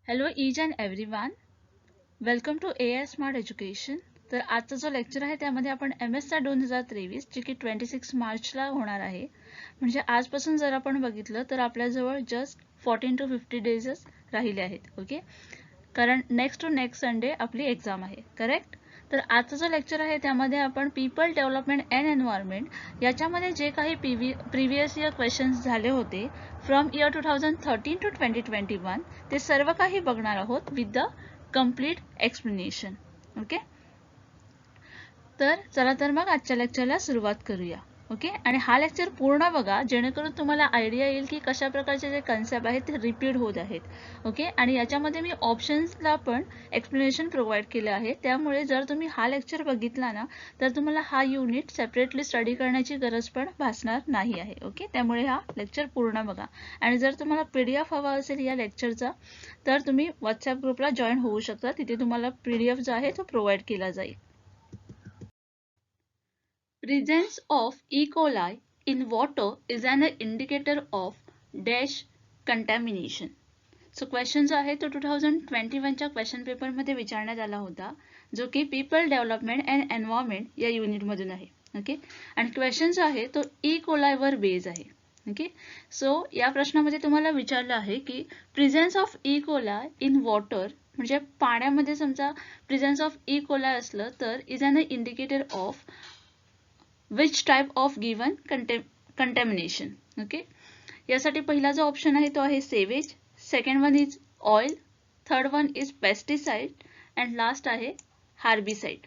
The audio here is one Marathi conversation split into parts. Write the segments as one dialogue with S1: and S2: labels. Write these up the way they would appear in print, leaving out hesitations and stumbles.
S1: Hello each and everyone, welcome to AI smart education. तर आजचा जो लेक्चर आहे त्यामध्ये आपण MS चा 2023 जे की 26 मार्चला होणार आहे. म्हणजे आजपासून जर आपण बघितलं तर आपल्याजवळ जस्ट 14 to 50 डेजच राहिले आहेत. ओके, कारण नेक्स्ट टू नेक्स्ट संडे आपली एक्झाम आहे. करेक्ट. तर आजचा जो लेक्चर आहे त्यामध्ये आपण पीपल डेव्हलपमेंट अँड एन्व्हायरमेंट याच्यामध्ये जे काही प्रिव्हियस इयर क्वेश्चन्स झाले होते फ्रॉम इयर 2013 to 2021 ते सर्व काही बघणार आहोत with the complete explanation. Okay, तर चला तर मग आजच्या लेक्चरला सुरुवात करूया. ओके, आणि हा लेक्चर पूर्ण बघा जेणेकरून तुम्हाला आयडिया येईल की कशा प्रकारचे जे कन्सेप्ट आहेत ते रिपीट होत आहेत. ओके, आणि याच्यामध्ये मी ऑप्शन्सला पण एक्सप्लेनेशन प्रोव्हाइड केलं आहे. त्यामुळे जर तुम्ही हा लेक्चर बघितला ना तर तुम्हाला हा युनिट सेपरेटली स्टडी करण्याची गरज पण भासणार नाही आहे. ओके, त्यामुळे हा लेक्चर पूर्ण बघा. आणि जर तुम्हाला PDF हवा असेल या लेक्चरचा तर तुम्ही व्हॉट्सॲप ग्रुपला जॉईन होऊ शकता. तिथे तुम्हाला PDF जो आहे तो प्रोव्हाइड केला जाईल. Presence of E. coli in water is an indicator of dash contamination. So question जो आहे तो 2021च्या क्वेश्चन पेपरमध्ये विचारण्यात आला होता, जो की पीपल डेव्हलपमेंट अँड एन्व्हायरमेंट या युनिटमधून आहे. ओके, आणि क्वेश्चन जो आहे तो ई कोलायवर बेस आहे. ओके, सो या प्रश्नामध्ये तुम्हाला विचारलं आहे की presence of E coli in water म्हणजे पाण्यामध्ये समजा प्रेझेन्स ऑफ ई कोलाय असलं तर is an indicator of which type of given contamination. Okay, यासाठी पहिला जो ऑप्शन आहे तो आहे sewage, second one is oil, third one is pesticide and last आहे हार्बिसाइड.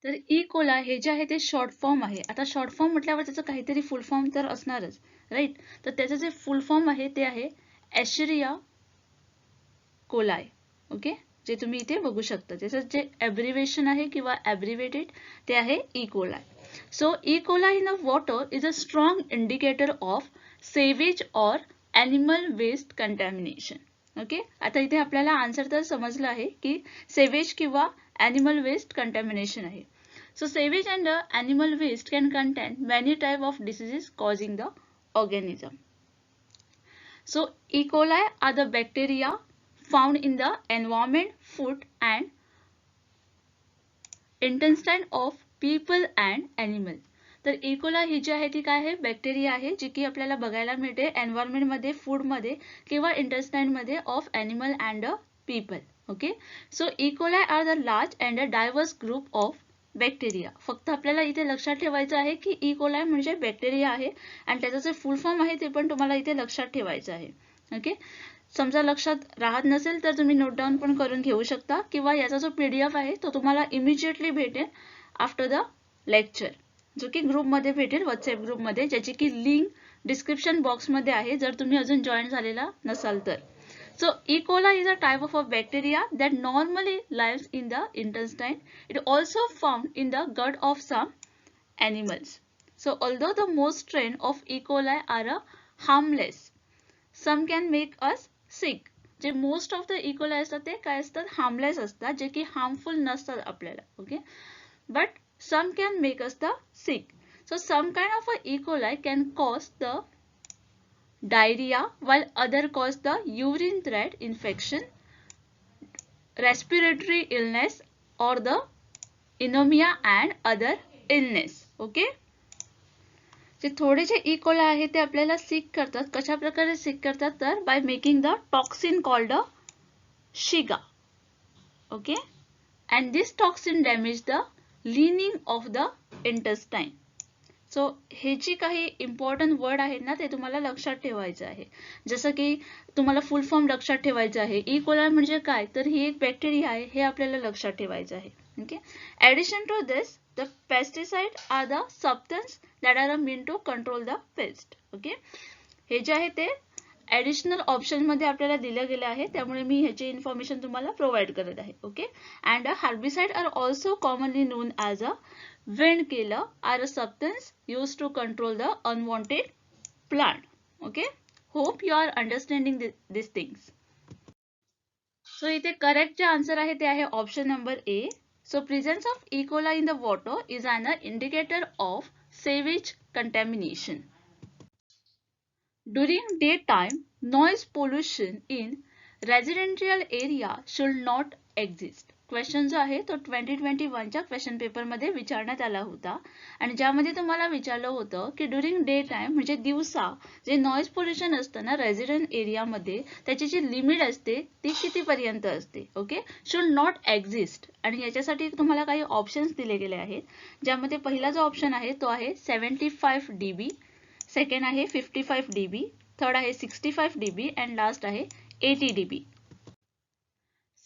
S1: तर ई कोला हे जे आहे ते शॉर्ट फॉर्म आहे. आता शॉर्ट फॉर्म म्हटल्यावर त्याचं काहीतरी फुल फॉर्म तर असणारच, राईट. तर त्याचं जे फुल फॉर्म आहे ते आहे एशेरिया कोलाय. ओके, जे तुम्ही इथे बघू शकता त्याचं जे ॲब्रिव्हेशन आहे किंवा ॲब्रिव्हेटेड ते आहे E coli. So E. coli in the water is a strong indicator of sewage or animal waste contamination. Okay, आता इथे आपल्याला आन्सर तर समजलं आहे की सेवेज किंवा ॲनिमल वेस्ट कंटॅमिनेशन आहे. So sewage and animal waste can contain many type of diseases causing the organism. So E. coli are the bacteria found in the environment, food and intestine of people and animal. तर इकोला ही जी आहे ती काय आहे, बॅक्टेरिया आहे जी की आपल्याला बघायला मिळते एन्व्हायरमेंटमध्ये, फूडमध्ये किंवा इंटेस्टाइनमध्ये of animal and people. Okay, so E coli are the large and a diverse group of bacteria. फक्त आपल्याला इथे लक्षात ठेवायचं आहे की इकोला म्हणजे बॅक्टेरिया आहे आणि त्याचं जे फुल फॉर्म आहे ते पण तुम्हाला इथे लक्षात ठेवायचं आहे. ओके, समजा लक्षात राहत नसेल तर तुम्ही नोट डाऊन पण करून घेऊ शकता किंवा याचा जो PDF आहे तो तुम्हाला इमिजिएटली भेटेल आफ्टर द लेक्चर, जो की ग्रुपमध्ये भेटेल, व्हॉट्सॲप ग्रुपमध्ये, ज्याची की लिंक डिस्क्रिप्शन बॉक्समध्ये आहे जर तुम्ही अजून जॉईन झालेला नसाल तर. So E. coli is a type of a bacteria that normally lives in the intestine. It also found in the gut of some animals. So although the most strain of E. coli are harmless, some can make us सिक. जे मोस्ट ऑफ द इकोलाय असतात ते काय असतात, हार्मलेस असतात, जे की हार्मफुल नसतात आपल्याला. Okay, but some can make us the sick. So some kind of a E coli can cause the diarrhoea while other cause the urine tract infection, respiratory illness or the anemia and other illness. Okay, जे थोडे जे इकोला आहे ते आपल्याला सिक करतात. कशा प्रकारे सिक करतात तर by making the toxin called Shiga. Okay, and this toxin damage the leaning of the intestine. So हे जी काही इम्पॉर्टंट वर्ड आहेत ना ते तुम्हाला लक्षात ठेवायचं आहे. जसं की तुम्हाला फुल फॉर्म लक्षात ठेवायचं आहे. ई कोलाय म्हणजे काय तर ही एक बॅक्टेरिया आहे हे आपल्याला लक्षात ठेवायचं आहे. Okay, addition to this the pesticide are the substance that are meant to control the pest. Okay, हे जे आहे ते ॲडिशनल ऑप्शन मध्ये आपल्याला दिलं गेलं आहे, त्यामुळे मी ह्याची इन्फॉर्मेशन तुम्हाला प्रोव्हाइड करत आहे. Okay, and herbicide are also commonly known as a weed killer are a substance use to control the unwanted plant. Okay, hope you are understanding this things. So इथे करेक्ट जे आन्सर आहे ते आहे option number A. So presence of E. coli in the water is an indicator of sewage contamination. During daytime, noise pollution in residential area should not exist. Question जो आहे तो 2021च्या क्वेश्चन पेपरमध्ये विचारण्यात आला होता आणि ज्यामध्ये तुम्हाला विचारलं होतं की ड्युरिंग डे टाइम म्हणजे दिवसा जे नॉइज पोल्युशन असतं ना रेसिडेंट एरियामध्ये त्याची जी लिमिट असते ती कितीपर्यंत असते. Okay, should not exist. आणि याच्यासाठी तुम्हाला काही ऑप्शन्स दिले गेले आहेत, ज्यामध्ये पहिला जो ऑप्शन आहे तो आहे 75 dB, सेकंड आहे 55 dB, थर्ड आहे 65 dB अँड लास्ट आहे 80 dB.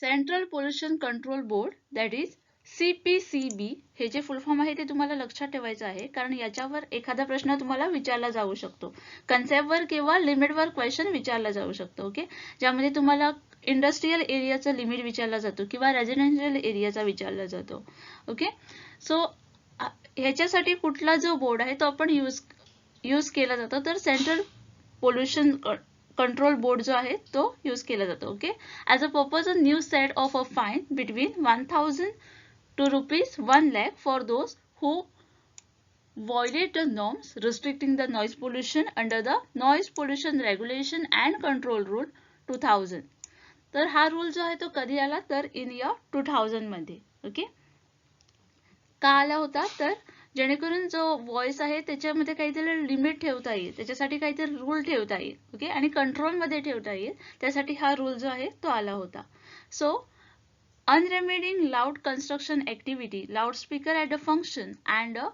S1: Central pollution control board that is CPCB हे जे फुल फॉर्म आहे ते तुम्हाला लक्षात ठेवायचं आहे, कारण याच्यावर एखादा प्रश्न तुम्हाला विचारला जाऊ शकतो. कन्सेप्टवर किंवा लिमिटवर क्वेश्चन विचारला जाऊ शकतो. ओके, ज्यामध्ये तुम्हाला इंडस्ट्रियल एरियाचा लिमिट विचारला जातो किंवा रेसिडेन्शियल एरियाचा विचारला जातो. ओके, सो ह्याच्यासाठी कुठला जो बोर्ड आहे तो आपण यूज केला जातो, तर सेंट्रल पोल्युशन कंट्रोल बोर्ड जो आहे तो यूज केला जातो. Okay, as a purpose a new set of a fine between 1000 to rupees 1 lakh for those who violate the norms restricting the noise pollution under the Noise Pollution Regulation and Control Rule 2000. तर हा रूल जो आहे तो कधी आला, तर इन इयर 2000 मध्ये. ओके, का आला होता, तर जेणेकरून जो व्हॉइस आहे त्याच्यामध्ये काहीतरी लिमिट ठेवता येईल, त्याच्यासाठी काहीतरी रूल ठेवता येईल. ओके, आणि कंट्रोलमध्ये ठेवता येईल, त्यासाठी हा रूल जो आहे तो आला होता. So unremitting loud construction activity, loudspeaker at a function and a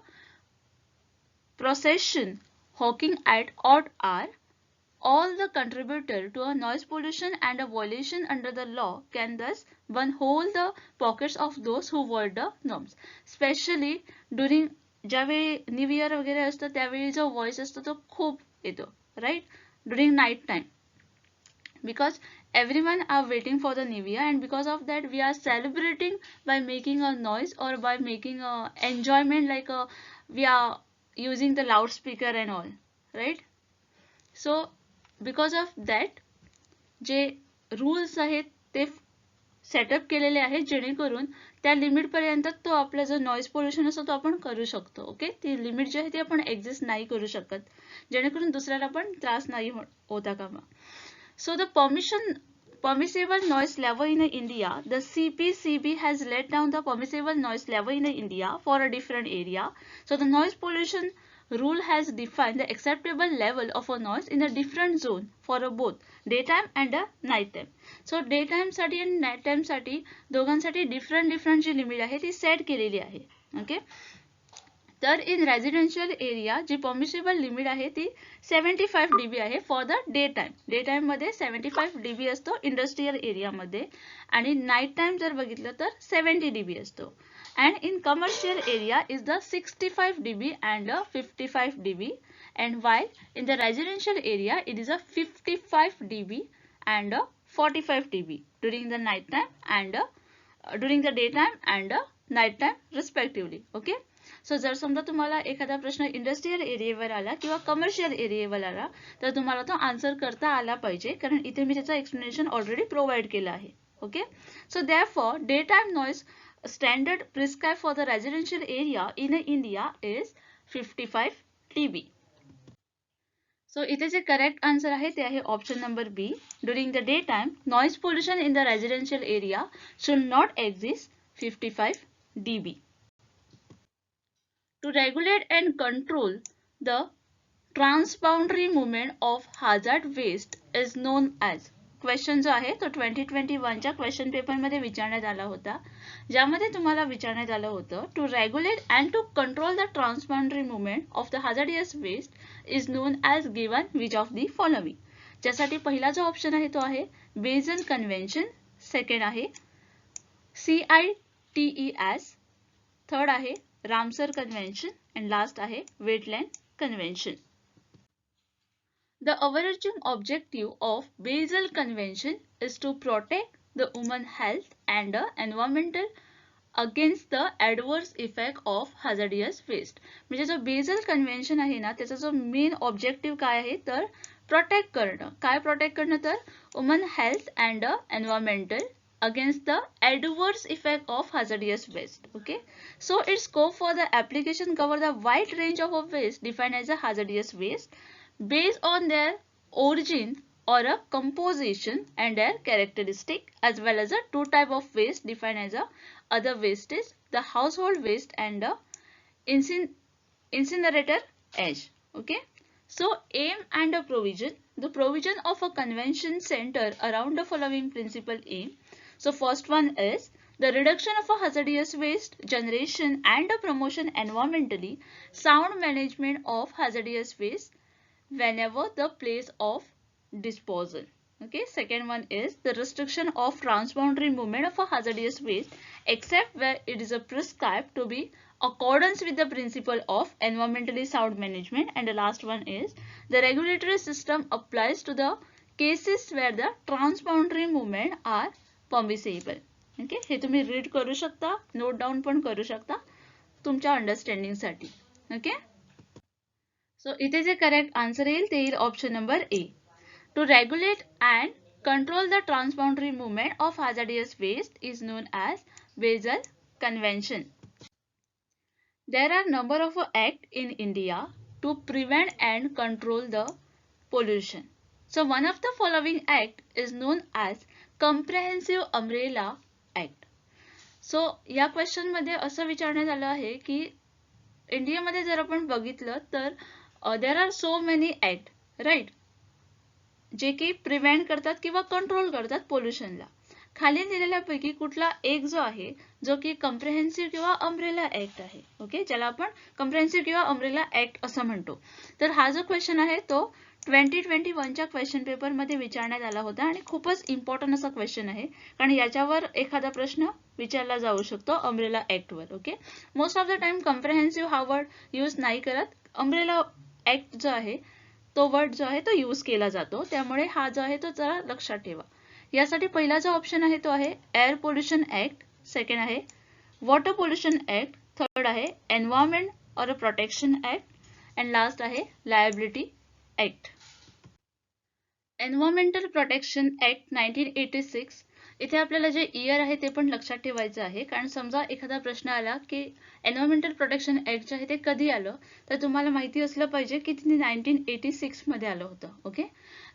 S1: procession hawking at odd hour, all the contributor to a noise pollution and a violation under the law can thus one hold the pockets of those who violate the norms. Especially during ज्यावेळी न्यू इयर वगैरे असतं त्यावेळी जो व्हॉइस असतो तो खूप येतो, right, during night time, because everyone are waiting for the new year, and because of that we are celebrating by making a noise or by making a enjoyment, like we are using the loudspeaker and all, right? So because of that जे rules आहेत ते सेटअप केलेले आहेत जेणेकरून त्या लिमिट पर्यंत तो आपला जो नॉइज पोल्युशन असतो तो आपण करू शकतो. ओके, ती लिमिट जी आहे ती आपण एक्झिस्ट नाही करू शकत, जेणेकरून दुसऱ्याला पण त्रास नाही होता कामा. So the permissible noise level in India, the CPCB has laid down the permissible noise level in India for a different area. So the noise pollution rule has defined the acceptable level of a noise in a different zone for a both daytime and a night time. So daytime साठी आणि night time साठी दोघांसाठी different जी लिमिट आहे ती सेट केलेली आहे. ओके, तर इन रेसिडेन्शियल एरिया जी परमिसिबल लिमिट आहे ती 75 dB आहे for the day time. Day time मध्ये 75 dB असतो इंडस्ट्रियल एरियामध्ये, आणि नाईट टाइम जर बघितलं तर 70 dB असतो. And in commercial area is the 65 dB and 55 dB, and while in the residential area it is a 55 dB and 45 dB during the night time and during the day time and night time respectively. Okay, so जर समजा तुम्हाला एखादा प्रश्न इंडस्ट्रियल एरियावर आला किंवा कमर्शियल एरियावर आला तर तुम्हाला तो आन्सर करता आला पाहिजे, कारण इथे मी त्याचं एक्सप्लेनेशन ऑलरेडी प्रोव्हाइड केलं आहे. Okay, so therefore day time noise standard prescribe for the residential area in India is 55 dB. So इथे जे करेक्ट आन्सर आहे ते आहे option number B. During the day time noise pollution in the residential area should not exist 55 dB. To regulate and control the transboundary movement of hazard waste is known as. Question जो आहे तो 2021च्या क्वेश्चन पेपरमध्ये विचारण्यात आला होता, ज्यामध्ये तुम्हाला विचारण्यात आलं होतं to regulate and to control the transboundary movement of the hazardous waste is known as given which of the following. ज्यासाठी पहिला जो ऑप्शन आहे तो आहे बेझल कन्व्हेन्शन, सेकंड आहे CITES, थर्ड आहे Ramsar Convention, and last आहे Wetland Convention. The overarching objective of Basel Convention is to protect the human health and the environmental against the adverse effect of hazardous waste. म्हणजे जो बेझल कन्व्हेन्शन आहे ना त्याचा जो मेन ऑब्जेक्टिव्ह काय आहे तर प्रोटेक्ट करणं. काय प्रोटेक्ट करणं तर human health and environmental against the adverse effect of hazardous waste. Okay, so its scope for the application cover the wide range of waste defined as a hazardous waste based on their origin or a composition and their characteristic, as well as a two type of waste defined as a other waste is the household waste and the incinerator ash. Okay, so aim and a provision. The provision of a convention center around the following principal aim. So first one is the reduction of a hazardous waste generation and the promotion environmentally sound management of hazardous waste whenever the place of disposal. Okay, second one is the restriction of transboundary movement of a hazardous waste except where it is prescribed to be accordance with the principle of environmentally sound management. And the last one is the regulatory system applies to the cases where the transboundary movement are permissible. Okay, हे तुम्ही रीड करू शकता, नोट डाउन पण करू शकता तुमच्या अंडरस्टँडिंग साठी. ओके, सो इथे जे करेक्ट आन्सर येईल ते येईल option number A. To regulate and control the transboundary movement of hazardous waste is known as Basel Convention. There are number of acts in India to prevent and control the pollution. So one of the following act is known as Comprehensive Umbrella Act. So या क्वेश्चन मध्ये असं विचारण्यात आलं आहे की इंडियामध्ये जर आपण बघितलं तर there are so many act, right, जे की प्रिव्हेंट करतात किंवा कंट्रोल करतात पोल्युशनला. खाली दिलेल्यापैकी कुठला एक जो आहे जो की कम्प्रेहेन्सिव्ह किंवा अम्ब्रेला ऍक्ट आहे. ओके, ज्याला आपण कम्प्रेहेन्सिव्ह किंवा अम्ब्रेला ऍक्ट असं म्हणतो. तर हा जो क्वेश्चन आहे तो 2021च्या क्वेश्चन पेपर मध्ये विचारण्यात आला होता आणि खूपच इम्पॉर्टंट असा क्वेश्चन आहे कारण याच्यावर एखादा प्रश्न विचारला जाऊ शकतो अम्ब्रेला ऍक्ट वर. Okay, most of the time comprehensive हा वर्ड यूज नाही करत, अम्ब्रेला ऍक्ट जो आहे तो वर्ड जो आहे तो यूज केला जातो. त्यामुळे हा जो आहे तो जरा लक्षात ठेवा. यासाठी पहिला जो ऑप्शन आहे तो आहे एअर पोल्युशन ऍक्ट, सेकंड आहे वॉटर पोल्युशन ऍक्ट, थर्ड आहे एन्व्हायरमेंट और प्रोटेक्शन ऍक्ट अँड लास्ट आहे liability act. Environmental protection act 1986. इथे आपल्याला जे इयर आहे ते पण लक्षात ठेवायचं आहे कारण समजा एखादा प्रश्न आला की एन्व्हायरमेंटल प्रोटेक्शन ऍक्ट जे आहे ते कधी आलं तर तुम्हाला माहिती असलं पाहिजे की ते 1986 मध्ये आलं होतं. Okay,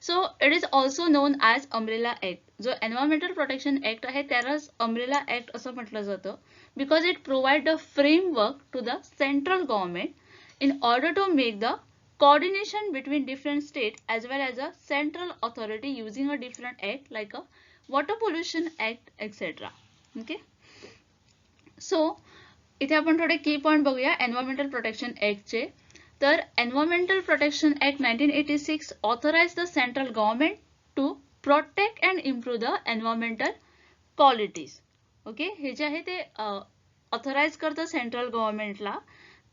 S1: so it is also known as umbrella act. जो एन्व्हायरमेंटल प्रोटेक्शन ऍक्ट आहे त्यालाच अम्ब्रेला ऍक्ट असं म्हटलं जातं because it provide the framework to the central government in order to make the coordination between different states as well as a central authority using a different act like a water pollution act etc. Okay, so इथे आपण थोडे की पॉइंट बघूया एन्व्हायरमेंटल प्रोटेक्शन ऍक्ट चे. तर environmental protection act 1986 authorize the central government to protect and improve the environmental qualities. Okay, हे जे आहे ते ऑथराइज करतं सेंट्रल गव्हर्नमेंटला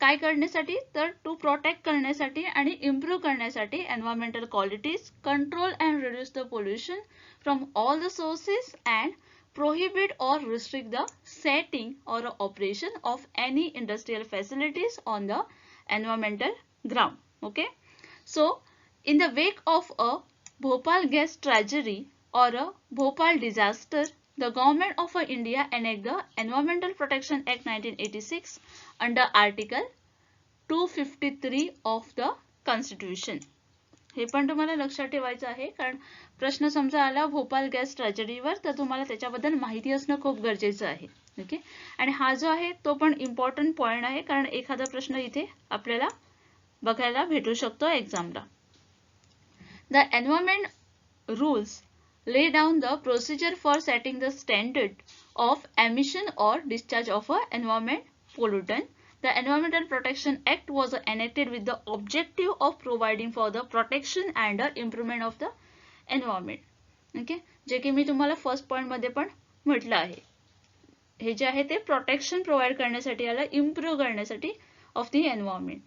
S1: काय करण्यासाठी तर टू प्रोटेक्ट करण्यासाठी आणि इम्प्रूव्ह करण्यासाठी environmental qualities, control and reduce the pollution from all the sources and prohibit or restrict the setting or operation of any industrial facilities on the environmental ground. Okay, so in the wake of a Bhopal gas tragedy or a Bhopal disaster, the government of India enacted the Environmental Protection Act 1986 under Article 253 of the Constitution. हे पण तुम्हाला लक्षात ठेवायचं आहे कारण प्रश्न समजा आला भोपाल गॅस ट्रॅजेडीवर तर तुम्हाला त्याच्याबद्दल माहिती असणं खूप गरजेचं आहे. ओके, आणि हा जो आहे तो पण इम्पॉर्टंट पॉइंट आहे कारण एखादा प्रश्न इथे आपल्याला बघायला भेटू शकतो एक्झामला. The environment rules lay down the procedure for setting the standard of emission or discharge of a environment pollutant. The Environmental Protection Act was enacted with the objective of providing for the protection and improvement of the environment. Okay, जे की मी तुम्हाला फर्स्ट पॉइंट मध्ये पण म्हटलं आहे. हे जे आहे ते प्रोटेक्शन प्रोव्हाइड करण्यासाठी आलं, इम्प्रूव्ह करण्यासाठी of the environment.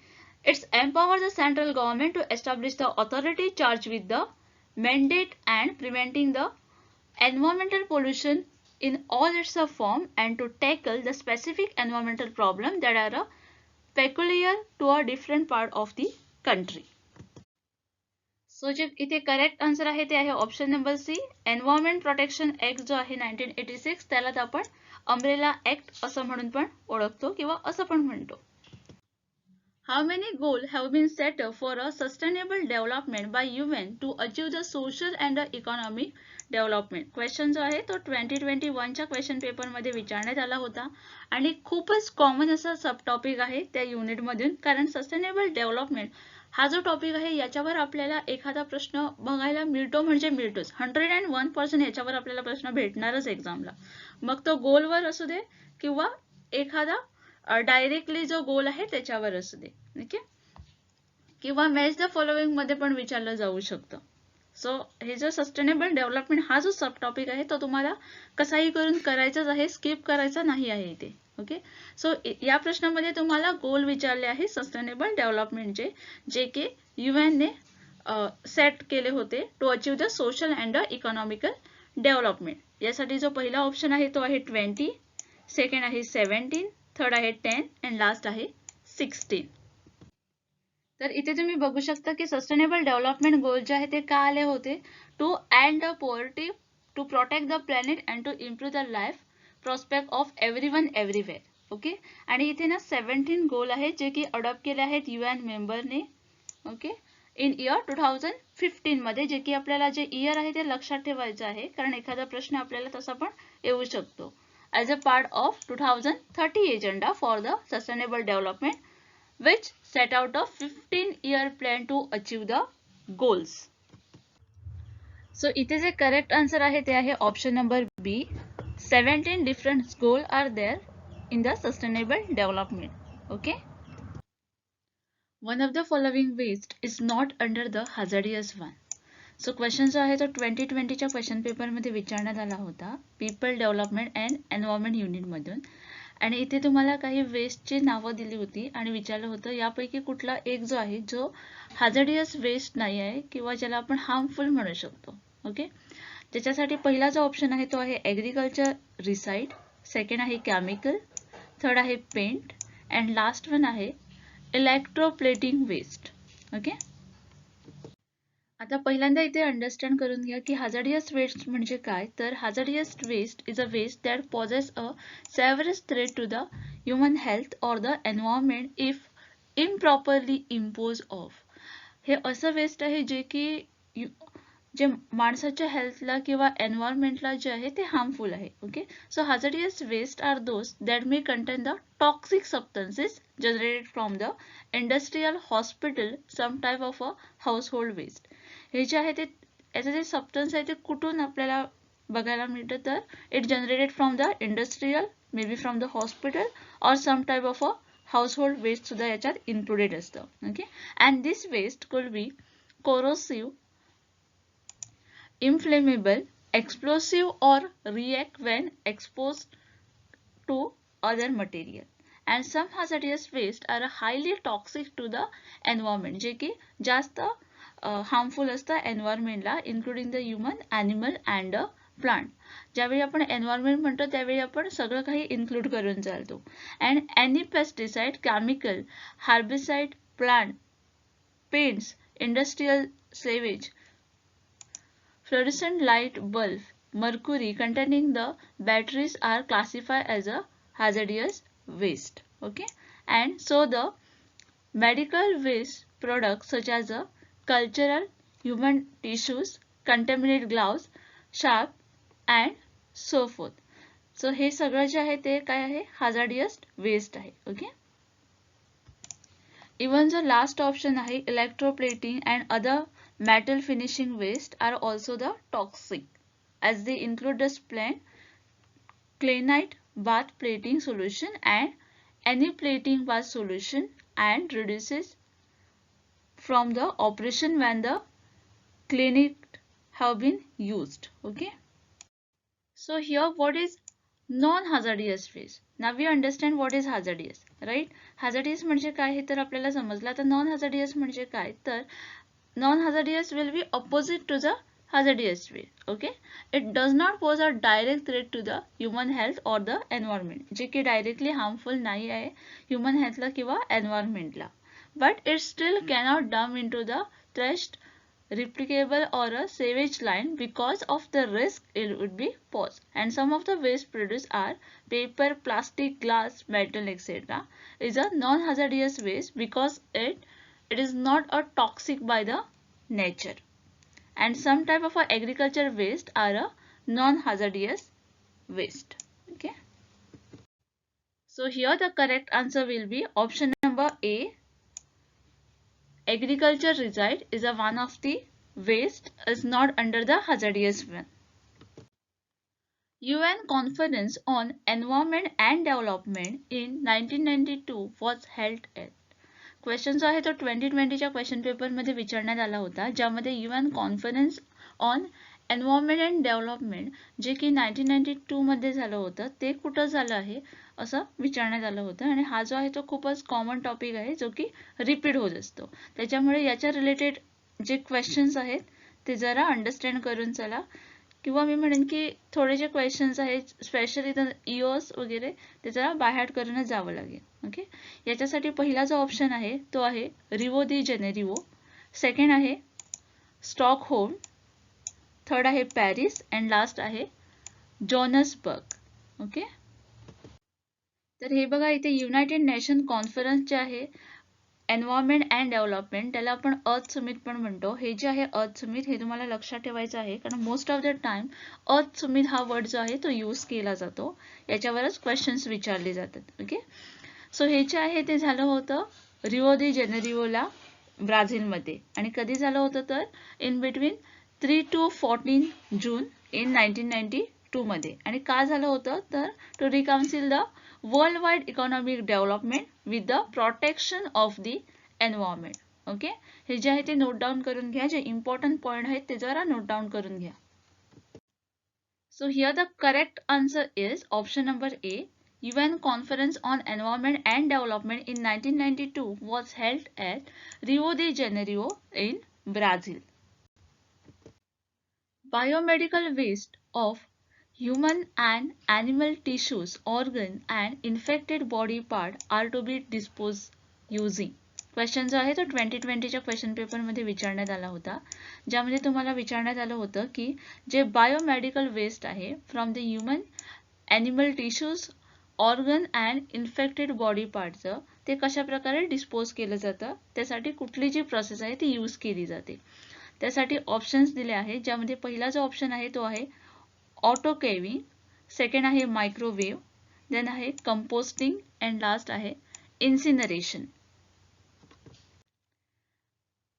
S1: It's empower the central government to establish the authority charge with the mandate and preventing the environmental pollution in all its form and to tackle the specific environmental problem that are peculiar to a different part of the country. So जे इथे करेक्ट आन्सर आहे ते आहे option number C. Environment protection act जो आहे 1986 त्यालाच आपण अम्ब्रेला ऍक्ट असं म्हणून पण ओळखतो किंवा असं पण म्हणतो. How many goals have been set for a sustainable development by UN to achieve the social and the economic development? Question जो आहे तो 2021च्या क्वेश्चन पेपरमध्ये विचारण्यात आला होता आणि खूपच कॉमन असा सब टॉपिक आहे त्या युनिटमधून, कारण सस्टेनेबल डेव्हलपमेंट हा जो टॉपिक आहे याच्यावर आपल्याला एखादा प्रश्न बघायला मिळतो म्हणजे मिळतोच. 101% याच्यावर आपल्याला प्रश्न भेटणारच एक्झामला. मग तो गोलवर असू दे किंवा एखादा डायरेक्टली जो गोल आहे त्याच्यावर असू दे, ओके, किंवा मॅच द फॉलोइंग मध्ये पण विचारलं जाऊ शकतं. सो हे जो सस्टेनेबल डेव्हलपमेंट हा जो सब टॉपिक आहे तो तुम्हाला कसाही करून करायचाच आहे, स्किप करायचा नाही आहे इथे. ओके, सो या प्रश्नामध्ये तुम्हाला गोल विचारले आहे सस्टेनेबल डेव्हलपमेंटचे, जे की UN ने सेट केले होते to achieve the social and economical development. यासाठी जो पहिला ऑप्शन आहे तो आहे 20, सेकंड आहे 17, थर्ड आहे 10 अँड लास्ट आहे 16. तर इथे तुम्ही बघू शकता की सस्टेनेबल डेव्हलपमेंट गोल जे आहे ते का आले होते, to end the poverty, to protect the planet and to improve the life prospect of everyone everywhere. Okay, आणि इथे ना 17 गोल आहेत जे की अडॉप्ट केले आहेत UN मेंबरने. ओके, इन इयर 2015 मध्ये, जे की आपल्याला जे इयर आहे ते लक्षात ठेवायचं आहे, कारण एखादा प्रश्न आपल्याला तसा पण येऊ शकतो. as a part of 2030 agenda for the sustainable development, which set out a 15-year plan to achieve the goals. So इथे जे करेक्ट आन्सर आहे ते आहे option number B. 17 different goals are there in the sustainable development. Okay. One of the following waste is not under the hazardous one. So question जो आहे तो 2020च्या क्वेश्चन पेपरमध्ये विचारण्यात आला होता पीपल डेव्हलपमेंट अँड एन्व्हायरमेंट युनिटमधून, आणि इथे तुम्हाला काही वेस्टची नावं दिली होती आणि विचारलं होतं यापैकी कुठला एक जो आहे जो हार्जडियस वेस्ट नाही आहे किंवा ज्याला आपण हार्मफुल म्हणू शकतो. ओके, त्याच्यासाठी पहिला जो ऑप्शन आहे तो आहे ॲग्रिकल्चर रिसाईड, सेकंड आहे केमिकल, थर्ड आहे पेंट अँड लास्ट वन आहे इलेक्ट्रोप्लेटिंग वेस्ट. ओके, आता पहिल्यांदा इथे अंडरस्टँड करून घ्या की hazardous waste म्हणजे काय. तर hazardous waste is a waste that poses a serious threat to the human health or the environment if improperly imposed of. हे असं वेस्ट आहे जे की जे माणसाच्या हेल्थला किंवा एन्व्हायरमेंटला जे आहे ते हार्मफुल आहे. Okay, so hazardous waste are those that may contain the toxic substances generated from the industrial, hospital, some type of a household waste. हे जे आहे ते याचे जे सबस्टन्स आहे ते कुठून आपल्याला बघायला मिळतं, तर it generated from the industrial, may be from the hospital और some type of a household waste सुद्धा याच्यात इन्क्लुडेड असतं. Okay, and this waste could be कोरोसिव्ह, inflammable, explosive or react when exposed to other material. And some hazardous waste are highly toxic to the environment, जे की जास्त हार्मफुल असतं एन्व्हायरमेंटला, including the human, animal and plant. ज्यावेळी आपण एन्व्हायरमेंट म्हणतो त्यावेळी आपण सगळं काही इन्क्लूड करून चालतो. And any pesticide, chemical, herbicide, plant, paints, industrial sewage, fluorescent light bulb, mercury containing the batteries are classified as a hazardous waste. Okay, and so the medical waste products such as a cultural, human tissues, contaminated gloves, sharp and so forth. So हे सगळं जे आहे ते काय आहे, hazardous waste आहे. Okay, even the last option आहे electroplating and other metal finishing waste are also the toxic as they include the splint, clinite, bath plating solution and any plating bath solution and reduces from the operation when the clinite have been used. Okay, so here what is non-hazardous waste. Now we understand what is hazardous, right? Hazardous म्हणजे काय हे तर आपल्याला समजलं. आता नॉन hazardous म्हणजे काय, तर non-hazardous will be opposite to the hazardous waste. Okay, it does not pose a direct threat to the human health or the environment, जे की directly harmful नाही आहे human healthला किंवा environmentला, but it still cannot dump into the trash replicable or a savage line because of the risk it would be paused. And some of the waste produced are paper, plastic, glass, metal, etc. is a non-hazardous waste because it is not a toxic by the nature. And some type of agriculture waste are a non-hazardous waste. Okay. So here the correct answer will be option number A. Agriculture reside is a one of the waste is not under the hazardous one. UN Conference on Environment and Development in 1992 was held at. Question जो आहे तो 2020च्या क्वेश्चन पेपरमध्ये विचारण्यात आला होता, ज्यामध्ये UN conference on environment and development जे की 1992 मध्ये झालं होतं ते कुठं झालं आहे असं विचारण्यात आलं होतं. आणि हा जो आहे तो खूपच कॉमन टॉपिक आहे जो की रिपीट होत असतो. त्याच्यामुळे याच्या रिलेटेड जे क्वेश्चन्स आहेत ते जरा अंडरस्टँड करून चला, किंवा मी म्हणेन की थोडे जे क्वेश्चन्स आहेत स्पेशली इयर्स वगैरे ते जरा बाय करूनच जावं लागेल. ओके. याच्यासाठी पहिला जो ऑप्शन आहे तो आहे रिओ दी जेनेरिओ, सेकंड आहे स्टॉकहोम, थर्ड आहे पॅरिस अँड लास्ट आहे जोहान्सबर्ग. ओके. तर हे बघा इथे युनायटेड नेशन कॉन्फरन्स जे आहे एन्व्हायरमेंट अँड डेव्हलपमेंट त्याला आपण अर्थ समिट पण म्हणतो. हे जे आहे अर्थ समिट हे तुम्हाला लक्षात ठेवायचं आहे, कारण मोस्ट ऑफ द टाइम अर्थ समिट हा वर्ड जो आहे तो यूज केला जातो. याच्यावरच क्वेश्चन्स विचारले जातात. ओके. सो हे जे आहे ते झालं होतं रिओ दी जेनेरिओला ब्राझीलमध्ये. आणि कधी झालं होतं तर in between 3 to 14 June in 1992 मध्ये. आणि का झालं होतं तर to reconcile the world wide economic development with the protection of the environment. Okay. हे जे आहे ते नोट डाऊन करून घ्या, जे इम्पॉर्टंट पॉईंट आहेत ते जरा नोट डाऊन करून घ्या. So here the correct answer is option number A. UN Conference on Environment and Development in 1992 was held at Rio de Janeiro in Brazil. Biomedical waste of human and animal tissues, organ and infected body part are to be disposed using. Question जो आहे तो 2020च्या क्वेश्चन पेपरमध्ये विचारण्यात आला होता, ज्यामध्ये तुम्हाला विचारण्यात आलं होतं की जे बायोमेडिकल वेस्ट आहे from the human animal tissues, organ and infected body पार्टचं ते कशा प्रकारे डिस्पोज केलं जातं, त्यासाठी कुठली जी प्रोसेस आहे ती यूज केली जाते. त्यासाठी ऑप्शन्स दिले आहेत, ज्यामध्ये पहिला जो ऑप्शन आहे तो आहे ऑटोकेविंग, सेकंड आहे मायक्रोवेव्ह, देन आहे कंपोस्टिंग अँड लास्ट आहे इन्सिनरेशन.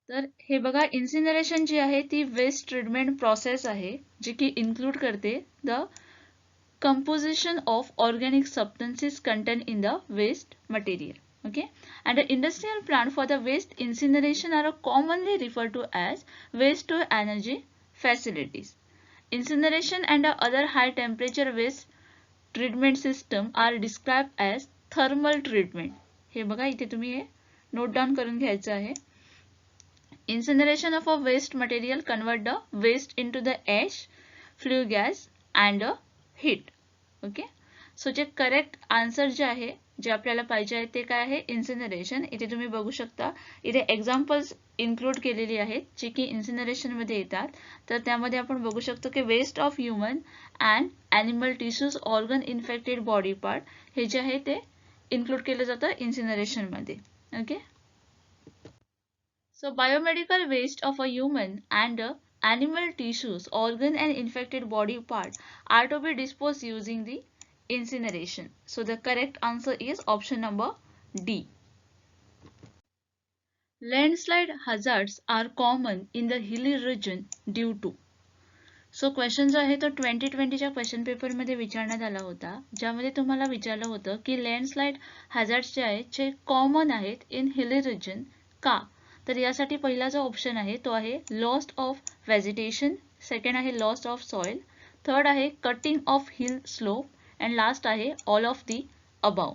S1: तर हे बघा, इन्सिनरेशन जी आहे ती वेस्ट ट्रीटमेंट प्रोसेस आहे जी की इन्क्लूड करते the composition of organic substances contained in the waste material. Okay. And the industrial plant for the waste incineration are commonly referred to as waste to energy facilities. Incineration and other high temperature waste treatment system are described as thermal treatment. हे बघा इथे तुम्ही हे नोट डाऊन करून घ्यायचं आहे. Incineration of a waste material convert the waste into the ash, flue gas and heat. Okay. So जे करेक्ट आन्सर जे आहे जे आपल्याला पाहिजे आहे ते काय आहे इन्सिनरेशन. इथे तुम्ही बघू शकता इथे एक्झाम्पल्स इन्क्लूड केलेली आहेत जी की इन्सिनरेशन मध्ये येतात. तर त्यामध्ये आपण बघू शकतो की waste of human and animal tissues, organ infected body part हे जे आहे ते इन्क्लूड केलं जातं इन्सिनरेशन मध्ये. Okay. So biomedical waste of a human and animal tissues, organ and infected body part are to be disposed using the incineration. So the correct answer is option number D. Landslide hazards are common in the hilly region due to. So question जो आहे तो 2020च्या क्वेश्चन पेपरमध्ये विचारण्यात आला होता, ज्यामध्ये तुम्हाला विचारलं होतं की लँडस्लाइड हॅझार्ड्स जे आहेत जे कॉमन आहेत इन हिली रिजन का. तर यासाठी पहिला जो ऑप्शन आहे तो आहे लॉस ऑफ व्हेजिटेशन, सेकंड आहे लॉस ऑफ सॉइल, थर्ड आहे cutting of hill slope and last आहे ऑल ऑफ दी अबाव.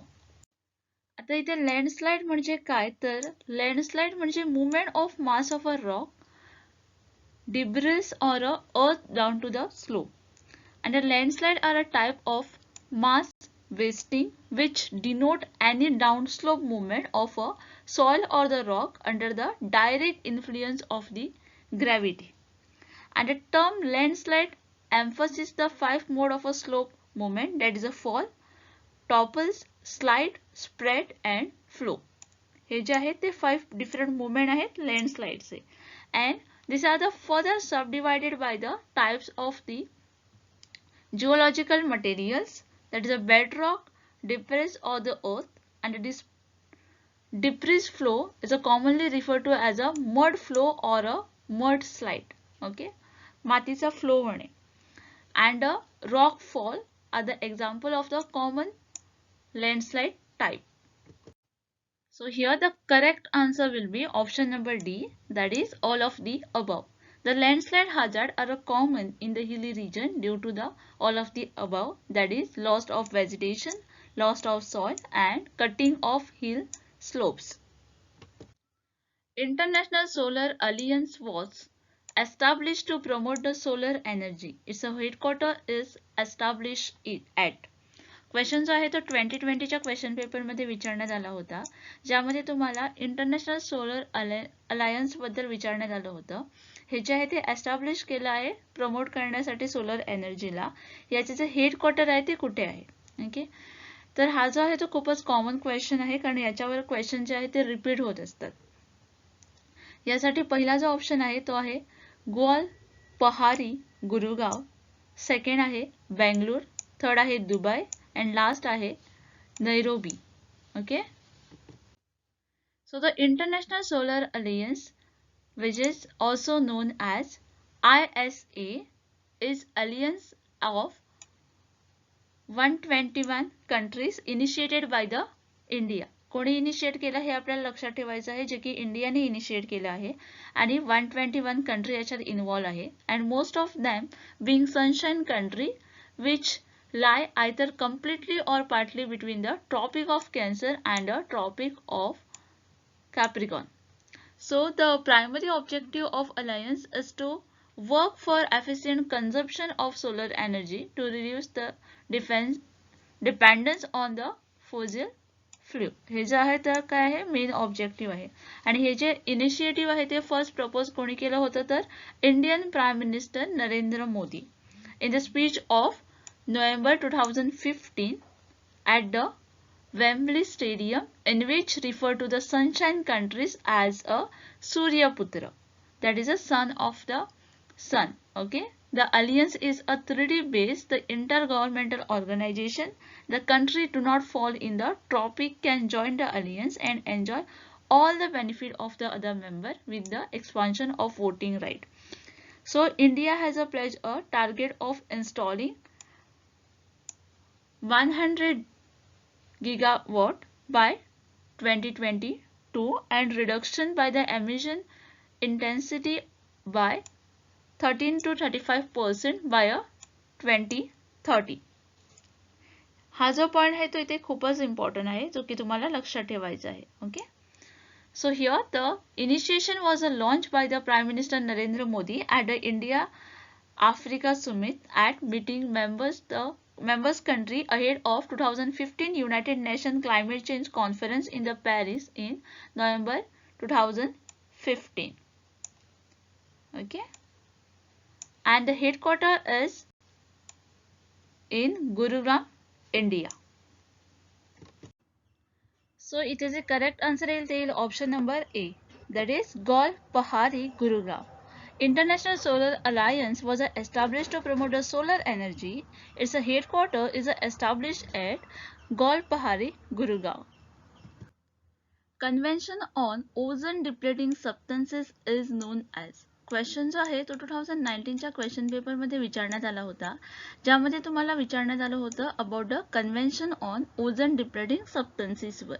S1: आता इथे लँडस्लाइड म्हणजे काय तर लँडस्लाइड म्हणजे movement of mass of a rock, debris or a earth down to the slope. And a landslide are a type of mass wasting which denote any downslope movement of a soil or the rock under the direct influence of the gravity. And the term landslide emphasizes the 5 mode of a slope movement, that is a fall, topples, slide, spread and flow. हे जे आहेत ते 5 different movement आहेत landslideचे. And these are the further subdivided by the types of the geological materials, that is a bedrock, debris or the earth, and this debris flow is commonly referred to as a mud flow or a mud slide. Okay, मातीचा flow होणे. And a rock fall are the example of the common landslide type. So here the correct answer will be option number D, that is all of the above. The landslide hazard are common in the hilly region due to the all of the above, that is loss of vegetation, loss of soil and cutting of hill slopes. International Solar Alliance was established to promote the solar energy. Its headquarter is established at. Question जो आहे तो 2020च्या क्वेश्चन पेपरमध्ये विचारण्यात आला होता, ज्यामध्ये तुम्हाला इंटरनॅशनल सोलर अलायन्स बद्दल विचारण्यात आलं होतं. हे जे आहे ते एस्टॅब्लिश केलं आहे प्रमोट करण्यासाठी सोलर एनर्जीला. याचे जे हेडक्वार्टर आहे ते कुठे आहे. ओके, तर हा जो आहे तो खूपच कॉमन क्वेश्चन आहे, कारण याच्यावर क्वेश्चन जे आहे ते रिपीट होत असतात. यासाठी पहिला जो ऑप्शन आहे तो आहे ग्वाल पहारी गुरुगाव, सेकंड आहे बेंगलुरू, थर्ड आहे दुबई and last आहे Nairobi. Okay, so the International Solar Alliance, which is also known as ISA, is alliance of 121 countries initiated by the India. कोणी इनिशिएट केलं हे आपल्याला लक्षात ठेवायचं आहे, जे की इंडियाने इनिशिएट केलं आहे आणि 121 कंट्री याच्यात इन्व्हॉल्व आहे. and most of them being sunshine country which lie either completely or partly between the Tropic of Cancer and the Tropic of Capricorn. So the primary objective of Alliance is to work for efficient consumption of solar energy to reduce the dependence on the fossil fuel. हे जे आहे तर काय आहे मेन ऑब्जेक्टिव्ह आहे. आणि हे जे इनिशिएटिव्ह आहे ते फर्स्ट प्रपोज कोणी केलं होतं तर Indian prime minister Narendra Modi in the speech of November 2015 at the Wembley Stadium, in which refer to the sunshine countries as a Surya Putra, that is a son of the sun. Okay, the alliance is a 3D based intergovernmental organization. The country do not fall in the tropic can join the alliance and enjoy all the benefit of the other member with the expansion of voting right. So India has a pledge a target of installing 100 gigawatt by 2022 and reduction by the emission intensity by 13 to 35% by 2030. हा जो पॉइंट आहे तो इथे खूपच इम्पॉर्टंट आहे, जो की तुम्हाला लक्षात ठेवायचा आहे. Okay, so here the initiation was launched by the Prime Minister Narendra Modi at the India Africa Summit at meeting members country ahead of 2015 United Nations Climate Change Conference in the Paris in November 2015. Okay, and the headquarter is in Gurugram, India. So it is a correct answer is option number A, that is Gol Pahari Gurugram. International Solar Alliance was established to promote the solar energy. Its headquarters is established at Golpahari, Gurugram. Convention on Ozone Depleting Substances is known as. Question जो आहे तो 2019च्या क्वेश्चन पेपरमध्ये विचारण्यात आला होता, ज्यामध्ये तुम्हाला विचारण्यात आलं होतं about the convention on ozone depleting सबस्टन्सेसवर.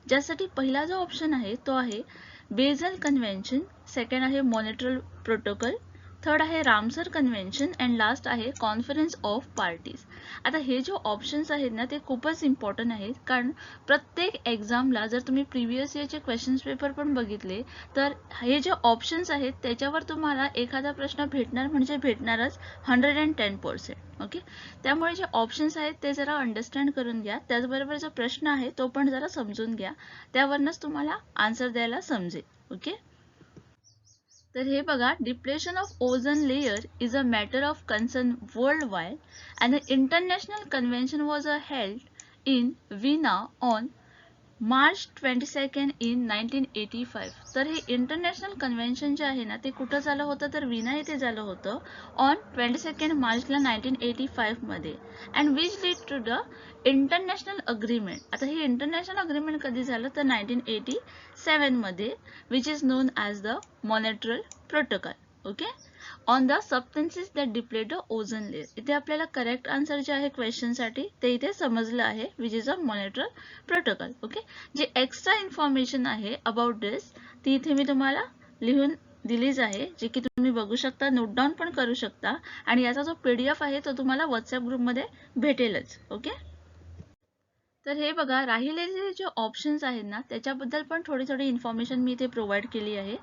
S1: ज्यासाठी पहिला जो ऑप्शन आहे तो आहे बेझल कन्व्हेन्शन, सेकंड आहे मॉनिट्रल प्रोटोकॉल, थर्ड आहे रामसर कन्व्हेन्शन अँड लास्ट आहे कॉन्फरन्स ऑफ पार्टीज. आता हे जो ऑप्शन्स आहेत ना ते खूपच इम्पॉर्टंट आहेत, कारण प्रत्येक एक्झामला जर तुम्ही प्रिव्हियस इयरचे क्वेश्चन्स पेपर पण बघितले तर हे जे ऑप्शन्स आहेत त्याच्यावर तुम्हाला एखादा प्रश्न भेटणार म्हणजे भेटणारच 110%. ओके, त्यामुळे जे ऑप्शन्स आहेत ते जरा अंडरस्टँड करून घ्या, त्याचबरोबर जो प्रश्न आहे तो पण जरा समजून घ्या, त्यावरनच तुम्हाला आन्सर द्यायला समजेल. ओके, तर हे बघा, depletion of ozone layer is a matter of concern world wide and international convention was held in विना ऑन मार्च 22 इन 1985. तर हे इंटरनॅशनल कन्व्हेन्शन जे आहे ना ते कुठं झालं होतं तर विना येथे झालं होतं ऑन 22 मार्चला 1985 मध्ये and which lead to the international agreement. आता हे इंटरनॅशनल अग्रीमेंट कधी झालं तर 1987 मध्ये which is known as the Montreal protocol. Okay, on the substances that deplete the ozone layer. इथे आपल्याला करेक्ट आन्सर जे आहे क्वेश्चन साठी ते इथे समजलं आहे which is a Montreal protocol. Okay, जे एक्स्ट्रा इन्फॉर्मेशन आहे अबाउट दिस ती इथे मी तुम्हाला लिहून दिलीच आहे, जे की तुम्ही बघू शकता, नोट डाऊन पण करू शकता आणि याचा जो PDF आहे तो तुम्हाला व्हॉट्सअप ग्रुपमध्ये भेटेलच. ओके, तर हे बघा, राहिलेले जे ऑप्शन्स आहेत ना त्याच्याबद्दल पण थोडी इन्फॉर्मेशन मी इथे प्रोव्हाइड केली आहे.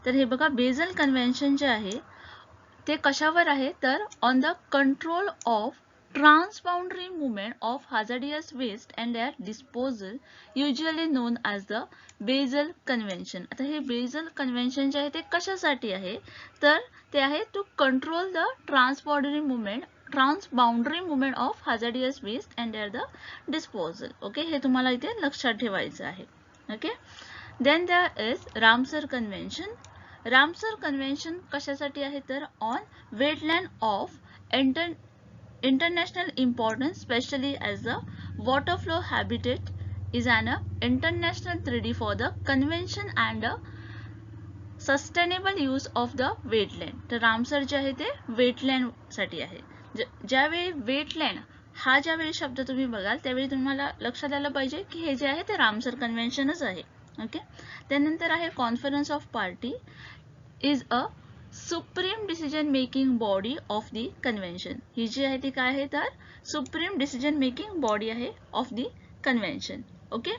S1: तर हे बघा, बेझल कन्व्हेन्शन जे आहे ते कशावर आहे तर on the control of transboundary movement of hazardous waste and their disposal, usually known as the Basel convention. आता हे बेझल कन्व्हेन्शन जे आहे ते कशासाठी आहे तर ते आहे to control the transboundary movement of hazardous waste and their the disposal. Okay, हे तुम्हाला इथे लक्षात ठेवायचं आहे. Okay, then there is Ramsar convention. Ramsar convention कशासाठी आहे तर on wetland of international importance specially as a water flow habitat is an international treaty for the convention and sustainable use of the wetland. तर रामसर जे आहे ते वेटलँड साठी आहे. ज्यावेळी वेटलँड हा ज्यावेळी शब्द तुम्ही बघाल त्यावेळी तुम्हाला लक्षात आलं पाहिजे की हे जे आहे ते रामसर कन्व्हेन्शनच आहे. ओके, त्यानंतर आहे conference of party is a supreme decision making body of the convention. ही जी आहे ती काय आहे तर सुप्रीम डिसिजन मेकिंग बॉडी आहे of the convention. Okay,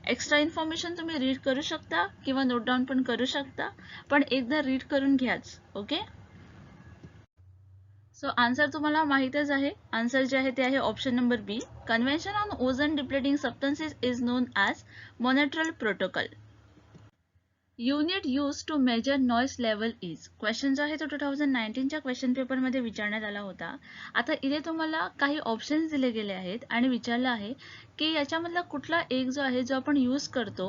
S1: extra information तुम्ही रीड करू शकता किंवा नोट डाऊन पण करू शकता, पण एकदा रीड करून घ्याच. ओके, सो आन्सर तुम्हाला माहितच आहे. आन्सर जे आहे ते आहे option number B. Convention on ozone depleting substances is known as Montreal protocol. Unit use to measure noise level is. Question जो आहे तो 2019च्या क्वेश्चन पेपरमध्ये विचारण्यात आला होता. आता इथे तुम्हाला काही ऑप्शन्स दिले गेले आहेत आणि विचारलं आहे की याच्यामधला कुठला एक जो आहे जो आपण यूज करतो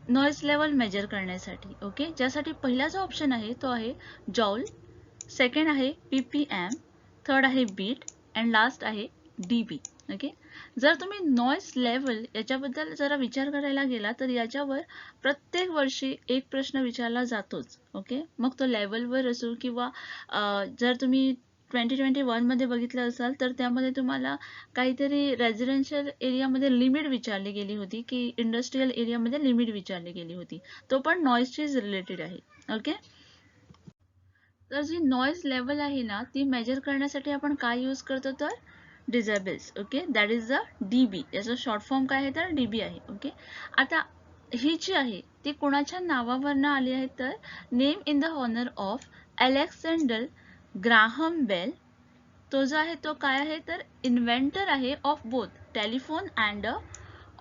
S1: नॉइस लेवल मेजर करण्यासाठी. ओके, ज्यासाठी पहिला जो ऑप्शन आहे तो आहे जॉल, सेकंड आहे PPM, थर्ड आहे बीट अँड लास्ट आहे DB. ओके, जर तुम्ही नॉइस लेवल याच्याबद्दल जरा विचार करायला गेला तर याच्यावर प्रत्येक वर्षी एक प्रश्न विचारला जातोच. ओके, मग तो लेवलवर असो किंवा जर तुम्ही 2021 मध्ये बघितलं असाल तर त्यामध्ये तुम्हाला काहीतरी रेझिडेन्शियल एरियामध्ये लिमिट विचारली गेली होती की इंडस्ट्रियल एरियामध्ये लिमिट विचारली गेली होती, तो पण नॉइसशीच रिलेटेड आहे. ओके, तर जी नॉइज लेवल आहे ना ती मेजर करण्यासाठी आपण काय यूज करतो तर decibels. Okay, that is the DB. याचा शॉर्ट फॉर्म काय आहे तर DB आहे. ओके, आता ही जी आहे ती कोणाच्या नावावरनं आली आहे तर name in the honour of Alexander Graham Bell. तो जो आहे तो काय आहे तर इन्व्हेंटर आहे ऑफ बोथ टेलिफोन अँड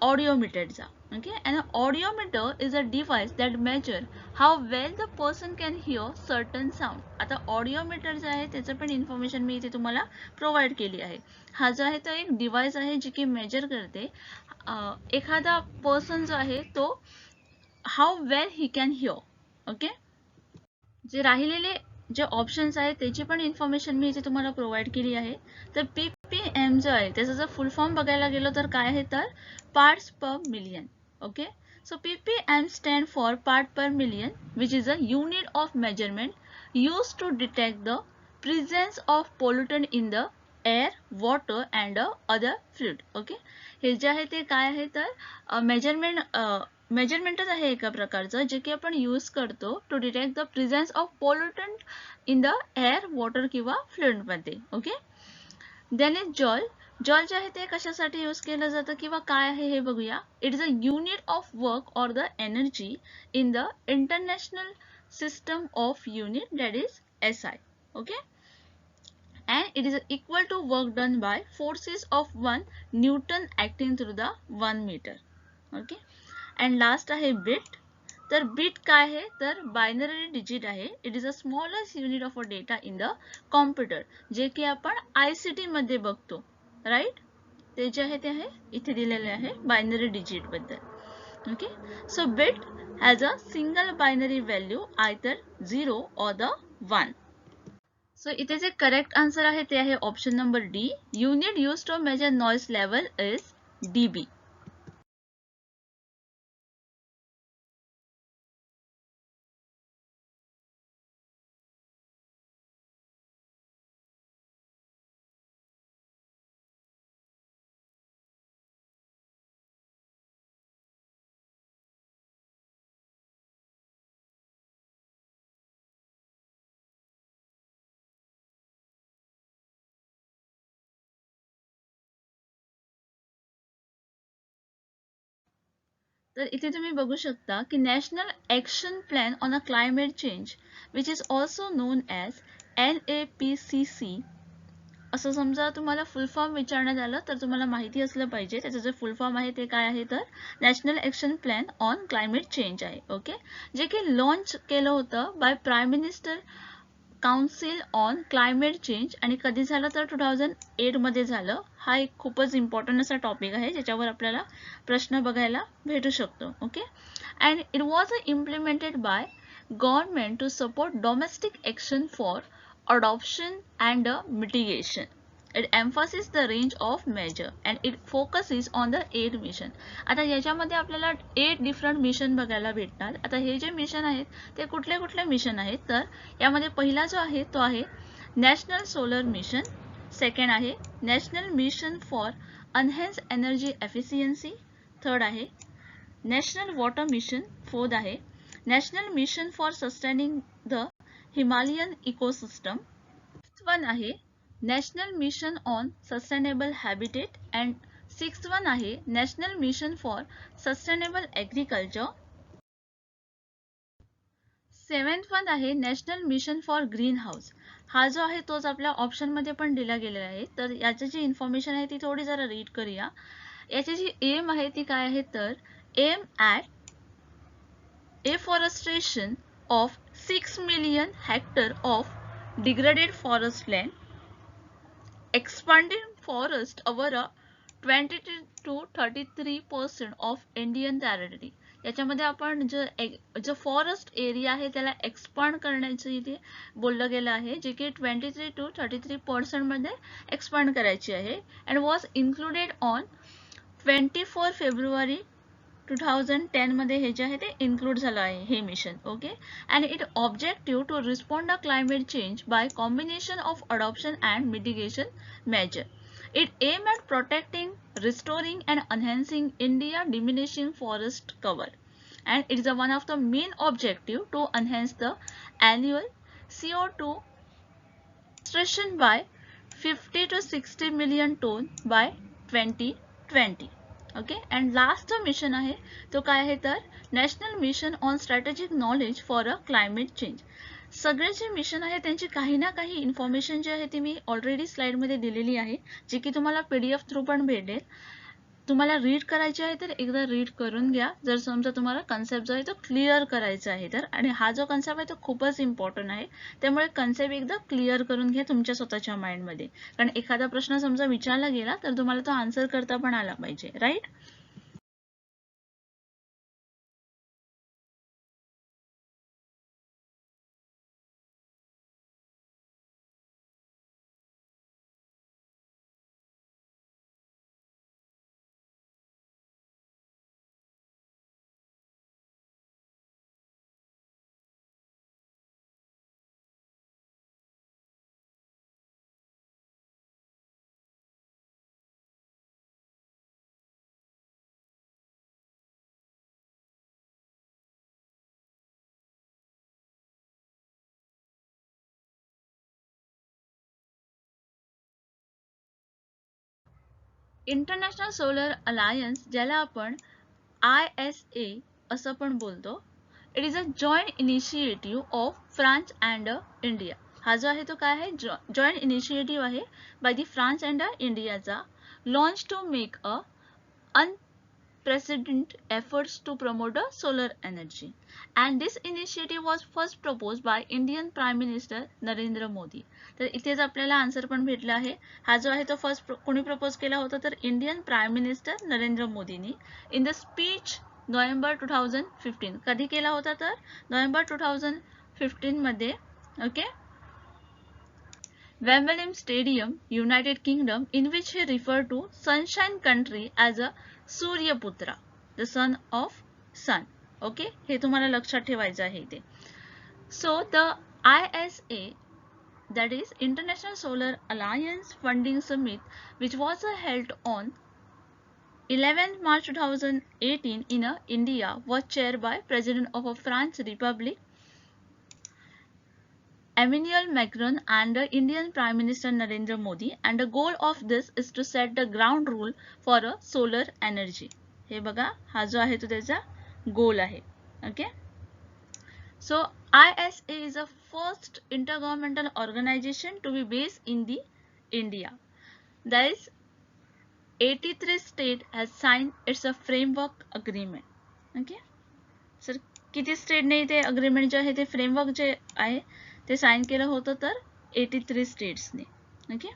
S1: ऑडिओमीटरचा. Okay, and an audiometer is a device that measure how well the person can hear certain sound. आता ऑडिओमीटर जे आहे त्याचं पण इन्फॉर्मेशन मी इथे तुम्हाला प्रोव्हाइड केली आहे. हा जो आहे तो एक डिव्हाइस आहे जी की मेजर करते एखादा पर्सन जो आहे तो how well he can hear. Okay, जे राहिलेले जे ऑप्शन्स आहेत त्याची पण इन्फॉर्मेशन मी इथे तुम्हाला प्रोव्हाइड केली आहे. तर PPM जो आहे त्याचा जर फुल फॉर्म बघायला गेलो तर काय आहे तर parts per million. Okay, so PPM stand for part per million, which is a unit of measurement used to detect the presence of pollutant in the air, water and other fluid. Okay, हे जे आहे ते काय आहे तर मेजरमेंटच आहे एका प्रकारचं जे की आपण यूज करतो to detect the presence of pollutant in the air, water किंवा फ्लुइड मध्ये. Okay, then is joule. Joule जे आहे ते कशासाठी यूज केलं जातं किंवा काय आहे हे बघूया. It is a unit of work or the energy in the international system of unit that is SI. Okay, and it is equal to work done by forces of 1 Newton acting through the 1 meter. Okay, and last आहे bit. तर बिट काय आहे तर बायनरी डिजिट आहे. It is a smallest unit of a data in the computer, जे की आपण ICT मध्ये बघतो, राईट. ते जे आहे ते आहे इथे दिलेले आहे बायनरी डिजिट बद्दल. Okay, so bit has a single binary value either 0 or the 1. So इथे जे करेक्ट आन्सर आहे ते आहे option number D. Unit use to measure noise level is dB. तर इथे तुम्ही बघू शकता की national action plan on a climate change which is also known as NAPCC. असं समजा तुम्हाला फुल फॉर्म विचारण्यात आलं तर तुम्हाला माहिती असलं पाहिजे त्याचं जे फुल फॉर्म आहे ते काय आहे तर national action plan on climate change आहे. ओके, जे की लॉन्च केलं होतं by prime minister council on climate change आणि कधी झालं तर 2008 मध्ये झालं. हा एक खूपच इम्पॉर्टंट असा टॉपिक आहे ज्याच्यावर आपल्याला प्रश्न बघायला भेटू शकतो. Okay, and it was implemented by government to support domestic action for adoption and mitigation. It emphasizes the range of measure and it focuses on the 8 mission. आता याच्यामध्ये आपल्याला 8 डिफरंट मिशन बघायला भेटणार. आता हे जे मिशन आहेत ते कुठले कुठले मिशन आहेत तर यामध्ये पहिला जो आहे तो आहे नॅशनल सोलर मिशन, सेकंड आहे national mission for enhance energy efficiency, third आहे नॅशनल वॉटर मिशन, फोर्थ आहे national mission for sustaining the Himalayan ecosystem, fifth one आहे national mission on sustainable habitat and sixth one आहे national mission for sustainable agriculture, seventh one आहे national mission for green house. हा जो आहे तोच आपल्या ऑप्शनमध्ये पण दिला गेलेला आहे. तर याची जी इन्फॉर्मेशन आहे ती थोडी जरा रीड करूया. याची जी एम आहे ती काय आहे तर M at afforestation of 6 million hectare of degraded forest land, expanding forest over a 20 to 33% of Indian territory. याच्यामध्ये आपण जो फॉरेस्ट एरिया आहे त्याला एक्सपांड करण्याचे इथे बोललं गेलं आहे, जे की 23 to 33% मध्ये एक्सपांड करायची आहे and was included on 24 February 2010 मध्ये हे जे आहे ते इन्क्लूड झालं आहे हे mission. Okay, and it objective to respond the climate change by combination of adoption and mitigation measure. It aimed at protecting, restoring and enhancing India diminishing forest cover, and it is one of the main objective to enhance the annual CO2 sequestration by 50 to 60 million ton by 2020. Okay, and last जो मिशन आहे तो काय आहे तर national mission on strategic knowledge for a climate change. सगळे जे मिशन आहे त्यांची काही ना काही इन्फॉर्मेशन जी आहे ती मी ऑलरेडी स्लाइडमध्ये दिलेली आहे, जी की तुम्हाला PDF थ्रू पण भेटेल. तुम्हाला रीड करायची आहे तर एकदा रीड करून घ्या, जर समजा तुम्हाला कन्सेप्ट जो आहे तो क्लिअर करायचा आहे तर. आणि हा जो कन्सेप्ट आहे तो खूपच इम्पॉर्टंट आहे, त्यामुळे कन्सेप्ट एकदा क्लिअर करून घ्या तुमच्या स्वतःच्या माइंडमध्ये, कारण एखादा प्रश्न समजा विचारला गेला तर तुम्हाला तो आन्सर करता पण आला पाहिजे, राईट. इंटरनॅशनल सोलर अलायन्स, ज्याला आपण ISA असं पण बोलतो, it is a joint initiative of France and India. हा जो आहे तो काय आहे जॉईंट इनिशिएटिव्ह आहे बाय दी फ्रान्स अँड इंडियाचा, launch to make a unprecedented efforts to promote the solar energy. And this initiative was first proposed by Indian Prime Minister Narendra Modi. तर इथेच आपल्याला आन्सर पण भेटला आहे. हा जो आहे तो फर्स्ट कोणी प्रपोज केला होता तर इंडियन प्राइम मिनिस्टर नरेंद्र मोदींनी इन द स्पीच नोव्हेंबर 2015. कधी केला होता तर नोव्हेंबर 2015 मध्ये. Okay, Wembley Stadium, United Kingdom, in which he referred to Sunshine Country as a Suryaputra, the son of sun. Okay, हे तुम्हाला लक्षात ठेवायचं आहे इथे. So the ISA, that is International Solar Alliance Funding Summit, which was held on 11th March 2018 in India, was chaired by President of France Republic Emmanuel Macron and the Indian Prime Minister Narendra Modi, and the goal of this is to set the ground rule for a solar energy. हे बघा, हा जो आहे तो त्याचा गोल आहे. Okay, so ISA is the first intergovernmental organization to be based in the India. That is 83 states has signed its a framework agreement. Okay, sir किती स्टेटने ते अग्रीमेंट जे आहे ते फ्रेमवर्क जे आहे ते साइन केलं होतं तर 83 स्टेट्सने. Okay,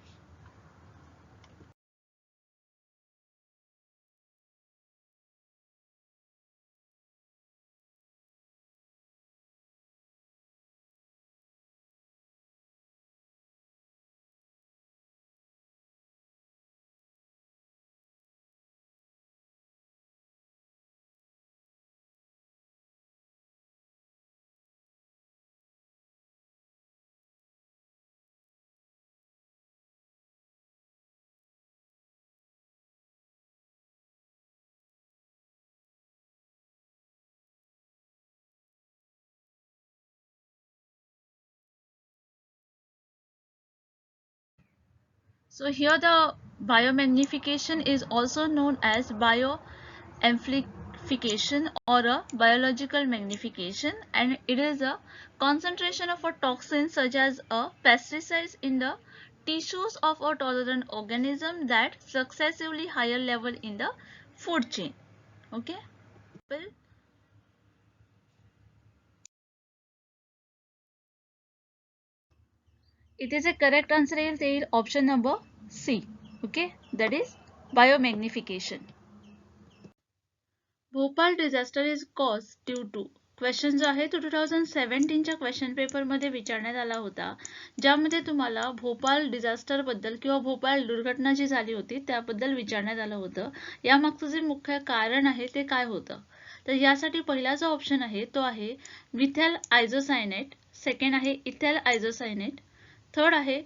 S1: so here the biomagnification is also known as bioamplification or a biological magnification, and it is a concentration of a toxin such as a pesticides in the tissues of a tolerant organism that successively higher level in the food chain. Okay, it is a correct answer येईल option number C. Okay, that is biomagnification. Bhopal disaster is cause due to. Question जो आहे तो 2017च्या क्वेश्चन पेपर मध्ये विचारण्यात आला होता, ज्यामध्ये तुम्हाला भोपाळ डिझास्टर बद्दल किंवा भोपाळ दुर्घटना जी झाली होती त्याबद्दल विचारण्यात आलं होतं. यामागचं जे मुख्य कारण आहे ते काय होतं. तर यासाठी पहिला जो ऑप्शन आहे तो आहे मिथेल आयझोसायनेट, सेकंड आहे इथेल आयझोसायनेट, थर्ड आहे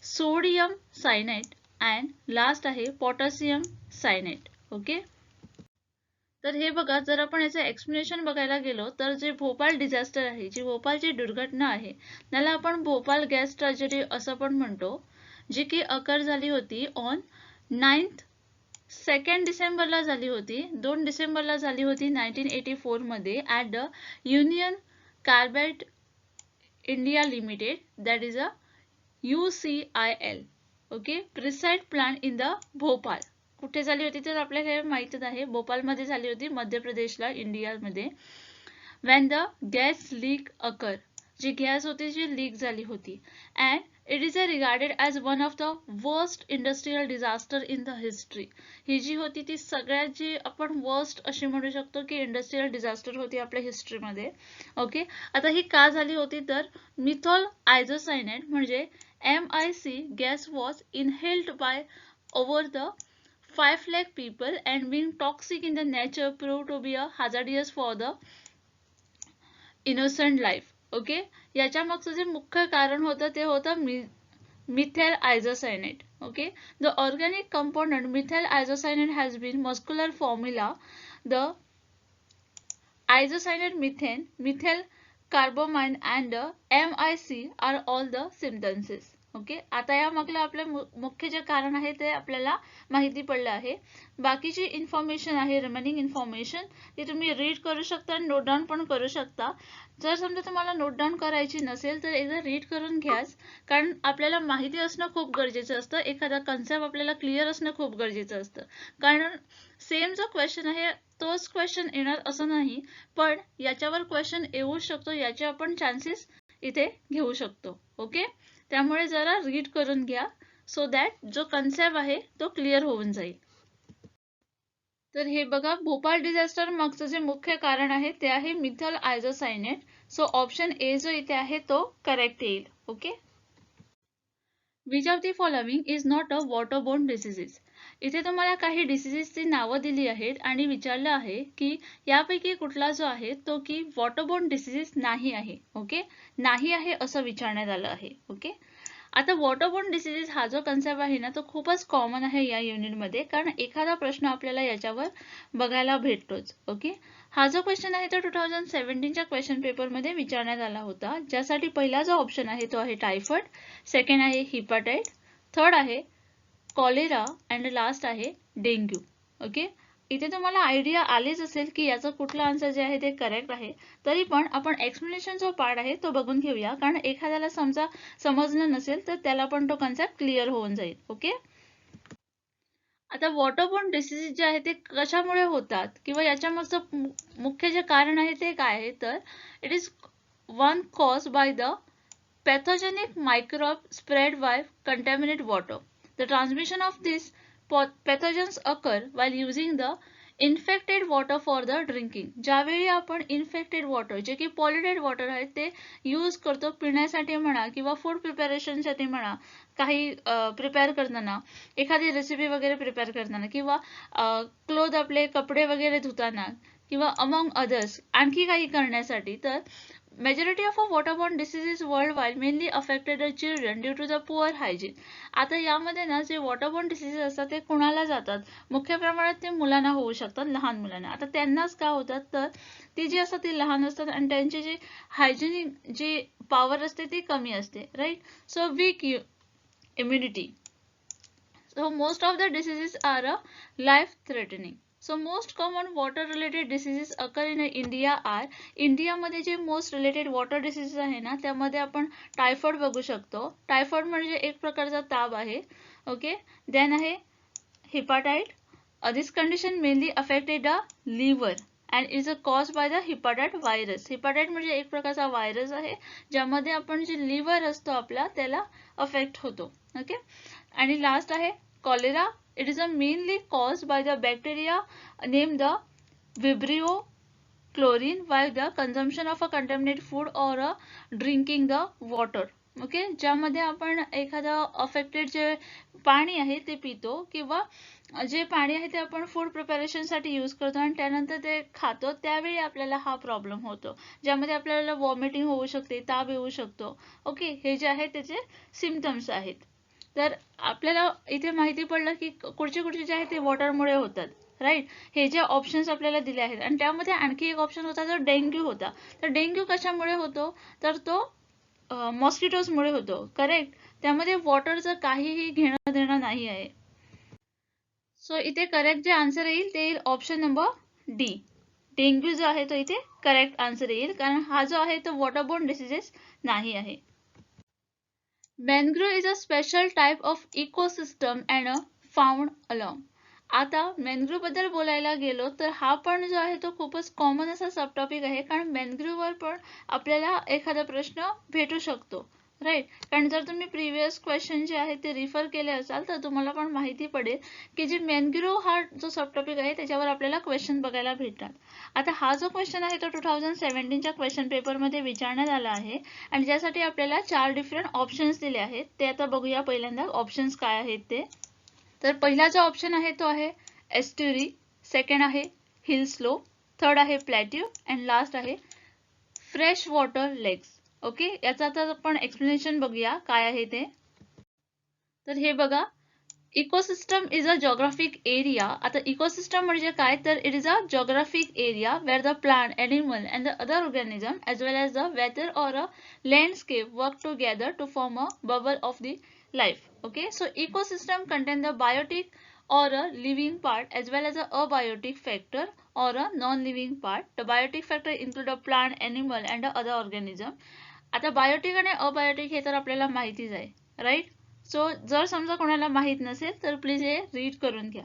S1: सोडियम सायनेट अँड लास्ट आहे पोटॅशियम सायनेट. ओके, तर हे बघा, जर आपण याचं एक्सप्लेनेशन बघायला गेलो तर जे भोपाळ डिझास्टर आहे, जी भोपाळची दुर्घटना आहे, त्याला आपण भोपाळ गॅस ट्रॅजेडी असं पण म्हणतो, जी की अकर झाली होती ऑन 2 डिसेंबरला झाली होती, 2 डिसेंबरला झाली होती 1984 मध्ये at the union carbide India limited, that is a UCIL. Okay, preside plant in the Bhopal. कुठे झाली होती तर आपल्याला माहितच आहे, भोपाळमध्ये झाली होती, मध्य प्रदेशला, इंडियामध्ये. When the gas leak occur, जी गॅस होती जी लीक झाली होती, and it is regarded as one of the worst industrial disaster in the history. ही जी होती ती सगळ्यात जी आपण वर्स्ट अशी म्हणू शकतो की इंडस्ट्रियल डिझास्टर होती आपल्या हिस्ट्रीमध्ये. ओके, आता ही का झाली होती तर मिथॉल आयझोसायनेट म्हणजे MIC gas was inhaled by over the 5 lakh people and being toxic in the nature proved to be a hazardous for the innocent life. Okay, याच्या मागचं जे मुख्य कारण होतं ते होतं methyl आयझोसायनेट. Okay, the organic component methyl isocyanate has been muscular formula. The isocyanate methane, methyl carbamide and MIC are all the symptoms. Okay, आता या मागलं आपलं मुख्य जे कारण आहे ते आपल्याला माहिती पडलं आहे. बाकीची इन्फॉर्मेशन आहे, रिमेनिंग इन्फॉर्मेशन ती तुम्ही रीड करू शकता आणि नोट डाऊन पण करू शकता. जर समजा तुम्हाला नोट डाऊन करायची नसेल तर एकदा रीड करून घ्याच, कारण आपल्याला माहिती असणं खूप गरजेचं असतं. एखादा कन्सेप्ट आपल्याला क्लिअर असणं खूप गरजेचं असतं, कारण सेम जो क्वेश्चन आहे तोच क्वेश्चन येणार असं नाही, पण याच्यावर क्वेश्चन येऊ शकतो, याचे आपण चान्सेस इथे घेऊ शकतो. ओके, त्यामुळे जरा रीड करून घ्या, सो दॅट जो कन्सेप्ट आहे तो क्लिअर होऊन जाईल. तर हे बघा, भोपाळ डिझास्टर मागचं जे मुख्य कारण आहे ते आहे methyl isocyanate. So option A जो इथे आहे तो करेक्ट येईल. Okay, which of the following is not a waterborne diseases. इथे तुम्हाला काही डिसीजेसची नावं दिली आहेत आणि विचारलं आहे की यापैकी कुठला जो आहे तो की वॉटरबोर्न डिसीजेस नाही आहे. ओके, नाही आहे असं विचारण्यात आलं आहे. ओके, आता वॉटरबोर्न डिसीजेस हा जो कन्सेप्ट आहे ना तो खूपच कॉमन आहे या युनिटमध्ये, कारण एखादा प्रश्न आपल्याला याच्यावर बघायला भेटतोच. ओके, हा जो क्वेश्चन आहे तो 2017च्या क्वेश्चन पेपरमध्ये विचारण्यात आला होता, ज्यासाठी पहिला जो ऑप्शन आहे तो आहे टायफॉइड, सेकंड आहे हिपॅटाइट, थर्ड आहे कॉलेरा अँड लास्ट आहे डेंग्यू. ओके, इथे तुम्हाला आयडिया आलीच असेल की याचं कुठलं आन्सर जे आहे ते करेक्ट आहे. तरी पण आपण एक्सप्लेनेशन जो पार्ट आहे तो बघून घेऊया, कारण एखाद्याला समजलं नसेल तर त्याला पण तो कन्सेप्ट क्लिअर होऊन जाईल. ओके, आता वॉटरबोर्न डिसीज जे आहे ते कशामुळे होतात किंवा याच्या मागचं मुख्य जे कारण आहे ते काय आहे, तर it is one cause by the pathogenic microbe spread by contaminated water. The transmission of these pathogens occur while using the infected water for the drinking. ज्यावेळी आपण इन्फेक्टेड वॉटर जे की पॉल्युटेड वॉटर आहे ते यूज करतो पिण्यासाठी म्हणा किंवा फूड प्रिपरेशनसाठी म्हणा, काही प्रिपेअर करताना, एखादी रेसिपी वगैरे प्रिपेअर करताना किंवा क्लोथ आपले कपडे वगैरे धुताना किंवा अमंग अदर्स आणखी काही करण्यासाठी, तर majority of waterborne diseases worldwide mainly affected the children due to the poor hygiene. आता यामध्ये ना जे वॉटरबोर्न डिसीजेस असतात ते कुणाला जातात, मुख्य प्रमाणात ते मुलांना होऊ शकतात, लहान मुलांना. आता त्यांनाच का होतात, तर ती जी असतात ती लहान असतात आणि त्यांची जी हायजेनिक जी पॉवर असते ती कमी असते, right. So weak immunity. So most of the diseases are life threatening. So most common water related diseases occur in India are, इंडियामध्ये जे मोस्ट रिलेटेड वॉटर डिसीजेस आहे ना त्यामध्ये आपण टायफॉइड बघू शकतो. टायफॉइड म्हणजे एक प्रकारचा ताप आहे. ओके, देन आहे hepatitis. This condition mainly affected the liver and is cause by the hepatitis virus. Hepatitis म्हणजे एक प्रकारचा व्हायरस आहे ज्यामध्ये आपण जे लिव्हर असतो आपला त्याला अफेक्ट होतो. ओके, आणि लास्ट आहे cholera. It is mainly cause by the bacteria name the Vibrio chlorine by the consumption of a contaminated food or drinking the water. Okay, ज्यामध्ये आपण एखादं अफेक्टेड जे पाणी आहे ते पितो किंवा जे पाणी आहे ते आपण फूड प्रिपरेशनसाठी यूज करतो आणि त्यानंतर ते खातो, त्यावेळी आपल्याला हा प्रॉब्लेम होतो, ज्यामध्ये आपल्याला वॉमिटिंग होऊ शकते, ताप येऊ शकतो. ओके, हे जे आहे त्याचे सिम्पटम्स आहेत. तर आपल्याला इथे माहिती पडलं की कुठचे जे आहे ते वॉटरमुळे होतात, राईट. हे जे ऑप्शन्स आपल्याला दिले आहेत आणि त्यामध्ये आणखी एक ऑप्शन होता जो डेंग्यू होता. तर डेंग्यू कशामुळे होतो, तर तो मॉस्किटोजमुळे होतो, करेक्ट. त्यामध्ये वॉटरचं काहीही घेणं देणं नाही आहे. सो इथे करेक्ट जे आन्सर येईल ते येईल ऑप्शन नंबर डी. डेंग्यू जो आहे तो इथे करेक्ट आन्सर येईल, कारण हा जो आहे तो वॉटरबोर्न डिसीजेस नाही आहे. Mangrove is a special type of ecosystem and found along. आता मॅनग्रोव्ह बद्दल बोलायला गेलो तर हा पण जो आहे तो खूपच कॉमन असा सब टॉपिक आहे, कारण मॅनग्रोव्हवर पण आपल्याला एखादा प्रश्न भेटू शकतो, राईट. कारण जर तुम्ही प्रिव्हियस क्वेश्चन जे आहे ते रिफर केले असाल तर तुम्हाला पण माहिती पडेल की जे मॅनग्रोव्ह हा जो सब टॉपिक आहे त्याच्यावर आपल्याला क्वेश्चन बघायला भेटतात. आता हा जो क्वेश्चन आहे तो 2017च्या क्वेश्चन पेपरमध्ये विचारण्यात आला आहे आणि ज्यासाठी आपल्याला 4 डिफरंट ऑप्शन्स दिले आहेत. ते आता बघूया पहिल्यांदा ऑप्शन्स काय आहेत ते. तर पहिला जो ऑप्शन आहे तो आहे एस्ट्युरी, सेकंड आहे हिल स्लोप, थर्ड आहे प्लॅट्यू अँड लास्ट आहे फ्रेश वॉटर लेक्स. ओके, याचा आता आपण एक्सप्लेनेशन बघूया काय आहे ते. तर हे बघा, ecosystem is a geographic area. आता इकोसिस्टम म्हणजे काय, तर it is a geographic area where the plant, animal and the other organism as well as the weather और a landscape work together to form a bubble of the life. Okay, so ecosystem contain the biotic or a living part as well as a abiotic factor or a non-living part. The biotic factor include a plant, animal and the other organism. आता बायोटिक आणि अबायोटिक हे तर आपल्याला माहितीच आहे, राईट. सो जर समजा कोणाला माहित नसेल तर प्लीज हे रीड करून घ्या.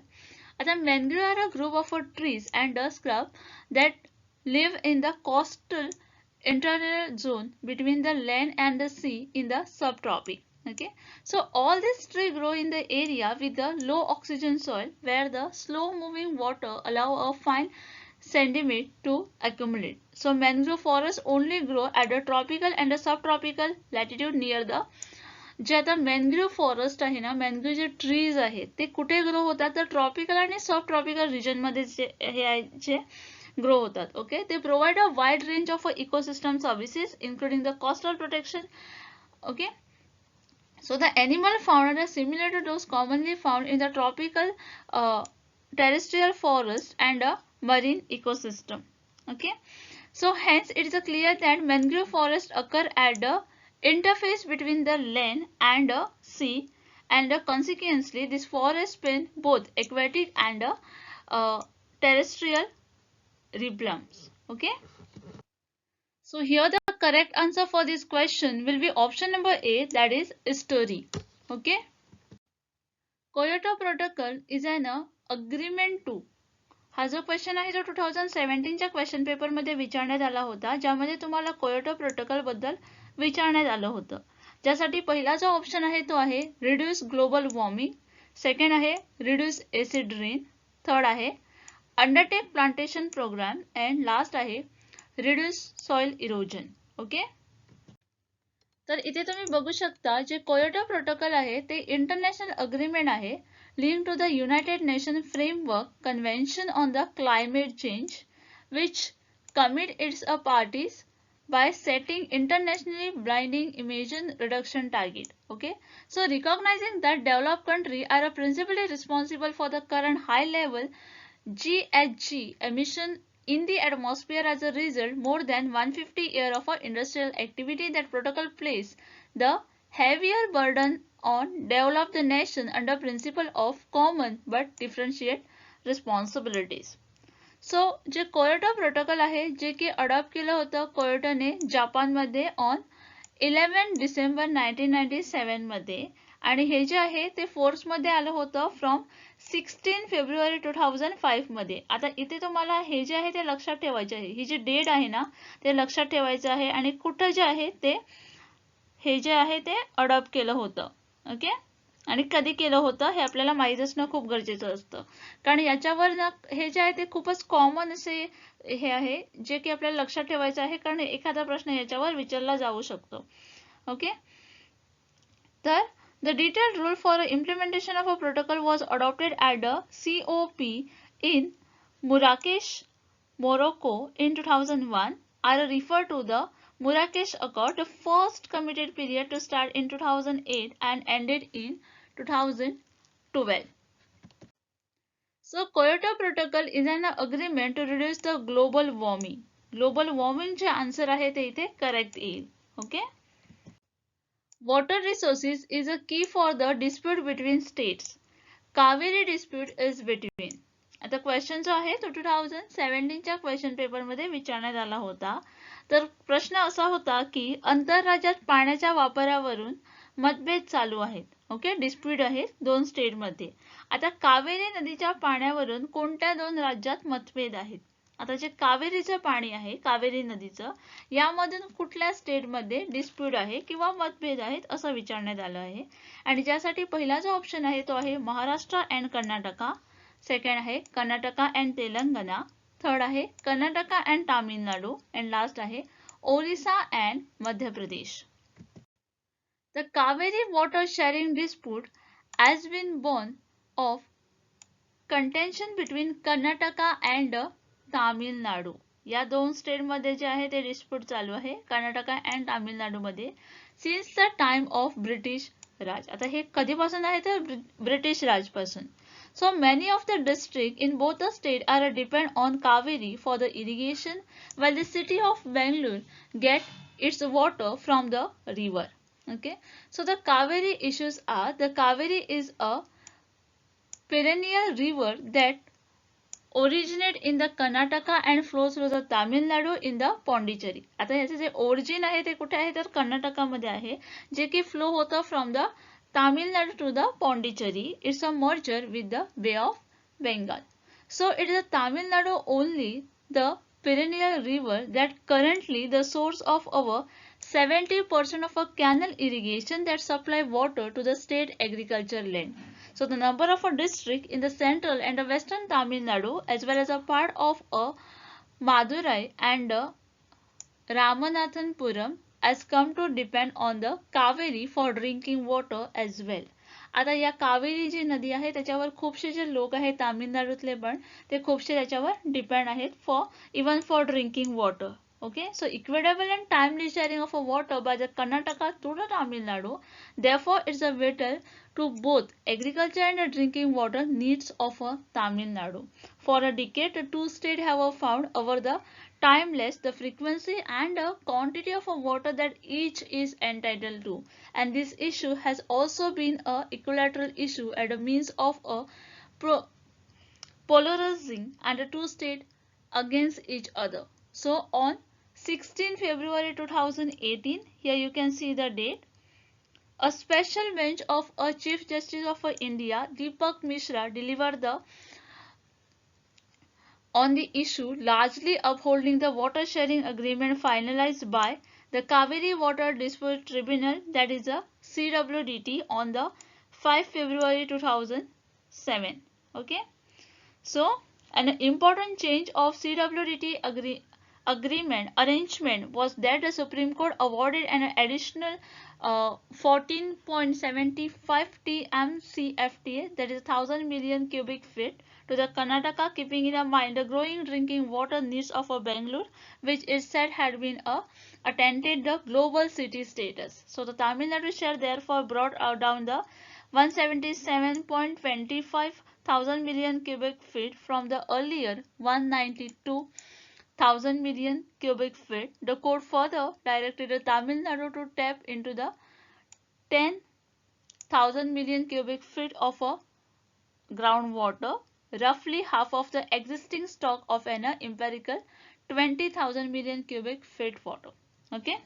S1: आता mangrove are a group of trees and the scrub that live in the coastal interior zone between the land and the sea in the subtropic. Okay, so all these trees grow in the area with the low oxygen soil where the slow moving water allow a fine sediment to accumulate. So mangrove forests only grow at the tropical and the subtropical latitude near the, जे आता मॅनग्रोव्ह फॉरेस्ट आहे ना, मॅनग्रोव्ह जे ट्रीज आहेत ते कुठे ग्रो होतात, तर ट्रॉपिकल आणि सब ट्रॉपिकल रिजन मध्ये जे ग्रो होतात. ओके, ते provide a wide range of ecosystem services including the coastal protection. Okay, so the animal found are similar to those commonly found in the tropical terrestrial forest and a marine ecosystem. Okay, so hence it is clear that mangrove forests occur at the interface between the land and the sea, and consequently this forest span both aquatic and terrestrial realms. Okay, so here the correct answer for this question will be option number A, that is history. Okay, Kyoto Protocol is an agreement to, हा जो क्वेश्चन आहे तो 2017 च्या क्वेश्चन पेपर मध्ये विचारण्यात आला होता, ज्यामध्ये तुम्हाला कोयोटो प्रोटोकॉल बद्दल विचारण्यात आलं होतं. ज्यासाठी पहिला जो ऑप्शन आहे तो आहे रिड्यूस ग्लोबल वॉर्मिंग, सेकंड आहे रिड्यूस एसिड रेन, थर्ड आहे undertake plantation program and last आहे रिड्यूस सॉइल इरोजन. ओके, तर इथे तुम्ही बघू शकता जे कोयोटो प्रोटोकॉल आहे ते इंटरनॅशनल अग्रीमेंट आहे linked to the United Nations Framework Convention on the Climate Change, which commit its parties by setting internationally binding emission reduction target. Okay, so recognizing that developed countries are principally responsible for the current high level GHG emission in the atmosphere as a result more than 150 years of industrial activity, that protocol place the heavier burden on developed nation under principle of common but differentiate responsibilities. So जे कोयोटो प्रोटोकॉल आहे जे की अडॉप्ट केलं होतं कोयोटोने जपानमध्ये ऑन 11 डिसेंबर 1997 मध्ये, आणि हे जे आहे ते फोर्समध्ये आलं होतं फ्रॉम 16 फेब्रुवारी 2005 मध्ये. आता इथे तुम्हाला हे जे आहे ते लक्षात ठेवायचे आहे, ही जी डेट आहे ना ते लक्षात ठेवायचं आहे, आणि कुठं जे आहे ते हे जे आहे ते अडॉप्ट केलं होतं. ओके, आणि कधी केलं होतं हे आपल्याला माहीत असणं खूप गरजेचं असतं, कारण याच्यावर हे जे आहे ते खूपच कॉमन असे हे आहे जे की आपल्याला लक्षात ठेवायचं आहे, कारण एखादा प्रश्न याच्यावर विचारला जाऊ शकतो. ओके, तर the detailed rule for implementation of a protocol was adopted at the COP in Marrakesh, Morocco in 2001, are referred to the Marrakesh Accord. The first committed period to start in 2008 and ended in 2012. So Kyoto Protocol is an agreement to reduce the global warming. Global warming चे आन्सर आहे ते इथे करेक्ट येईल. Okay, water resources is a key for the dispute between states. Kaveri dispute is between. आता क्वेश्चन जो आहे तो 2017 च्या क्वेश्चन पेपर मध्ये विचारण्यात आला होता. तर प्रश्न असा होता की आंतरराज्यात पाण्याच्या वापरावरून मतभेद चालू आहेत. ओके, डिस्प्यूट आहे दोन स्टेट मध्ये. आता कावेरी नदीच्या पाण्यावरून कोणत्या दोन राज्यात मतभेद आहेत. आता जे कावेरीचं पाणी आहे, कावेरी नदीचं, यामधून कुठल्या स्टेटमध्ये डिस्प्यूट आहे किंवा मतभेद आहेत असं विचारण्यात आलं आहे. आणि ज्यासाठी पहिला जो ऑप्शन आहे तो आहे महाराष्ट्र अँड कर्नाटका, सेकंड आहे कर्नाटका अँड तेलंगणा, थर्ड आहे Karnataka and Tamil Nadu, and last आहे Orissa and Madhya Pradesh. The Kaveri water sharing dispute has been born of contention between Karnataka and Tamil Nadu. या दोन स्टेट मध्ये जे आहे ते डिस्प्यूट चालू आहे कर्नाटका अँड तामिळनाडू मध्ये since the time of British Raj. आता हे कधीपासून आहे तर ब्रिटिश राजपासून. So many of the districts in both the states are depend on Kaveri for the irrigation, while the city of Bangalore get its water from the river. Okay, so the Kaveri issues are, the Kaveri is a perennial river that originate in the Karnataka and flows through the Tamil Nadu in the Pondicherry. आता याचे जे origin आहे ते कुठे आहे तर कर्नाटकामध्ये आहे, जे की flow होतं from the Tamil Nadu to the Pondicherry. It's a merger with the Bay of Bengal. So it is a Tamil Nadu only the perennial river that currently the source of our 70% of a canal irrigation that supply water to the state agriculture land. So the number of a district in the central and the western Tamil Nadu as well as a part of a Madurai and Ramanathanpuram has come to depend on the Kaveri for drinking water as well. आता या कावेरी जी नदी आहे त्याच्यावर खूपसे जे लोक आहेत तामिळनाडूतले पण ते खूपसे त्याच्यावर डिपेंड आहेत for drinking water. Okay, so equitable and timely sharing of a water by the Karnataka to the Tamil Nadu, therefore it's a vital to both agriculture and the drinking water needs of a Tamil Nadu. For a decade, the two states have found over the timeless the frequency and the quantity of a water that each is entitled to, and this issue has also been a equilateral issue at a means of a polarizing and the two states against each other. So on 16 February 2018, here you can see the date, a special bench of a Chief Justice of India, Deepak Mishra, delivered on the issue, largely upholding the water sharing agreement finalized by the Kaveri Water Dispute Tribunal, that is a CWDT, on the 5 February 2007. Okay, so an important change of CWDT arrangement was that the Supreme Court awarded an additional 14.75 TMCFTA, that is 1000 million cubic feet, to the Karnataka, keeping in mind the growing drinking water needs of Bangalore, which is said had been attained the global city status. So the Tamil Nadu share therefore brought down the 177.25 thousand million cubic feet from the earlier 192,000 million cubic feet. The court further directed the Tamil Nadu to tap into the 10,000 million cubic feet of groundwater, roughly half of the existing stock of an empirical 20,000 million cubic feet water. Okay.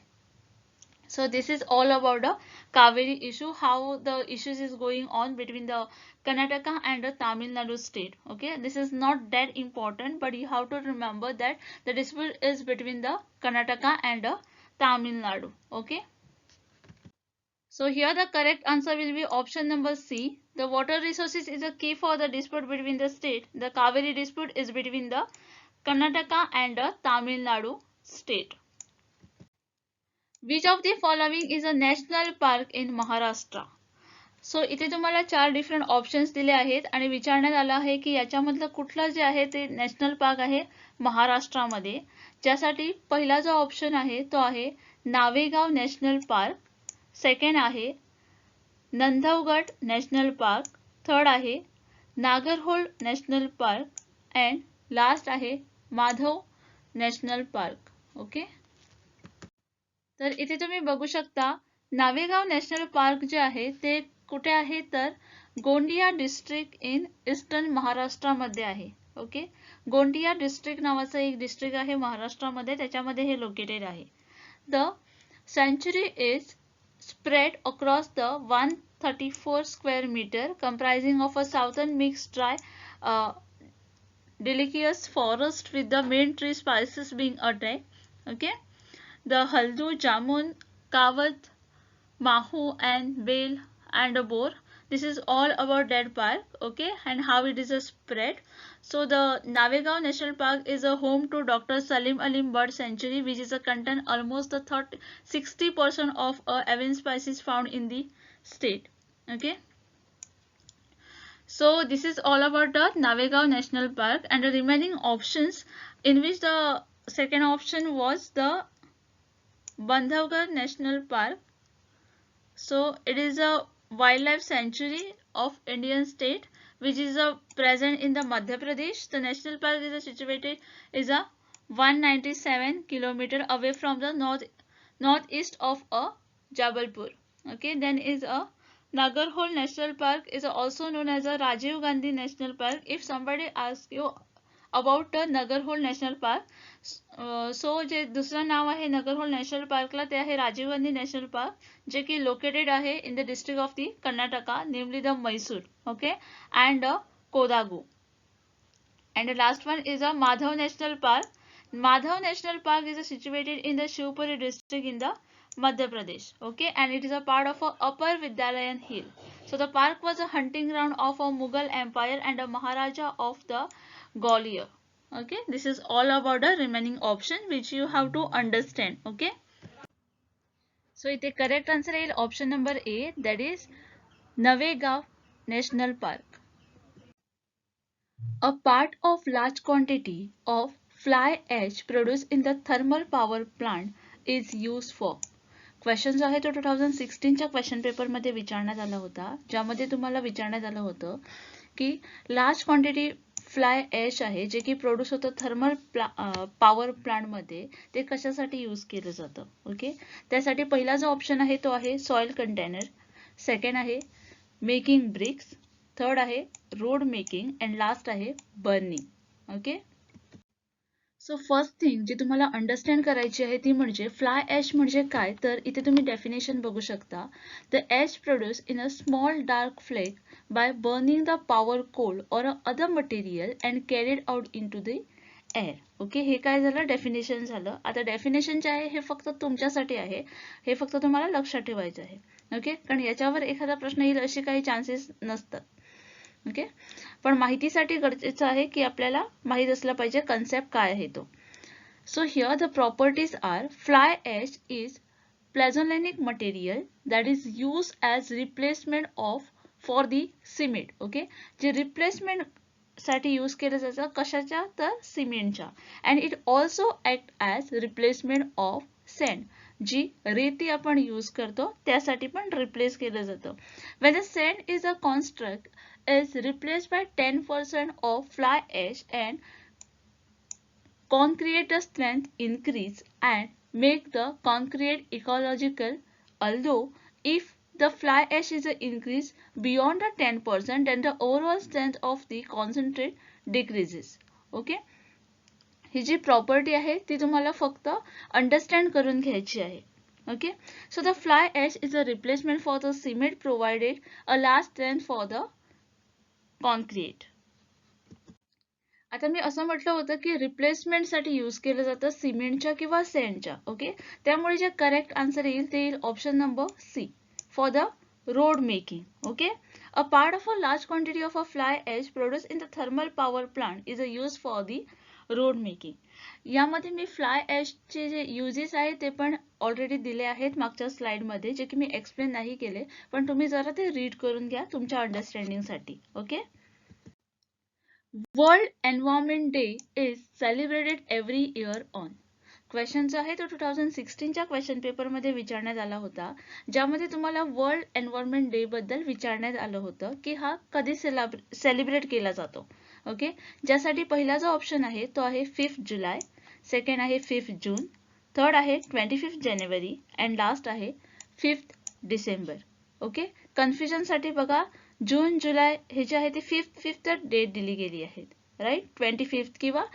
S1: So this is all about the Kaveri issue, how the issues is going on between the Karnataka and the Tamil Nadu state. Okay, this is not that important, but you have to remember that the dispute is between the Karnataka and the Tamil Nadu. Okay. So here the correct answer will be option number C. The water resources is a key for the dispute between the state. The Kaveri dispute is between the Karnataka and the Tamil Nadu state. Which of the following is a national park in Maharashtra? So इथे तुम्हाला 4 डिफरंट ऑप्शन्स दिले आहेत आणि विचारण्यात आलं आहे की याच्यामधलं कुठलं जे आहे ते नॅशनल पार्क आहे महाराष्ट्रामध्ये, ज्यासाठी पहिला जो ऑप्शन आहे तो आहे नावेगाव नॅशनल पार्क, सेकंड आहे नंदवगड नॅशनल पार्क, थर्ड आहे Nagarhole national park and last आहे माधव नॅशनल पार्क. ओके, तर इथे तुम्ही बघू शकता नावेगाव नॅशनल पार्क जे आहे ते कुठे आहे तर गोंदिया डिस्ट्रिक्ट इन ईस्टर्न महाराष्ट्रामध्ये आहे. ओके, गोंदिया डिस्ट्रिक्ट नावाचं एक डिस्ट्रिक्ट आहे महाराष्ट्रामध्ये, त्याच्यामध्ये हे लोकेटेड आहे. द सँच्युरी is spread across the 134 square meter comprising of a southern mixed dry deciduous forest with the main tree species being attacked. Okay, the haldu, jamun, kawat, mahu and bale and a boar. This is all about that park. Okay, and how it is spread. So the Navegaon National Park is a home to Dr. Salim Ali Bird Sanctuary, which is a contain almost the 60% of avian species found in the state. Okay, so this is all about the Navegaon National Park, and the remaining options, in which the second option was the Bandhavgarh National Park. So it is a wildlife sanctuary of Indian state, which is present in the Madhya Pradesh. The national park is situated is a 197 kilometer away from the northeast of Jabalpur. Okay, then is a Nagarhole National Park is also known as a Rajiv Gandhi National Park. If somebody asks you about the Nagarhole National Park, so जे दुसरं नाव आहे नगरहोल नॅशनल पार्कला ते आहे राजीव गांधी नॅशनल पार्क, जे की लोकेटेड आहे in the district of the Karnataka, namely the Mysore. Okay, and Kodagu. And the last one is a Madhav National Park. Madhav National Park is situated in the Shivpuri district in the Madhya Pradesh. Okay, and it is a part of a Upper Vidyalayan Hill. So the park was a hunting ground of a Mughal Empire and a Maharaja of the Gwalior. Okay, this is all about the remaining option which you have to understand. Okay, so the correct answer is option number A, that is Navegaon National Park. A part of large quantity of fly ash produced in the thermal power plant is used for. Question जो आहे तो 2016च्या क्वेश्चन पेपरमध्ये विचारण्यात आला होता, ज्यामध्ये तुम्हाला विचारण्यात आलं होतं की लार्ज क्वांटिटी फ्लाय ॲश आहे जे की प्रोड्यूस होतं थर्मल पॉवर प्लांटमध्ये, ते कशासाठी यूज केलं जातं. ओके, त्यासाठी पहिला जो ऑप्शन आहे तो आहे सॉइल कंटेनर, सेकंड आहे मेकिंग ब्रिक्स, थर्ड आहे रोड मेकिंग, अँड लास्ट आहे burning. Okay, so first thing जी तुम्हाला अंडरस्टँड करायची आहे ती म्हणजे फ्लाय ॲश म्हणजे काय, तर इथे तुम्ही डेफिनेशन बघू शकता. The ash produce in a small dark flake by burning the power coal और other material and carried out in to the air. Okay, हे काय झालं, डेफिनेशन झालं. आता डेफिनेशन जे आहे हे फक्त तुमच्यासाठी आहे, हे फक्त तुम्हाला लक्षात ठेवायचं आहे. ओके, कारण याच्यावर एखादा प्रश्न येईल असे काही चान्सेस नसतात. ओके, पण माहितीसाठी गरजेचं आहे की आपल्याला माहित असलं पाहिजे कन्सेप्ट काय आहे तो. So here the properties are fly ash is pozzolanic material that is use as replacement of for the cement. Okay, जे रिप्लेसमेंट साठी यूज केलं जातं कशाच्या, तर सिमेंटच्या. And it also act as replacement of sand, जी रेती आपण यूज करतो त्यासाठी पण रिप्लेस केलं जातं. when the sand is a construct is replaced by 10% of fly ash and concrete strength increase and make the concrete ecological. Although if the fly ash is increased beyond the 10%, then the overall strength of the concentrate decreases. Okay, ही जी प्रॉपर्टी आहे ती तुम्हाला फक्त अंडरस्टँड करून घ्यायची आहे. Okay, so the fly ash is a replacement for the cement, provided a large strength for the concrete. आता मी असं म्हटलं होतं की रिप्लेसमेंट साठी यूज केलं जातं सिमेंटच्या किंवा सँडच्या. ओके, त्यामुळे जे करेक्ट आन्सर येईल ते येईल option number C, for the road making. Okay, a part of a large quantity of a fly ash produce in the thermal power plant is a use for the road making. यामध्ये मी फ्लाय ॲशचे जे युजेस आहेत ते पण ऑलरेडी दिले आहेत मागच्या स्लाइडमध्ये, जे की मी एक्सप्लेन नाही केले, पण तुम्ही जरा ते रीड करून घ्या तुमच्या अंडरस्टँडिंगसाठी. Okay, world environment day is celebrated every year on. Question जो आहे तो 2016च्या क्वेश्चन पेपरमध्ये विचारण्यात आला होता, ज्यामध्ये तुम्हाला वर्ल्ड एन्व्हायरमेंट डे बद्दल विचारण्यात आलं होतं की हा कधी सेलिब्रेट केला जातो. ओके, ज्यासाठी पहिला जो ऑप्शन आहे तो आहे 5 जुलै, सेकंड आहे 5 जून, थर्ड आहे 25 जानेवारी, अँड लास्ट आहे 5 डिसेंबर. ओके, कन्फ्युजनसाठी बघा, जून जुलै हे जे आहे ते 5th डेट दिली गेली आहेत, राईट, 25 किंवा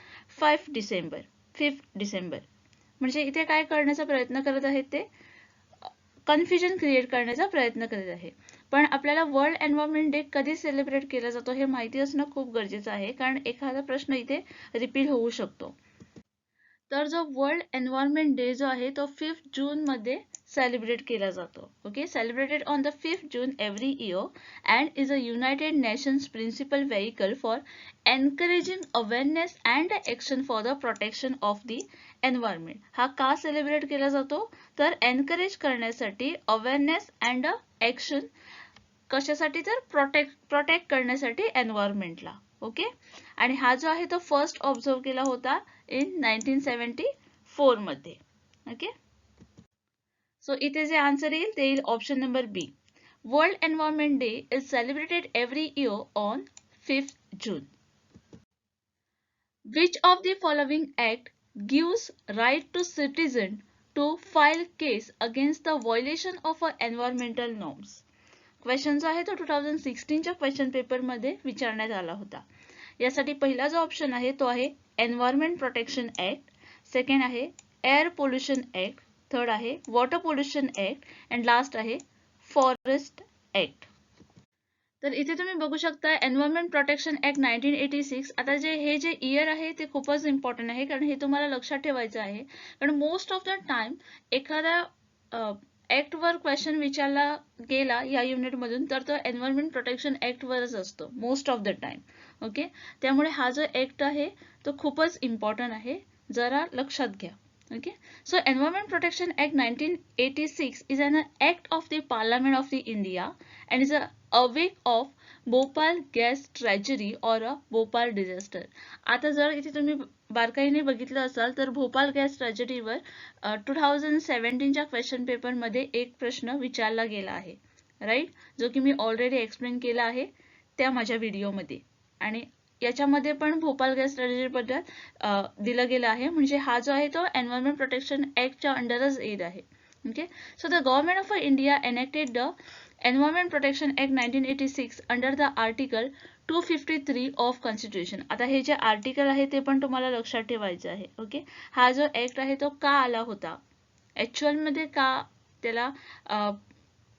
S1: 5 डिसेंबर, 5 डिसेंबर. म्हणजे इथे काय करण्याचा प्रयत्न करत आहेत ते कन्फ्युजन क्रिएट करण्याचा प्रयत्न करत आहे. पण आपल्याला वर्ल्ड एन्व्हायरमेंट डे कधी सेलिब्रेट केला जातो हे माहिती असणं खूप गरजेचं आहे, कारण एखादा प्रश्न इथे रिपीट होऊ शकतो. तर जो वर्ल्ड एन्व्हायरमेंट डे जो आहे तो 5 जून मध्ये सेलिब्रेट केला जातो. Okay, celebrated on the 5th June every year and is a United Nations principal vehicle for encouraging awareness and action for the protection of the environment. हा का सेलिब्रेट केला जातो, तर एनकरेज करण्यासाठी, अवेअरनेस अँड एक्शन कशासाठी, तर प्रोटेक्ट करण्यासाठी एन्व्हायरमेंटला. ओके, आणि हा जो आहे तो फर्स्ट ऑब्झर्व केला होता इन 1974 मध्ये. ओके, सो इथे जे आन्सर येईल ते येईल option number B, World Environment Day is celebrated every year on 5th June. Which of the following act gives right to citizen to file case against the violation of environmental norms? Question जो आहे तो 2016च्या क्वेश्चन पेपर मध्ये विचारण्यात आला होता. यासाठी पहिला जो ऑप्शन आहे तो आहे एन्व्हायरमेंट प्रोटेक्शन ऍक्ट, सेकंड आहे एअर पोल्युशन ऍक्ट, थर्ड आहे water pollution act and last आहे फॉरेस्ट ऍक्ट. तर इथे तुम्ही बघू शकता एन्व्हायरमेंट प्रोटेक्शन ऍक्ट 1986. आता हे जे इयर आहे ते खूपच इम्पॉर्टंट आहे कारण हे तुम्हाला लक्षात ठेवायचं आहे. कारण मोस्ट ऑफ द टाइम एखाद्या ऍक्ट वर क्वेश्चन विचारला गेला या युनिट मधून तर तो एन्व्हायरमेंट प्रोटेक्शन ऍक्ट वरच असतो most of the time. Okay, त्यामुळे हा जो ऍक्ट आहे तो खूपच इम्पॉर्टंट आहे, जरा लक्षात घ्या. Okay, so Environment Protection Act 1986 is an act of the Parliament of the India and is a wake of Bhopal gas tragedy or a Bhopal disaster. आता जर इथे तुम्ही बारकाईने बघितलं असाल तर भोपाल गॅस ट्रॅजेडीवर 2017च्या क्वेश्चन पेपर मध्ये एक प्रश्न विचारला गेला आहे, राईट, जो की मी ऑलरेडी एक्सप्लेन केला आहे त्या माझ्या व्हिडिओमध्ये. आणि याच्यामध्ये पण भोपाल गॅस ट्रॅजेडी बद्दल दिलं गेलं आहे. म्हणजे हा जो आहे तो एन्व्हायरमेंट प्रोटेक्शन ऍक्टच्या अंडरच येत आहे. Okay, so the government of India enacted the environment protection act 1986 under the article 253 of constitution. आता हे जे आर्टिकल आहे ते पण तुम्हाला लक्षात ठेवायचं आहे. ओके, हा जो ऍक्ट आहे तो का आला होता, ऍक्च्युअल मध्ये का त्याला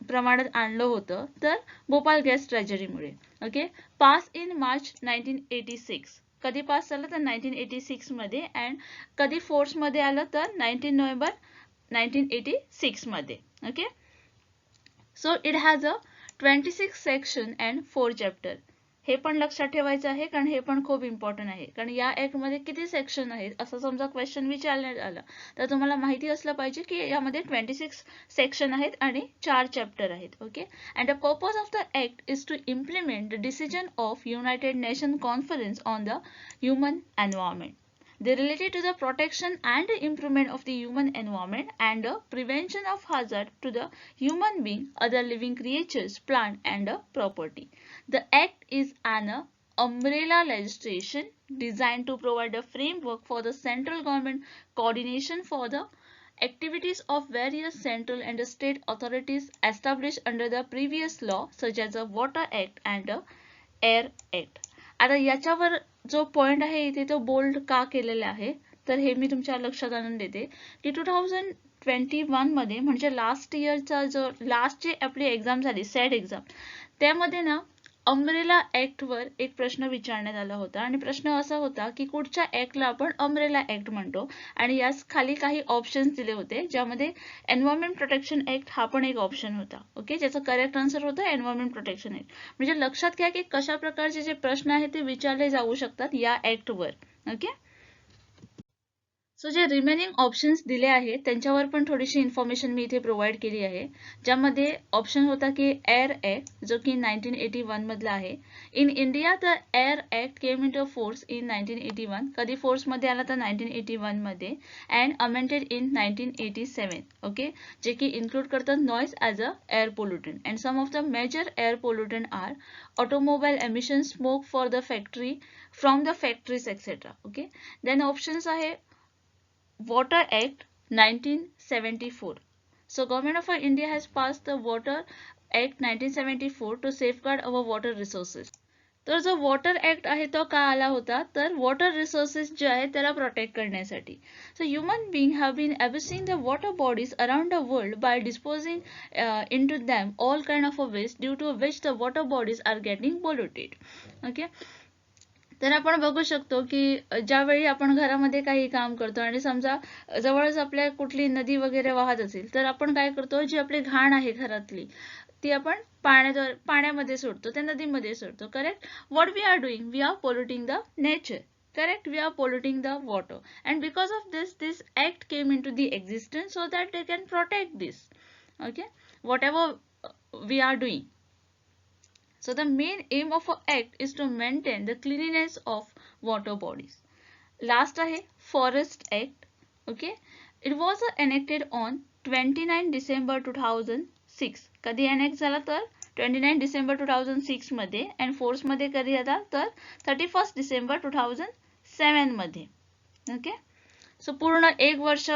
S1: प्रमाणात आणलं होतं, तर भोपाल गॅस ट्रॅजेडीमुळे. Okay, pass in March 1986. कधी पास झालं तर 1986 मध्ये, अँड कधी फोर्स मध्ये आलं तर 19 नोव्हेंबर 1986 मध्ये. Okay, so it has a 26 section and 4 chapter. हे पण लक्षात ठेवायचं आहे कारण हे पण खूप इम्पॉर्टंट आहे. कारण या ऍक्ट मध्ये किती सेक्शन आहेत असं समजा क्वेश्चन विचारण्यात आला तर तुम्हाला माहिती असलं पाहिजे की यामध्ये 26 सेक्शन आहेत आणि 4 चॅप्टर आहेत. Okay, and the purpose of the act is to implement the decision of United Nation conference on the human environment. They related to the protection and improvement of the human environment and the prevention of hazard to the human being, other living creatures, plant and property. The act is an umbrella legislation designed to provide a framework for the central government coordination for the activities of various central and state authorities established under the previous law such as the Water Act and the Air Act. आता याच्यावर जो पॉइंट आहे इथे तो बोल्ड का केलेला आहे तर हे मी तुमच्या लक्षात आणून देते की 2021 मध्ये म्हणजे लास्ट इयरचा जो लास्टची आपली एक्झाम झाली सेट एक्झाम त्यामध्ये ना अम्ब्रेला ऍक्ट वर एक प्रश्न विचारण्यात आला होता. आणि प्रश्न असा होता की कुठच्या ऍक्टला आपण अम्ब्रेला ऍक्ट म्हणतो आणि यास खाली काही ऑप्शन्स दिले होते ज्यामध्ये एन्व्हायरमेंट प्रोटेक्शन ऍक्ट हा पण एक ऑप्शन होता. ओके, ज्याचं करेक्ट आन्सर होतं एन्व्हायरमेंट प्रोटेक्शन ऍक्ट. म्हणजे लक्षात घ्या की कशा प्रकारचे जे प्रश्न आहेत ते विचारले जाऊ शकतात या ऍक्ट वर. ओके, सो जे रिमेनिंग ऑप्शन्स दिले आहेत त्यांच्यावर पण थोडीशी इन्फॉर्मेशन मी इथे प्रोव्हाइड केली आहे. ज्यामध्ये ऑप्शन होता की एअर ऍक्ट जो की 1981 मधला आहे. In India the air act came in to force in 1981. कधी फोर्स मध्ये आला तर 1981 मध्ये अँड अमेंडेड इन 1987. ओके, जे की इन्क्लूड करतात noise as a air pollutant and some of the major air pollutant are automobile emission, smoke for the factory from the factories etcetera. Okay, then options आहे Water Act 1974. So Government of India has passed the Water Act 1974 to safeguard our water resources. तर जो वॉटर ऍक्ट आहे तो का आला होता तर वॉटर रिसोर्सेस जे आहेत त्याला प्रोटेक्ट करण्यासाठी. So human being have been abusing the water bodies around the world by disposing in to them all kind of a waste due to which the water bodies are getting polluted. Okay, तर आपण बघू शकतो की ज्यावेळी आपण घरामध्ये काही काम करतो आणि समजा जवळच आपल्या कुठली नदी वगैरे वाहत असेल तर आपण काय करतो, जी आपली घाण आहे घरातली ती आपण पाण्यामध्ये सोडतो, त्या नदीमध्ये सोडतो. Correct, what we are doing, we are polluting the nature. Correct, we are polluting the water and because of this act came into the existence so that they can protect this. Okay, whatever we are doing. So the main aim of an act is to maintain the cleanliness of water bodies. Last आहे Forest Act. Okay, it was enacted on 29 December 2006. कधी enact झाला तर 29 डिसेंबर 2006 मध्ये अँड फोर्समध्ये कधी आला तर 31 डिसेंबर 2007 मध्ये. ओके, सो पूर्ण 1 वर्ष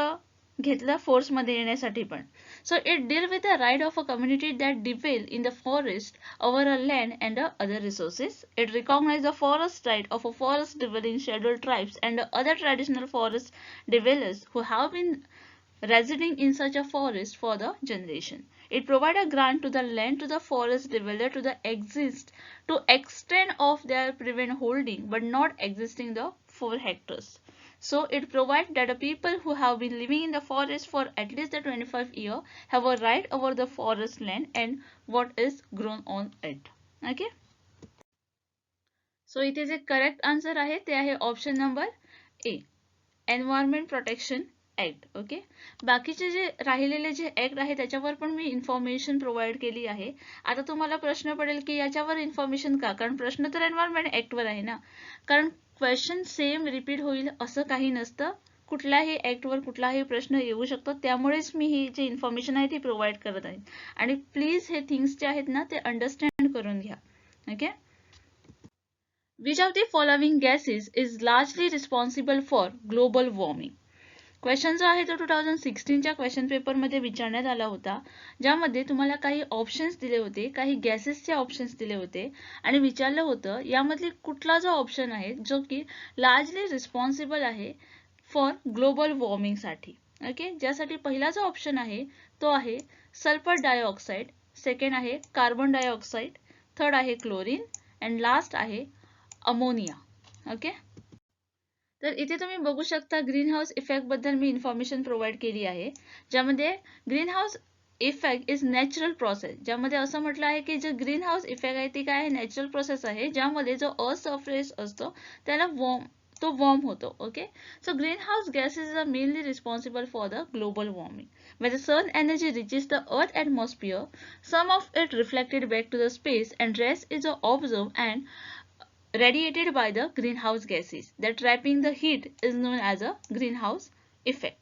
S1: घेतलं फोर्समध्ये येण्यासाठी पण. So it deal with the right of a community that dwell in the forest over a land and other resources. It recognizes the forest right of a forest dwelling scheduled tribes and other traditional forest dwellers who have been residing in such a forest for the generation. It provides a grant to the land to the forest dweller to the extent of their prevent holding but not existing the 4 hectares. So it provides that the people who have been living in the forest for at least the 25 years have a right over the forest land and what is grown on it. Okay. So इथे जे करेक्ट आन्सर आहे ते आहे ऑप्शन नंबर ए, एन्व्हायरमेंट प्रोटेक्शन ऍक्ट. ओके, बाकीचे जे राहिलेले जे ऍक्ट आहे त्याच्यावर पण मी इन्फॉर्मेशन प्रोव्हाइड केली आहे. आता तुम्हाला प्रश्न पडेल की याच्यावर इन्फॉर्मेशन का, कारण प्रश्न तर एन्व्हायरमेंट ऍक्टवर आहे ना. कारण क्वेश्चन सेम रिपीट होईल असं काही नसतं, कुठल्याही ऍक्टवर कुठलाही प्रश्न येऊ शकतो. त्यामुळेच मी ही जी इन्फॉर्मेशन आहे ती प्रोव्हाइड करत आहे. आणि प्लीज हे थिंग्स जे आहेत ना ते अंडरस्टँड करून घ्या. Okay, which of the following gases is largely responsible for global warming? Question जो आहे तो 2016च्या क्वेश्चन पेपरमध्ये विचारण्यात आला होता, ज्यामध्ये तुम्हाला काही ऑप्शन्स दिले होते, काही गॅसेसचे ऑप्शन्स दिले होते आणि विचारलं होतं यामधली कुठला जो ऑप्शन आहे जो की लार्जली रिस्पॉन्सिबल आहे फॉर ग्लोबल वॉर्मिंगसाठी. ओके, ज्यासाठी पहिला जो ऑप्शन आहे तो आहे सल्फर डायऑक्साईड, सेकंड आहे कार्बन डायऑक्साईड, थर्ड आहे क्लोरीन अँड लास्ट आहे अमोनिया. ओके, तर इथे तुम्ही बघू शकता ग्रीन हाऊस इफेक्ट बद्दल मी इन्फॉर्मेशन प्रोव्हाइड केली आहे, ज्यामध्ये green house effect is natural process, ज्यामध्ये असं म्हटलं आहे की जे ग्रीन हाऊस इफेक्ट आहे ती काय आहे, नॅचरल प्रोसेस आहे, ज्यामध्ये जो अर्थ सरफेस असतो त्याला वॉर्म होतो. Okay, so green house gases are mainly responsible for the global warming. When the sun energy reaches the earth atmosphere, some of it reflected back to the space and rest is observed and radiated by the greenhouse gases. That trapping the heat is known as a greenhouse effect.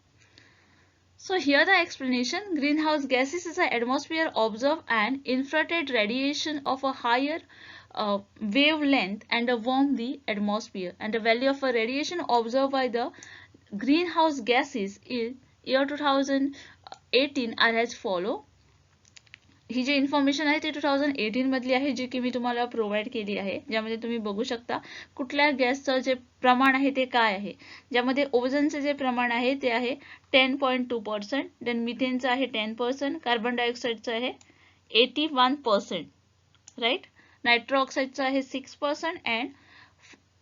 S1: So here the explanation: greenhouse gases is the atmosphere observe an infrared radiation of a higher wavelength and warm the atmosphere, and the value of a radiation observed by the greenhouse gases in year 2018 are as follow. ही जी इन्फॉर्मेशन आहे ती 2018 मधली आहे, जी की मी तुम्हाला प्रोव्हाइड केली आहे, ज्यामध्ये तुम्ही बघू शकता कुठल्या गॅसचं जे प्रमाण आहे ते काय आहे. ज्यामध्ये ओझोनचे जे प्रमाण आहे ते आहे 10.2%, देन मिथेनचं आहे 10%, कार्बन डायऑक्साईडचं आहे 81%, राईट, नायट्रो ऑक्साईडचं आहे 6% अँड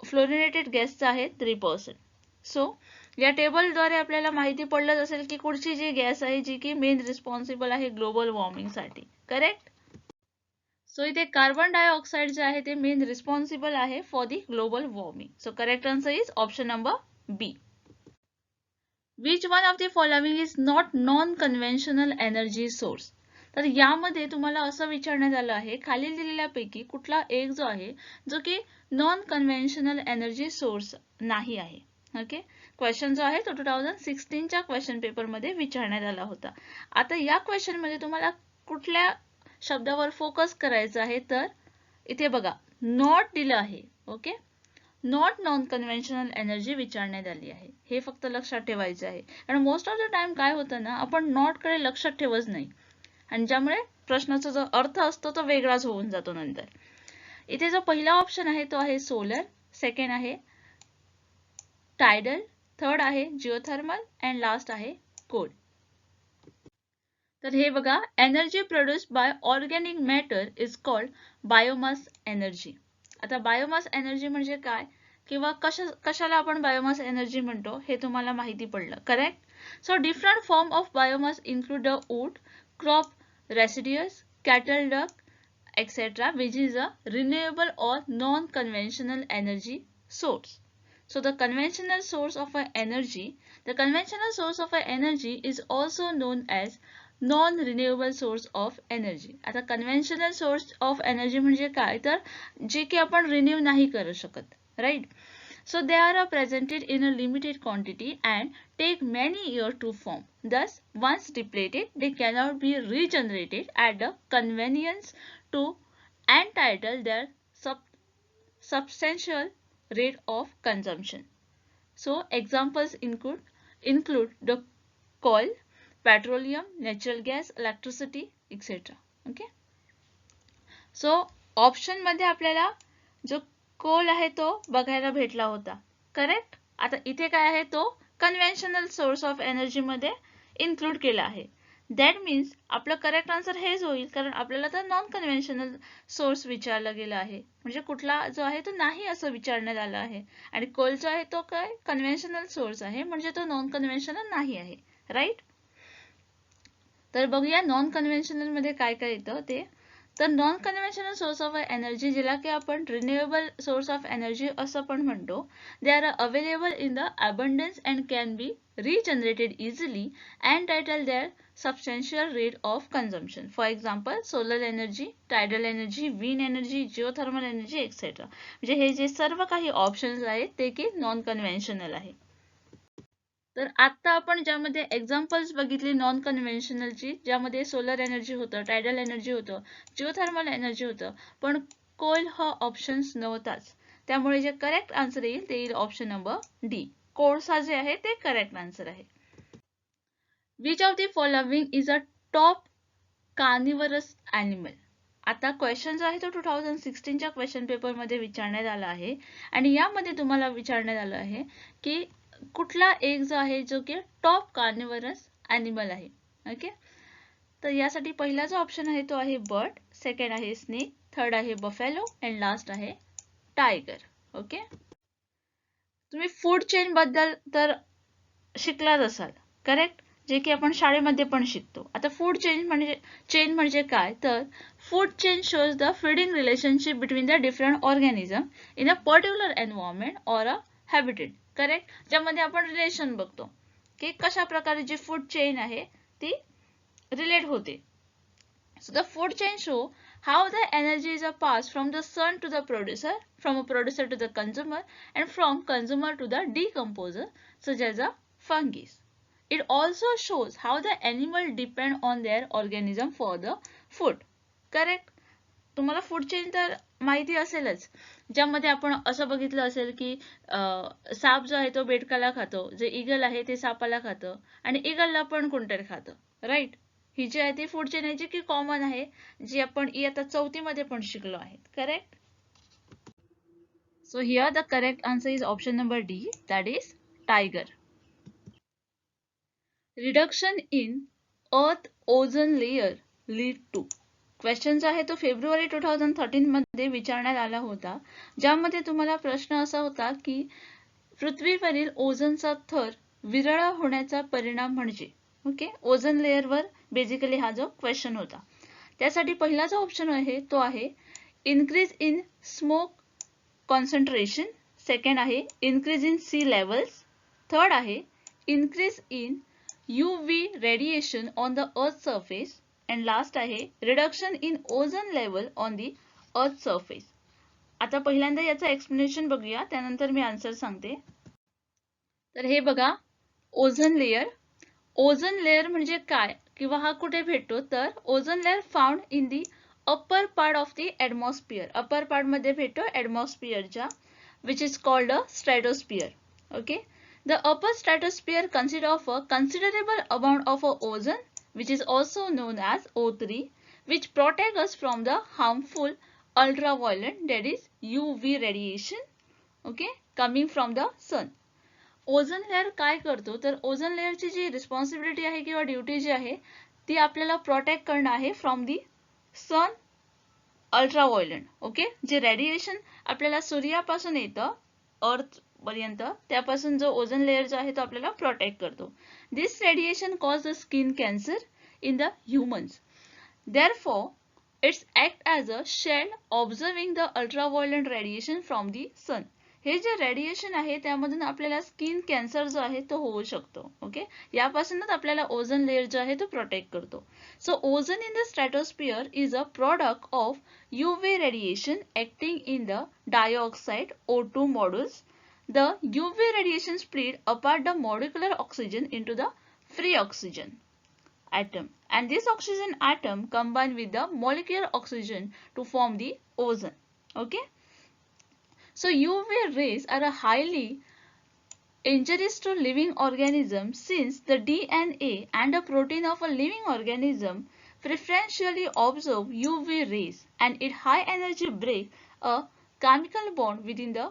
S1: फ्लोरिनेटेड गॅसचं आहे 3%. सो या टेबलद्वारे आपल्याला माहिती पडलंच असेल की कुठची जी गॅस आहे जी की मेन रिस्पॉन्सिबल आहे ग्लोबल वॉर्मिंगसाठी. करेक्ट. सो इथे कार्बन डायऑक्साईड जे आहे ते मेन रिस्पॉन्सिबल आहे for the global warming. So correct answer is option number B. Which one of the following is not non conventional energy source? तर यामध्ये तुम्हाला असं विचारण्यात आलं आहे खालील दिलेल्यापैकी कुठला एक जो आहे जो की नॉन कन्व्हेन्शनल एनर्जी सोर्स नाही आहे. ओके, क्वेश्चन जो आहे तो 2016च्या क्वेश्चन पेपरमध्ये विचारण्यात आला होता. आता या क्वेश्चन मध्ये तुम्हाला कुठल्या शब्दावर फोकस करायचा आहे, तर इथे बघा नॉट दिलं आहे. Okay, not non conventional energy विचारण्यात आली आहे, हे फक्त लक्षात ठेवायचं आहे. कारण मोस्ट ऑफ द टाइम काय होतं ना, आपण नॉट कडे लक्षात ठेवत नाही आणि ज्यामुळे प्रश्नाचा जो अर्थ असतो तो वेगळाच होऊन जातो नंतर. इथे जो पहिला ऑप्शन आहे तो आहे सोलर, सेकंड आहे टायडल, थर्ड आहे जिओथर्मल अँड लास्ट आहे कोल. तर हे बघा, energy produced by organic matter is called biomass energy. आता बायोमास एनर्जी म्हणजे काय किंवा कशाला आपण बायोमास एनर्जी म्हणतो हे तुम्हाला माहिती पडलं. Correct. So different form of biomass include the wood, crop residues, cattle dung, etc., which is a renewable or non-conventional energy source. So the conventional source of energy is also known as non-renewable source of energy. आता conventional source of energy म्हणजे काय, तर जे की आपण रिन्यू नाही करू शकत, right? So they are presented in a limited quantity and take many years to form. Thus, once depleted, they cannot be regenerated at the convenience to entitle their substantial rate of consumption. So examples include the coal, petroleum, natural gas, electricity, etc. Okay. So option मध्ये आपल्याला जो कोल आहे तो बघायला भेटला होता. करेक्ट. आता इथे काय आहे तो कन्व्हेन्शनल सोर्स ऑफ एनर्जी मध्ये इन्क्लूड केला आहे. दॅट मीन्स आपलं करेक्ट आन्सर हेच होईल, कारण आपल्याला तर नॉन कन्व्हेन्शनल सोर्स विचारला गेला आहे. म्हणजे कुठला जो आहे तो नाही असं विचारण्यात आलं आहे. आणि कोल जो आहे तो काय कन्व्हेन्शनल सोर्स आहे, म्हणजे तो नॉन कन्व्हेन्शनल नाही आहे. राईट. तर बघूया नॉन कन्व्हेन्शनल मध्ये काय काय येतं ते. तर non conventional source of energy, ज्याला की आपण रिन्युएबल सोर्स ऑफ एनर्जी असं पण म्हणतो, they are available in the abundance and can be regenerated easily and title their substantial rate of consumption. For example solar energy, tidal energy, wind energy, geothermal energy etcetera. म्हणजे हे जे सर्व काही ऑप्शन्स आहेत ते की नॉन कन्व्हेन्शनल आहे. तर आता आपण ज्यामध्ये एक्झाम्पल्स बघितली नॉन कन्व्हेन्शनलची, ज्यामध्ये सोलर एनर्जी होतं, टायडल एनर्जी होतं, जिओथर्मल एनर्जी होतं, पण कोल हा ऑप्शन्स नव्हताच. त्यामुळे जे करेक्ट आन्सर येईल ते येईल ऑप्शन नंबर डी. कोळसा जे आहे ते करेक्ट आन्सर आहे. Which of the following is a top carnivorous animal. आता क्वेश्चन जो आहे तो 2016च्या क्वेश्चन पेपरमध्ये विचारण्यात आला आहे आणि यामध्ये तुम्हाला विचारण्यात आलं आहे की कुठला एक जो आहे जो की टॉप कार्निवरस ॲनिमल आहे. ओके. तर यासाठी पहिला जो ऑप्शन आहे तो आहे बर्ड, सेकंड आहे स्नेक, थर्ड आहे बफेलो अँड लास्ट आहे टायगर. ओके. तुम्ही फूड चेन बद्दल तर शिकलाच असाल. करेक्ट. जे की आपण शाळेमध्ये पण शिकतो. आता फूड चेन म्हणजे काय, तर food chain shows the feeding relationship between the different organism in a particular environment or a habitat. Correct. ज्यामध्ये आपण रिलेशन बघतो की कशा प्रकारे जी फूड चेन आहे ती रिलेट होते. So the food chain show how the energy is passed from the sun to the producer, from a producer to the consumer, and from consumer to the decomposer, such as a fungus. It also shows how the animal depend on their organism for the food. Correct. तुम्हाला फूड चेन तर माहिती असेलच, ज्यामध्ये आपण असं बघितलं असेल की साप जो आहे तो बेडकाला खातो, जे ईगल आहे ते सापाला खातं आणि ईगलला पण कोणतरी खातं. राईट. ही जी आहे ती फूड चेन आहे जी की कॉमन आहे, जी आपण इयत्ता 4थी मध्ये पण शिकलो आहे. Correct. So here the correct answer is option number D, that is tiger. Reduction in earth ozone layer lead to. Question जो आहे तो फेब्रुवारी 2013 मध्ये विचारण्यात आला होता, ज्यामध्ये तुम्हाला प्रश्न असा होता की पृथ्वीवरील ओझोनचा थर विरळ होण्याचा परिणाम म्हणजे. ओके. ओझोन लेअरवर बेसिकली हा जो क्वेश्चन होता. त्यासाठी पहिला जो ऑप्शन आहे तो आहे increase in smoke concentration, second आहे increase in sea levels, third आहे increase in UV radiation on the earth surface, and last आहे reduction in ozone level on the earth surface. आता पहिल्यांदा याचं एक्सप्लेनेशन बघूया, त्यानंतर मी आन्सर सांगते. तर हे बघा, ओझोन लेयर. ओझोन लेयर म्हणजे काय किंवा हा कुठे भेटतो, तर ozone layer found in the upper part of the atmosphere. Upper part मध्ये भेटतो ॲटमॉस्फिअरच्या, which is called a stratosphere. Okay. The upper stratosphere consists of a considerable amount of ozone, which is also known as O3, which protects us from the harmful ultraviolet, that is UV radiation, okay, coming from the sun. Ozone layer काय करतो, तर ओझोन लेअरची जी रिस्पॉन्सिबिलिटी आहे किंवा ड्युटी जी आहे ती आपल्याला प्रोटेक्ट करणं आहे from the sun ultraviolet. Okay. जे रेडिएशन आपल्याला सूर्यापासून येतं अर्थ पर्यंत, त्यापासून जो ओझोन लेअर जो आहे तो आपल्याला प्रोटेक्ट करतो. This radiation cause the skin cancer in the humans. Therefore its act as a shield absorbing the ultraviolet radiation from the sun. हे जे रेडिएशन आहे त्यामधून आपल्याला स्किन कॅन्सर जो आहे तो होऊ शकतो. ओके. यापासूनच आपल्याला ओझोन लेअर जो आहे तो प्रोटेक्ट करतो. So ozone in the stratosphere is a product of UV radiation acting in the dioxide O2 modules. The UV radiation split apart the molecular oxygen into the free oxygen atom. and this oxygen atom combine with the molecular oxygen to form the ozone. Okay, so UV rays are a highly injurious to living organisms since the DNA and a protein of a living organism preferentially absorb UV rays and it high energy break a chemical bond within the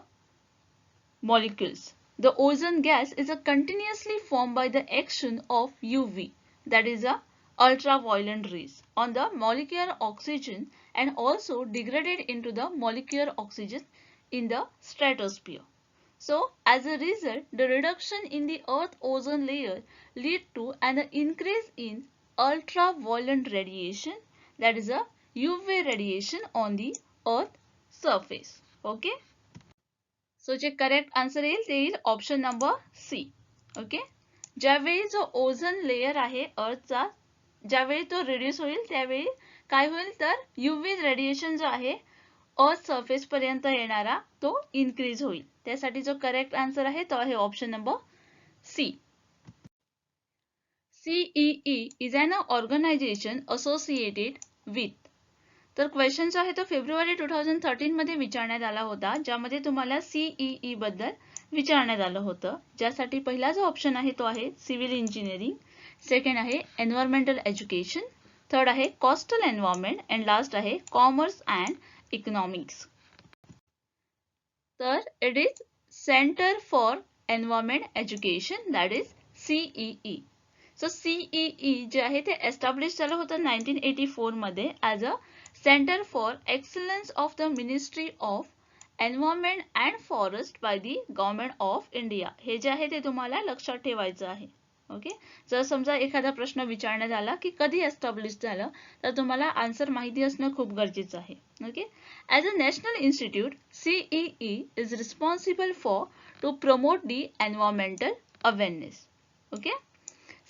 S1: molecules. The ozone gas is a continuously formed by the action of UV, that is a ultraviolet rays, on the molecular oxygen and also degraded into the molecular oxygen in the stratosphere. So, as a result, the reduction in the Earth ozone layer lead to an increase in ultraviolet radiation, that is a UV radiation on the Earth surface. Okay. So जे करेक्ट आन्सर येईल ते येईल ऑप्शन नंबर सी. ओके, ज्यावेळी जो ओझोन लेयर आहे अर्थचा ज्यावेळी तो रिड्यूस होईल त्यावेळी काय होईल तर यूव्ही रेडिएशन जो आहे अर्थ सरफेस पर्यंत येणारा तो इन्क्रीज होईल. त्यासाठी जो करेक्ट आन्सर आहे तो आहे option number C. CEE is an organisation associated with. तर क्वेश्चन जो आहे तो फेब्रुवारी 2013 मध्ये विचारण्यात आला होता, ज्यामध्ये तुम्हाला CEE बद्दल विचारण्यात आलं होतं. ज्यासाठी पहिला जो ऑप्शन आहे तो आहे सिव्हिल इंजिनिअरिंग, सेकंड आहे एन्व्हायरमेंटल एज्युकेशन, थर्ड आहे कोस्टल एन्व्हायरमेंट अँड लास्ट आहे कॉमर्स अँड इकॉनॉमिक्स. तर it is centre for environment education, that is CEE. So CEE जे आहे ते एस्टॅब्लिश झालं होतं 1984 मध्ये as a Center for Excellence of the Ministry of Environment and Forest by the Government of India. हे जे आहे ते तुम्हाला लक्षात ठेवायचं आहे. ओके, जर समजा एखादा प्रश्न विचारण्यात आला की कधी एस्टॅब्लिश झालं तर तुम्हाला आन्सर माहिती असणं खूप गरजेचं आहे. Okay, as a national institute CEE is responsible for to promote the environmental awareness. Okay,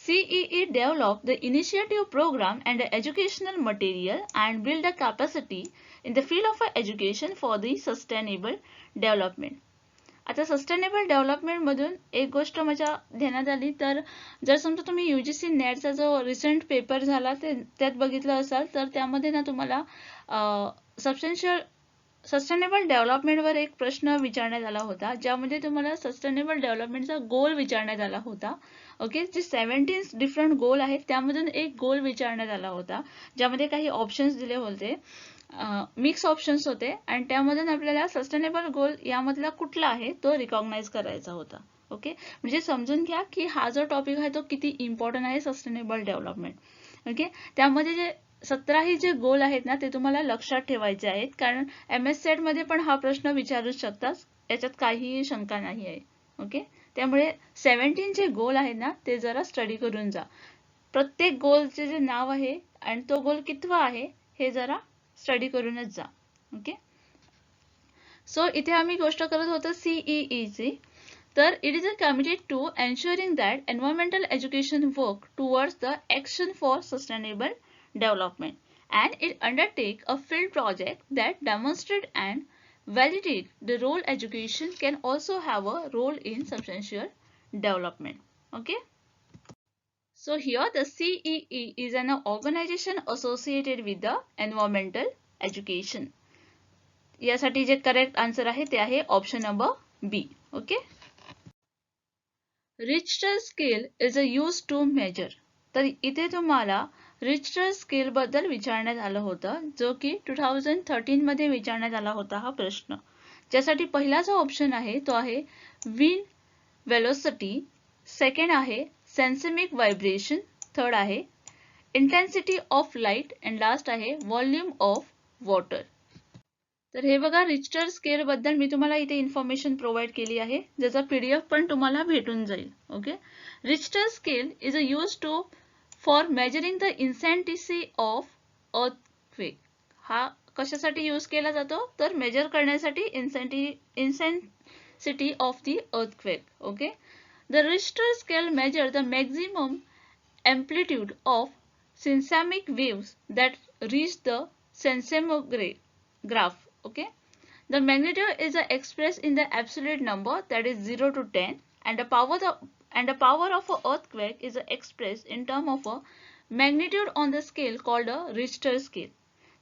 S1: CEE developed the initiative program and the educational material and build the capacity in the field of education for the sustainable development. आता सस्टेनेबल डेव्हलपमेंट मधून एक गोष्ट माझ्या ध्यानात आली तर जर समजा तुम्ही UGC नेटचा जो रिसेंट पेपर झाला त्यात बघितलं असाल तर त्यामध्ये ना तुम्हाला सस्टेनेबल डेव्हलपमेंटवर एक प्रश्न विचारण्यात आला होता, ज्यामध्ये तुम्हाला सस्टेनेबल डेव्हलपमेंटचा गोल विचारण्यात आला होता. ओके, जे 17 डिफरंट गोल आहेत त्यामधून एक गोल विचारण्यात आला होता, ज्यामध्ये काही ऑप्शन्स दिले होते, मिक्स ऑप्शन्स होते आणि त्यामधून आपल्याला सस्टेनेबल गोल यामधला कुठला आहे तो रिकॉग्नाइज करायचा होता. ओके, म्हणजे समजून घ्या की हा जो टॉपिक आहे तो किती इम्पॉर्टंट आहे सस्टेनेबल डेव्हलपमेंट. ओके, त्यामध्ये जे 17 जे गोल आहेत ना ते तुम्हाला लक्षात ठेवायचे आहेत, कारण MS सेट मध्ये पण हा प्रश्न विचारू शकतात, याच्यात काहीही शंका नाही आहे. ओके, त्यामुळे 17 जे गोल आहेत ना ते जरा स्टडी करून जा. प्रत्येक गोलचे जे नाव आहे आणि तो गोल कितवा आहे हे जरा स्टडी करूनच जा. ओके, सो इथे आम्ही गोष्ट करत होतो CEE ची. तर it is a committed to ensuring that environmental education work towards the action for sustainable development and it undertake a field project that demonstrate and validate the role education can also have a role in substantial development. Okay, so here the CEE is an organization associated with the environmental education. यासाठी जे करेक्ट आन्सर आहे ते आहे option number B. Okay, Richter scale is a use to measure. तर इथे तुम्हाला रिच्टर स्केल बद्दल विचारण्यात आलं होतं, जो की 2013 मध्ये विचारण्यात आला होता हा प्रश्न. ज्यासाठी पहिला जो ऑप्शन आहे तो आहे विंड वेलोसिटी, सेकंड आहे सेन्सेमिक व्हायब्रेशन, थर्ड आहे intensity of light and last आहे व्हॉल्यूम ऑफ वॉटर. तर हे बघा, रिच्टर स्केल बद्दल मी तुम्हाला इथे इन्फॉर्मेशन प्रोव्हाइड केली आहे, ज्याचा PDF पण तुम्हाला भेटून जाईल. Okay, Richter scale is a use to for measuring the intensity of earthquake. हा कशासाठी यूज केला जातो तर मेजर करण्यासाठी intensity of the earthquake. Okay, the Richter scale measure the maximum amplitude of seismic waves that reach the seismograph. Okay, the magnitude is expressed in the absolute number, that is 0 to 10, and the power of an earthquake is expressed in terms of a magnitude on the scale called a Richter scale.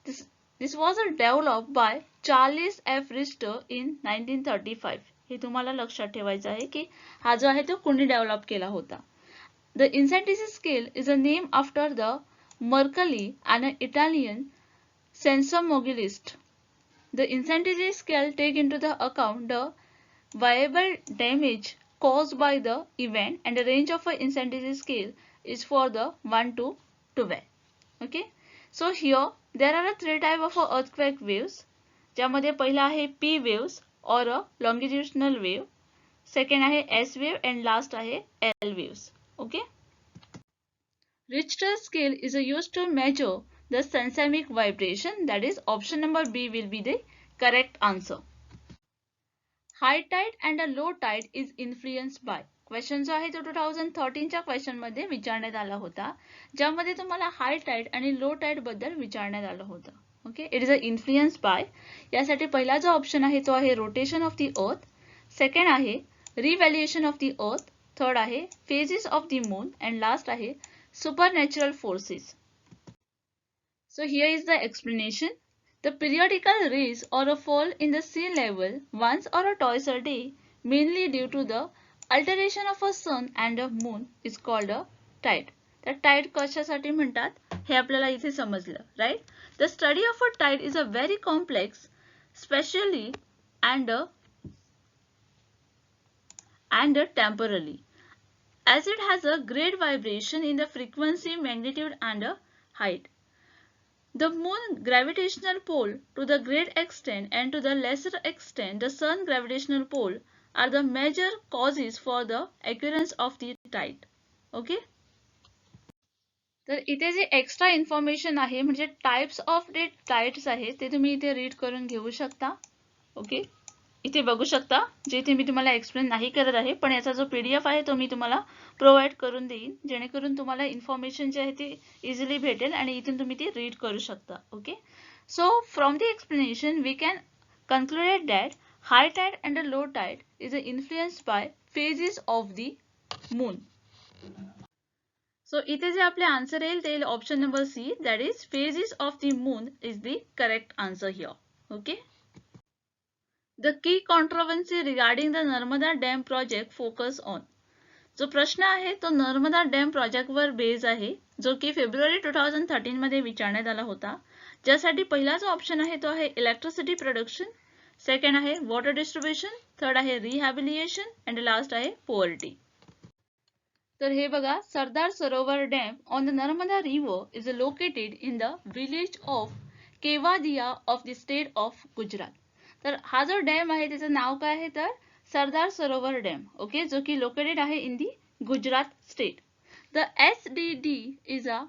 S1: This was developed by Charles F. Richter in 1935. हे तुम्हाला लक्षात ठेवायचं आहे की हा जो आहे तो कोणी डेव्हलप केला होता. The incentives scale is a name after the Mercalli, an Italian seismologist. The incentives scale take into the account the viable damage caused by the event, and the range of an incentive scale is for the 1 to 12. Okay, so here there are three types of earthquake waves. ज्यामध्ये पहिला आहे P waves or a longitudinal wave, second आहे S wave and last आहे L waves. Okay, Richter scale is used to measure the seismic vibration. That is option number B will be the correct answer. High tide and a low tide is influenced by. Question जो आहे तो 2013च्या क्वेश्चन मध्ये विचारण्यात आला होता, ज्यामध्ये तुम्हाला हाय टाइड आणि लो टाइड बद्दल विचारण्यात आलं होतं. Okay, it is a influence by. यासाठी पहिला जो ऑप्शन आहे तो आहे rotation of the earth, second आहे revolution of the earth, third आहे phases of the moon and last आहे supernatural forces. So here is the explanation. The periodical rise or a fall in the sea level once or twice a day, mainly due to the alteration of a sun and a moon, is called a tide. तर tide कशासाठी म्हणतात हे आपल्याला इथे समजलं, right? The study of a tide is a very complex, specially and temporally, as it has a great vibration in the frequency, magnitude and height. The moon gravitational pull to the great extent and to the lesser extent the sun gravitational pull are the major causes for the occurrence of the tide. Okay, तर इथे जे एक्स्ट्रा इन्फॉर्मेशन आहे म्हणजे टाइप्स ऑफ द टाइड्स आहे ते तुम्ही इथे रीड करून घेऊ शकता. ओके, इथे बघू शकता जे इथे मी तुम्हाला एक्सप्लेन नाही करत आहे, पण याचा जो PDF आहे तो मी तुम्हाला प्रोव्हाइड करून देईन, जेणेकरून तुम्हाला इन्फॉर्मेशन जे आहे ते इझिली भेटेल आणि इथून तुम्ही ती रीड करू शकता. Okay, so from the explanation we can concluded that high tide and low tide is influenced by phases of the moon. So इथे जे आपले आन्सर येईल ते येईल option number C, that is phases of the moon is the correct answer here. Okay, The key controversy regarding the Narmada Dam project focus on. जो प्रश्न आहे तो नर्मदा डॅम प्रोजेक्ट वर बेस आहे, जो की फेब्रुवारी 2013 मध्ये विचारण्यात आला होता. ज्यासाठी पहिला जो ऑप्शन आहे तो आहे इलेक्ट्रिसिटी प्रोडक्शन, सेकंड आहे वॉटर डिस्ट्रीब्युशन, थर्ड आहे रिहॅबिलिएशन अँड लास्ट आहे पॉवर्टी. तर हे बघा, Sardar Sarovar dam on the Narmada river is located in the village of Kevadia of the state of Gujarat. तर हा जो डॅम आहे त्याचं नाव काय आहे तर सरदार सरोवर डॅम. ओके, जो की लोकेटेड आहे in the Gujarat state. The SDD is a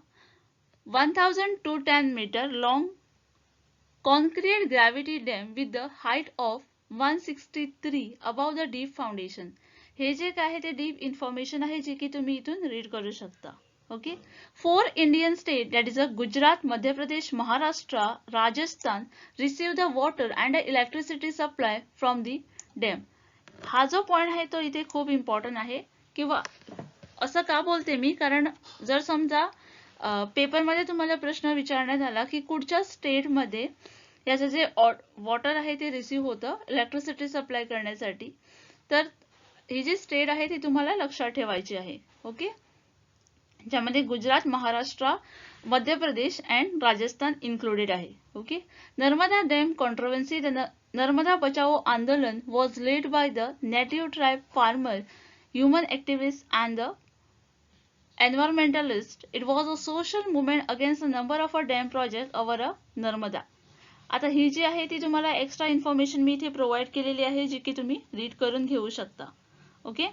S1: 1210 metre long concrete gravity dam with the height of 163 above the deep foundation. हे जे काय आहे ते डीप इन्फॉर्मेशन आहे जे की तुम्ही इथून रीड करू शकता. Okay, 4 Indian state that is a Gujarat, Madhya Pradesh, Maharashtra, Rajasthan receive the water and electricity supply from the dam. हा जो पॉइंट आहे तो इथे खूप इम्पॉर्टंट आहे. किंवा असं का बोलते मी, कारण जर समजा पेपरमध्ये तुम्हाला प्रश्न विचारण्यात आला की कुठच्या स्टेटमध्ये याचं जे वॉटर आहे ते रिसीव्ह होतं इलेक्ट्रिसिटी सप्लाय करण्यासाठी, तर ही जी स्टेट आहे ती तुम्हाला लक्षात ठेवायची आहे. ओके, ज्यामध्ये गुजरात, महाराष्ट्र, मध्य प्रदेश अँड राजस्थान इन्क्लुडेड आहे. Okay, Narmada dam controversy. The Narmada Bachao Andolan was led by the native tribe farmer, human activist and the environmentalist. It was a social movement against a number of dam projects over Narmada. आता ही जी आहे ती तुम्हाला एक्स्ट्रा इन्फॉर्मेशन मी इथे प्रोव्हाइड केलेली आहे, जी की तुम्ही रीड करून घेऊ शकता. ओके,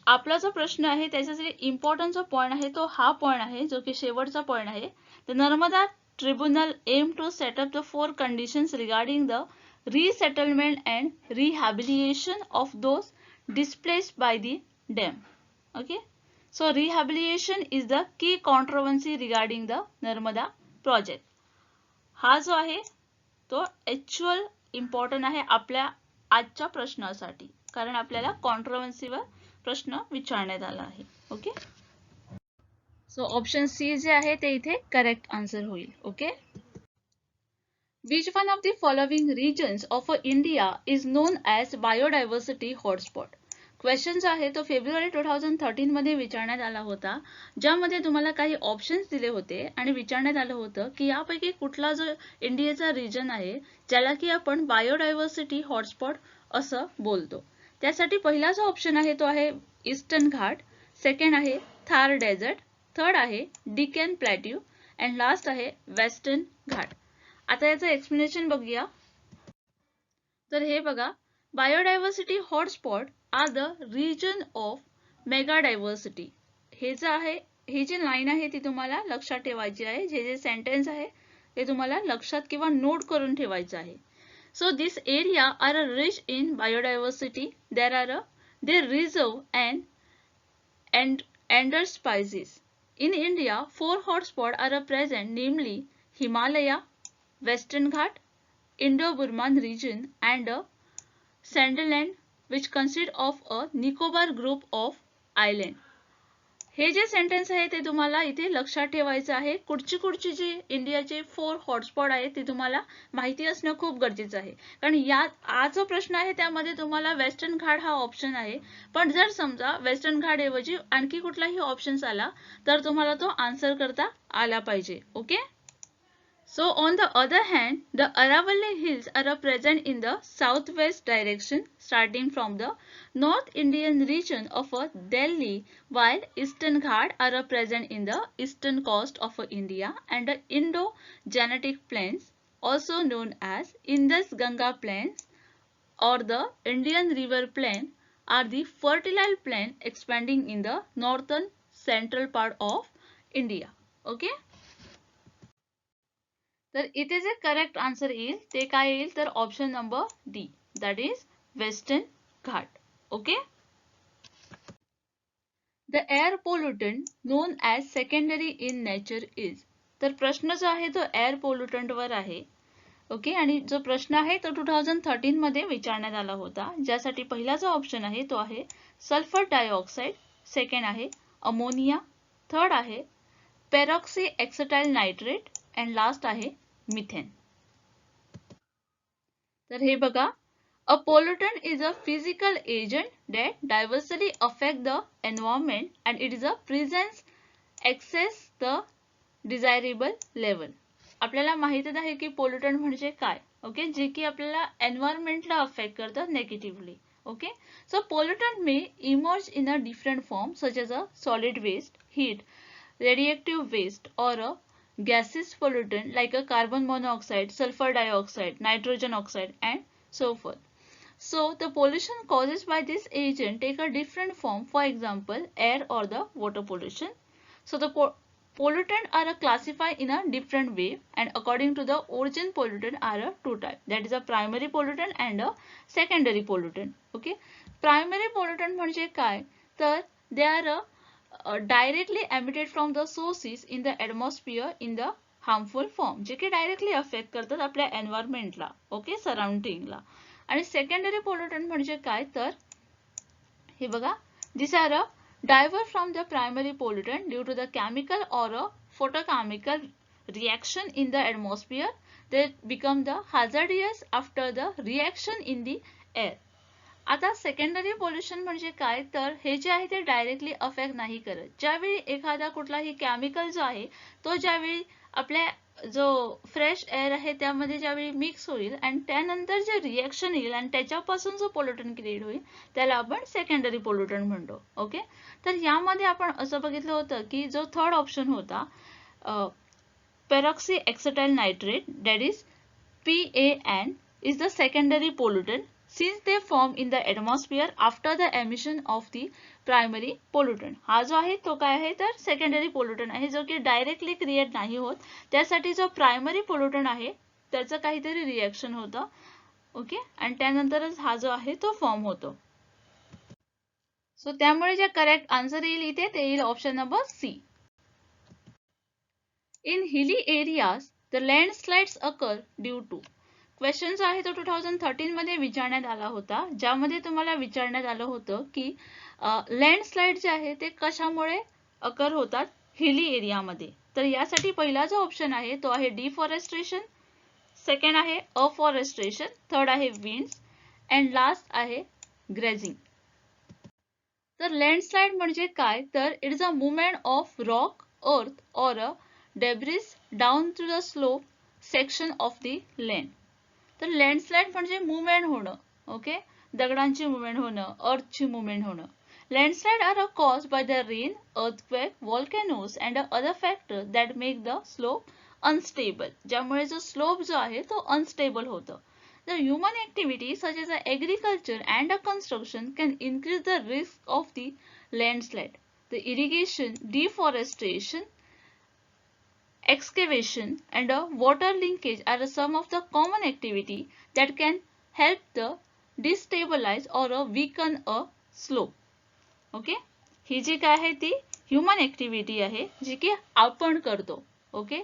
S1: आपला जो प्रश्न आहे त्याचा इम्पॉर्टंट जो पॉइंट आहे तो हा पॉइंट आहे, जो की शेवटचा पॉइंट आहे. The Narmada tribunal aim to set up the 4 conditions regarding the resettlement and rehabilitation of those displaced by the dam. Okay, so rehabilitation is the key controversy regarding the Narmada project. हा जो आहे तो ऍक्च्युअल इम्पॉर्टंट आहे आपल्या आजच्या प्रश्नासाठी, कारण आपल्याला कॉन्ट्रोवर्सीवर प्रश्न विचारण्यात आला आहे. ओके, सो ऑप्शन सी जे आहे ते इथे करेक्ट आन्सर होईल. Okay. Which one of the following regions of India is known as biodiversity hotspot? Question जो आहे तो फेब्रुवारी 2013 मध्ये विचारण्यात आला होता, ज्यामध्ये तुम्हाला काही ऑप्शन्स दिले होते आणि विचारण्यात आलं होतं की यापैकी कुठला जो इंडियाचा रिजन आहे ज्याला की आपण बायोडायव्हर्सिटी हॉटस्पॉट असं बोलतो. त्यासाठी पहिला जो ऑप्शन आहे तो आहे ईस्टर्न घाट, सेकंड आहे थार डेझर्ट, थर्ड आहे डिकन प्लॅट्यू अँड लास्ट आहे वेस्टर्न घाट. आता याचं एक्सप्लेनेशन बघूया. तर हे बघा, biodiversity hotspot are the region of mega diversity. हे जे आहे, ही जी लाईन आहे ती तुम्हाला लक्षात ठेवायची आहे. जे सेंटेन्स आहे ते तुम्हाला लक्षात किंवा नोट करून ठेवायचं आहे. So this area are rich in biodiversity. they reserve and endangered species. In India, 4 hotspots are present, namely Himalaya, Western Ghat, Indo-Burman region and Sundaland, which consist of a Nicobar group of islands. हे जे सेंटेन्स आहे ते तुम्हाला इथे लक्षात ठेवायचं आहे. कुठची जी इंडियाचे 4 हॉटस्पॉट आहेत ते तुम्हाला माहिती असणं खूप गरजेचं आहे. कारण हा जो प्रश्न आहे त्यामध्ये तुम्हाला वेस्टर्न घाट हा ऑप्शन आहे, पण जर समजा वेस्टर्न घाट ऐवजी आणखी कुठलाही ऑप्शन्स आला तर तुम्हाला तो आन्सर करता आला पाहिजे. Okay. So on the other hand, the Aravalli Hills are present in the southwest direction starting from the North Indian region of Delhi, while Eastern Ghat are present in the eastern coast of India, and the Indo-Gangetic Plains, also known as Indus-Ganga Plains or the Indian River Plain, are the fertile plain expanding in the northern central part of India. Okay. तर इथे जे करेक्ट आन्सर येईल ते काय येईल तर option number D, that is western Ghat. Okay. The air pollutant known as secondary in nature is. तर प्रश्न जो आहे तो एअर पोल्युटंट वर आहे. ओके. आणि जो प्रश्न आहे तो 2013 मध्ये विचारण्यात आला होता, ज्यासाठी पहिला जो ऑप्शन आहे तो आहे सल्फर डायऑक्साईड, सेकंड आहे अमोनिया, थर्ड आहे पेरॉक्सी एक्सेटाइल नायट्रेट अँड लास्ट आहे मिथेन. तर हे बघा, a pollutant is a physical agent that diversely affect the environment and it is a presence excess the desirable level. आपल्याला माहितच आहे की पोल्युटंट म्हणजे काय. ओके. जे की आपल्याला एन्व्हायरमेंटला अफेक्ट करतं negatively. Okay. So pollutant may emerge in a different form such as a solid waste, heat, radioactive waste or a gaseous pollutant like a carbon monoxide, sulfur dioxide, nitrogen oxide and so forth. So the pollution caused by this agent take a different form, for example air or the water pollution. So the pollutants are classified in a different way and according to the origin pollutant are two types, that is a primary pollutant and a secondary pollutant. Okay. Primary pollutant म्हणजे काय तर they are directly emitted from the sources in the atmosphere in the harmful form, जे की डायरेक्टली अफेक्ट करतात आपल्या एन्व्हायरमेंटला. ओके. सराउंडिंगला. आणि सेकंडरी पोल्युटंट म्हणजे काय तर हे बघा, these are divert from the primary pollutant due to the chemical or a photochemical reaction in the atmosphere. They become the hazardous after the reaction in the air. आता सेकंडरी पोल्युशन म्हणजे काय तर हे जे आहे ते डायरेक्टली अफेक्ट नाही करत. ज्यावेळी एखादा कुठलाही केमिकल जो आहे तो ज्यावेळी आपल्या जो फ्रेश एअर आहे त्यामध्ये ज्यावेळी मिक्स होईल आणि त्यानंतर जे रिएक्शन येईल आणि त्याच्यापासून जो पोल्युटंट क्रिएट होईल त्याला आपण सेकंडरी पोल्युटंट म्हणतो. ओके. तर यामध्ये आपण असं बघितलं होतं की जो थर्ड ऑप्शन होता peroxy acetyl nitrate, that is PAN, is the secondary pollutant since they form in the atmosphere after the emission of the primary pollutant. हा जो आहे तो काय आहे तर सेकंडरी पोल्युटंट आहे, जो की डायरेक्टली क्रिएट नाही होत. त्यासाठी जो प्रायमरी पोल्युटंट आहे त्याचं काहीतरी रिएक्शन होतं. ओके. आणि त्यानंतरच हा जो आहे तो फॉर्म होतो. सो त्यामुळे जे करेक्ट आन्सर येईल इथे ते येईल option number C. In hilly areas the landslides occur due to. Question जो आहे तो 2013 मध्ये विचारण्यात आला होता, ज्यामध्ये तुम्हाला विचारण्यात आलं होतं की लँडस्लाइड जे आहे ते कशामुळे अकर होतात हिली एरियामध्ये. तर यासाठी पहिला जो ऑप्शन आहे तो आहे डिफॉरेस्ट्रेशन, सेकंड आहे अफॉरेस्ट्रेशन, थर्ड आहे विंड्स अँड लास्ट आहे ग्रेझिंग. तर लँडस्लाइड म्हणजे काय, तर it is a movement of rock, earth or a debris down to the slope section of the land. तर लँडस्लाइड म्हणजे मूवमेंट होणं. ओके, दगडांची मूवमेंट होणं, अर्थची मूवमेंट होणं. Landslide are a caused by the rain, earthquake, volcanoes and other factor that make the slope unstable. ज्यामुळे जो स्लोप जो आहे तो अनस्टेबल होतं. The human activities such as agriculture and construction can increase the risk of the landslide. The irrigation, deforestation, excavation and water linkage are some of the common activity that can help the destabilize or weaken a slope. Okay? ही जी काय आहे ती ह्युमन ऍक्टिव्हिटी आहे जी की आपण करतो. Okay,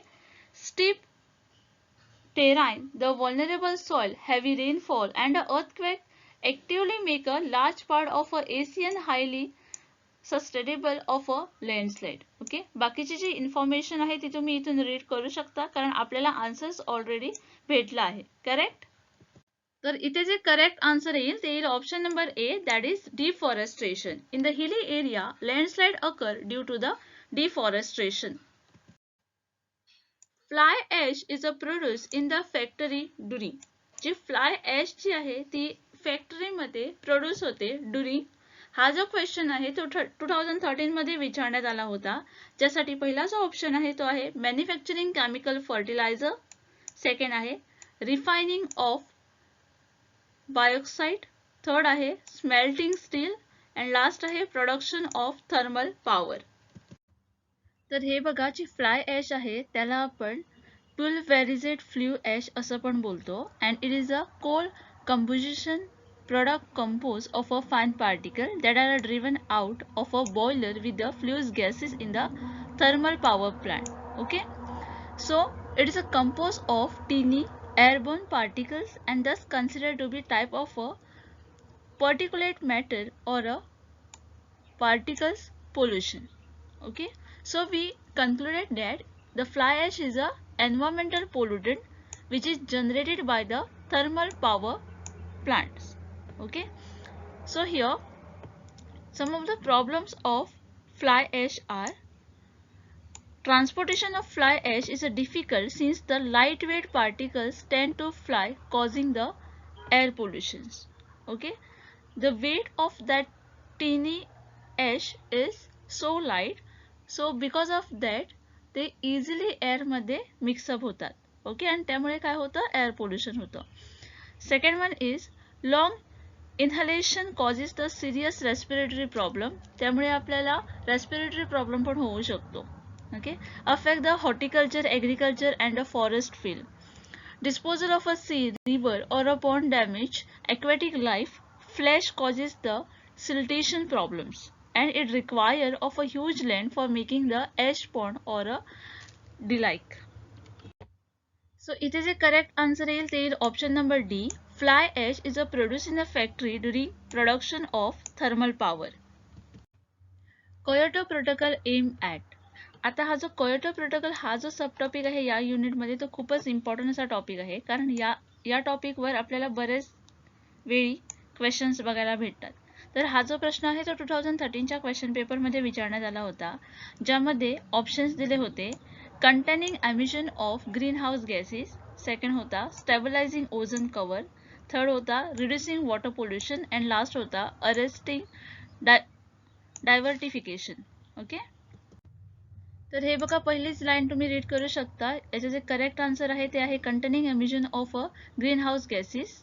S1: steep terrain, the vulnerable soil, heavy rainfall and earthquake actively make a large part of a ASEAN highly sustainable of a landslide. Okay, बाकीची जी इन्फॉर्मेशन आहे ती तुम्ही इथून रीड करू शकता कारण आपल्याला आन्सर्स ऑलरेडी भेटला आहे. करेक्ट. तर इथे जे करेक्ट आन्सर येईल ते येईल option number A, that is deforestation. In the hilly area landslide occur due to the deforestation. Fly ash is a produce in the factory during. जी फ्लाय ॲश जी आहे ती फॅक्टरीमध्ये प्रोड्यूस होते ड्युरिंग. हा जो क्वेश्चन आहे तो 2013 मध्ये विचारण्यात आला होता. ज्यासाठी पहिला जो ऑप्शन आहे तो आहे मॅन्युफॅक्चरिंग केमिकल फर्टिलायझर, सेकंड आहे रिफायनिंग ऑफ बायोक्साइड, थर्ड आहे स्मेल्टिंग स्टील अँड लास्ट आहे प्रोडक्शन ऑफ थर्मल पॉवर. तर हे बघा, जी फ्लाय ॲश आहे त्याला आपण पुलवेरिझेट फ्ल्यू ॲश असं पण बोलतो. And it is a coal composition product composed of a fine particle that are driven out of a boiler with the fluid gases in the thermal power plant. Okay, so it is a composed of teeny airborne particles and thus considered to be type of a particulate matter or a particles pollution. Okay, so we concluded that the fly ash is a environmental pollutant which is generated by the thermal power plants. Okay, so here some of the problems of fly ash are: transportation of fly ash is difficult since the lightweight particles tend to fly, causing the air pollutions. Okay, the weight of that teeny ash is so light, so because of that they easily air मध्ये mix up होतात. ओके, आणि त्यामुळे काय होतं, एअर पोल्युशन होतं. Second one is long inhalation causes the serious respiratory problem. त्यामुळे आपल्याला रेस्पिरेटरी प्रॉब्लेम पण होऊ शकतो. Okay, affect the horticulture, agriculture and a forest field. Disposal of a sea, river or a pond damage aquatic life. Flash causes the siltation problems and it require of a huge land for making the ash pond or a dike. So it is a correct answer येईल ते येईल option number D. Fly ash is a produced in a factory during production of thermal power. Kyoto Protocol aim at. आता हा जो Kyoto Protocol हा जो सब टॉपिक आहे या युनिटमध्ये तो खूपच इम्पॉर्टंट असा टॉपिक आहे कारण या टॉपिकवर आपल्याला बरेच वेळी क्वेश्चन्स बघायला भेटतात. तर हा जो प्रश्न आहे तो 2013च्या क्वेश्चन पेपरमध्ये विचारण्यात आला होता, ज्यामध्ये ऑप्शन्स दिले होते containing emission of greenhouse gases, second होता stabilizing ozone cover, थर्ड होता reducing water pollution and last होता arresting divertification. ओके, तर हे बघा पहिलीच लाईन तुम्ही रीड करू शकता. याचे जे करेक्ट आन्सर आहे ते आहे containing emission of green house gases.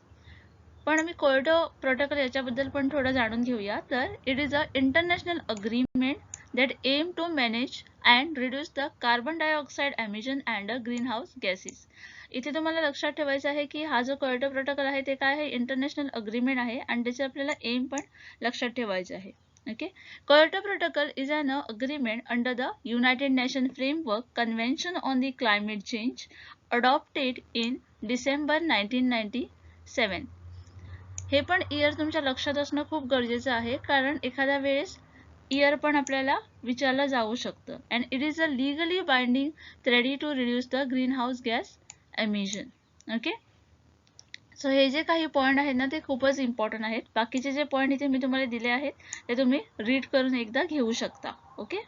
S1: पण आम्ही कोयोटो प्रोटोकॉल याच्याबद्दल पण थोडं जाणून घेऊया. तर it is a international agreement that aim to manage and reduce the carbon dioxide emission and greenhouse gases. इथे तुम्हाला लक्षात ठेवायचं आहे की हा जो कोयोटो प्रोटोकॉल आहे ते काय आहे, इंटरनॅशनल अग्रीमेंट आहे आणि त्याचे आपल्याला एम पण लक्षात ठेवायचे आहे. Okay, Kyoto protocol is an agreement under the United Nation framework convention on the climate change adopted in December 1997. हे पण इयर तुमच्या लक्षात असणं खूप गरजेचं आहे कारण एखाद्या वेळेस इयर पण आपल्याला विचारलं जाऊ शकतं. And it is a legally binding treaty to reduce the greenhouse gas emission. Okay, so हे जे काही पॉईंट आहेत ना ते खूपच इम्पॉर्टंट आहेत. बाकीचे जे पॉईंट इथे मी तुम्हाला दिले आहेत ते तुम्ही रीड करून एकदा घेऊ शकता. ओके,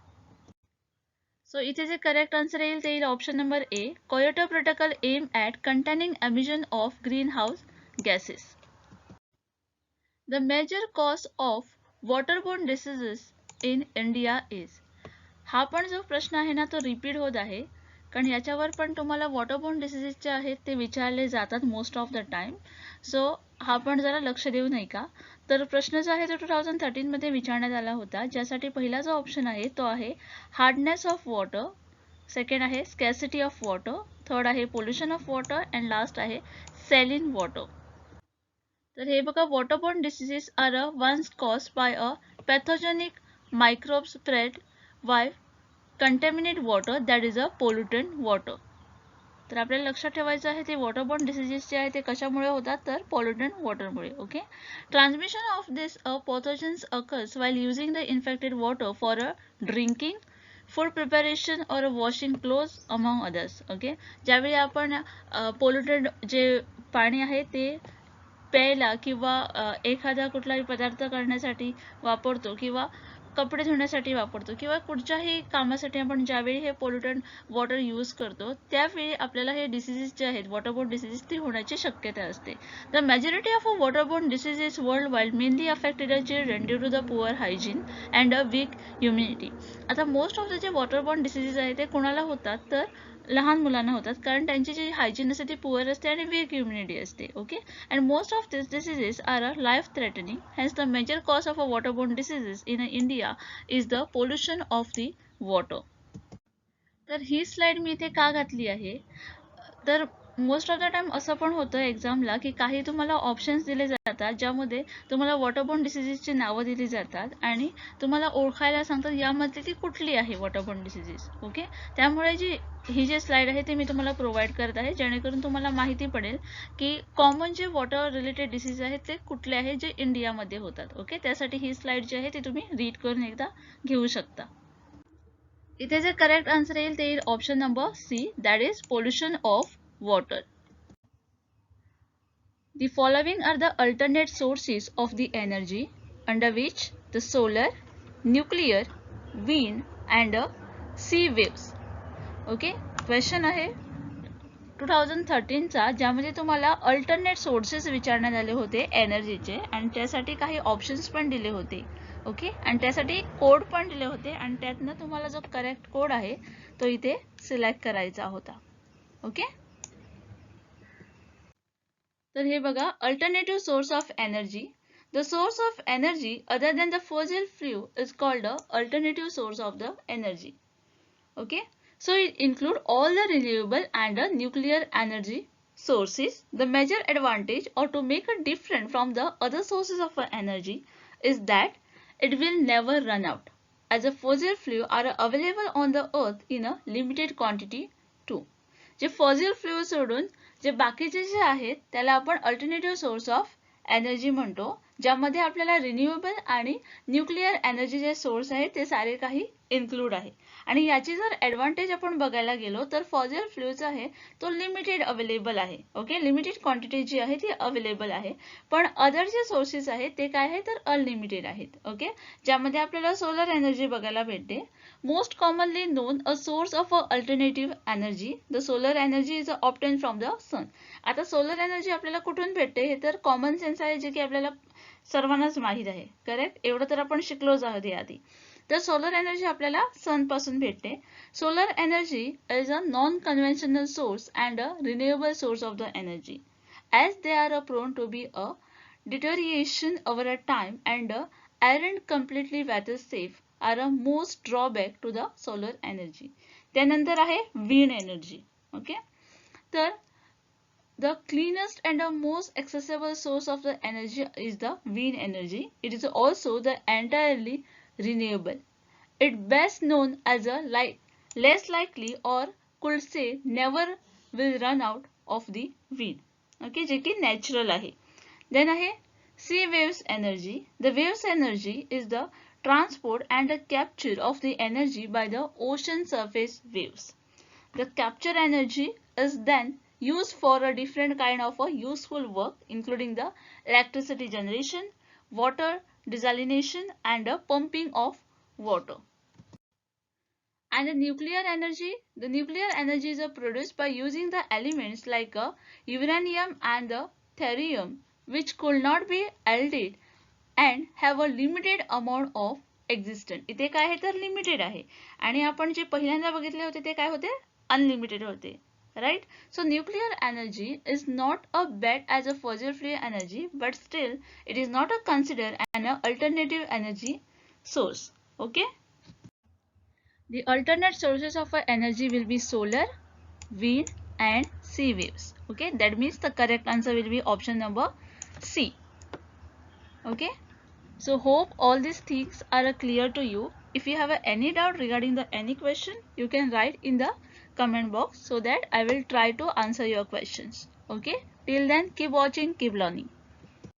S1: सो इथे जे करेक्ट आन्सर येईल ते येईल option number A, Kyoto protocol aim at containing emission of green house gases. The major cause of waterborne diseases in India is. हा पण जो प्रश्न आहे ना तो रिपीट होत आहे, कारण याच्यावर पण तुम्हाला वॉटरबोर्न डिसीजेस जे आहेत ते विचारले जातात most of the time. So हा पण जरा लक्ष देऊ नये का. तर प्रश्न जो आहे तो 2013 मध्ये विचारण्यात आला होता, ज्यासाठी पहिला जो ऑप्शन आहे तो आहे हार्डनेस ऑफ वॉटर, सेकंड आहे स्कॅसिटी ऑफ वॉटर, थर्ड आहे pollution of water and last आहे सॅलिन वॉटर. तर हे बघा, waterborne diseases are ones caused by a pathogenic microbe spread by contaminate water that is a pollutant water. तर आपल्याला लक्षात ठेवायचं आहे ते वॉटरबोर्न डिसीजेस जे आहे ते कशामुळे होतात, तर पोल्युटेंट वॉटरमुळे. Okay, transmission of this pathogens occurs while using the infected water for a drinking, food preparation or washing cloth among others. Okay, ज्यावेळी आपण पोल्युटेड जे पाणी आहे ते प्यायला किंवा एखादा कुठलाही पदार्थ करण्यासाठी वापरतो किंवा कपडे धुण्यासाठी वापरतो किंवा कुठच्याही कामासाठी आपण ज्यावेळी हे पोल्युटेड वॉटर यूज करतो त्यावेळी आपल्याला हे डिसीजेस जे आहेत वॉटरबोर्न डिसीजेस ते होण्याची शक्यता असते. The majority of waterborne diseases worldwide mainly affected children due to the poor hygiene and a weak immunity. आता मोस्ट ऑफ द जे वॉटरबोर्न डिसीजेस आहेत ते कोणाला होतात, तर लहान मुलांना होतात, कारण त्यांची जी हायजीन असते ती पुअर असते आणि वीक इम्युनिटी असते. Okay, and most of this diseases are life threatening. Hence the major cause of waterborne diseases in India is the pollution of the water. तर ही स्लाइड मी इथे का घातली आहे, तर मोस्ट ऑफ द टाइम असं पण होतं एक्झामला की काही तुम्हाला ऑप्शन्स दिले जातात ज्यामध्ये तुम्हाला वॉटरबोर्न डिसीजेसची नावं दिली जातात आणि तुम्हाला ओळखायला सांगतात यामध्ये ती कुठली आहे वॉटरबोर्न डिसीजेस. ओके, त्यामुळे ही जी स्लाइड आहे ती मी तुम्हाला प्रोव्हाइड करत आहे जेणेकरून तुम्हाला माहिती पडेल की कॉमन जे वॉटर रिलेटेड डिसीज आहेत ते कुठले आहेत जे इंडियामध्ये होतात. ओके, त्यासाठी ही स्लाइड जी आहे ती तुम्ही रीड करून एकदा घेऊ शकता. इथे जे करेक्ट आन्सर येईल ते येईल option number C, that is pollution of water. The following are the alternate sources of the energy under which the solar, nuclear, wind and sea waves. Okay, question आहे 2013 चा, ज्यामध्ये तुम्हाला अल्टरनेट सोर्सेस विचारण्यात आले होते एनर्जीचे आणि त्यासाठी काही ऑप्शन्स पण दिले होते. ओके, आणि त्यासाठी कोड पण दिले होते आणि त्यातनं तुम्हाला जो करेक्ट कोड आहे तो इथे सिलेक्ट करायचा होता. ओके, तर हे बघा, alternative source of energy. The source of energy other than the fossil fuel is called the alternative source of the energy. Okay, so it include all the renewable and nuclear energy sources. The major advantage or to make it different from the other sources of energy is that it will never run out, as the fossil fuel are available on the earth in a limited quantity too. जे फॉसिल फ्यूल सोडून जे बाकीचे जे आहेत त्याला आपण अल्टरनेटिव्ह सोर्स ऑफ एनर्जी म्हणतो, ज्यामध्ये आपल्याला रिन्युएबल आणि न्यूक्लिअर एनर्जी जे सोर्स आहे ते सारे काही इन्क्लूड आहे. आणि याची जर ॲडव्हान्टेज आपण बघायला गेलो तर फॉसिल फ्यूल्स आहे तो लिमिटेड अवेलेबल आहे. ओके, लिमिटेड क्वांटिटी जी आहे ती अवेलेबल आहे, पण अदर जे सोर्सेस आहेत ते काय आहे तर अनलिमिटेड आहेत. ओके, ज्यामध्ये आपल्याला सोलर एनर्जी बघायला भेटते. Most commonly known a source of alternative energy, the solar energy is obtained from the sun. आता सोलर एनर्जी आपल्याला कुठून भेटते हे तर कॉमन सेन्स आहे जे की आपल्याला सर्वांनाच माहित आहे. करेक्ट, एवढं तर आपण शिकलोच आहोत याआधी. तर सोलर एनर्जी आपल्याला सन पासून भेटते. Solar energy is a non conventional source and a renewable source of the energy, as they are prone to be a deterioration over a time and aren't completely weather safe are a most drawback to the solar energy. त्यानंतर आहे wind energy. ओके, तर the cleanest and the most accessible source of the energy is the wind energy. It is also the entirely renewable. It best known as a less likely or could say never will run out of the wind. Okay, जे की नॅचरल आहे. देन आहे sea waves energy. The waves energy is the transport and the capture of the energy by the ocean surface waves. The capture energy is then used for a different kind of a useful work, including the electricity generation, water desalination, and the pumping of water. And the nuclear energies are produced by using the elements like uranium and the thorium, which could not be elded and have a limited amount of existence. इथे काय आहे तर लिमिटेड आहे आणि आपण जे पहिल्यांदा बघितले होते ते काय होते अनलिमिटेड होते. Right? So nuclear energy is not a bad as a fossil free energy, but still it is not a considered an alternative energy source. Okay? The alternate sources of energy will be solar, wind and sea waves. Okay, that means the correct answer will be option number C. Okay, so hope all these things are clear to you. If you have any doubt regarding any question, you can write in the comment box so that I will try to answer your questions. Okay, till then keep watching, keep learning.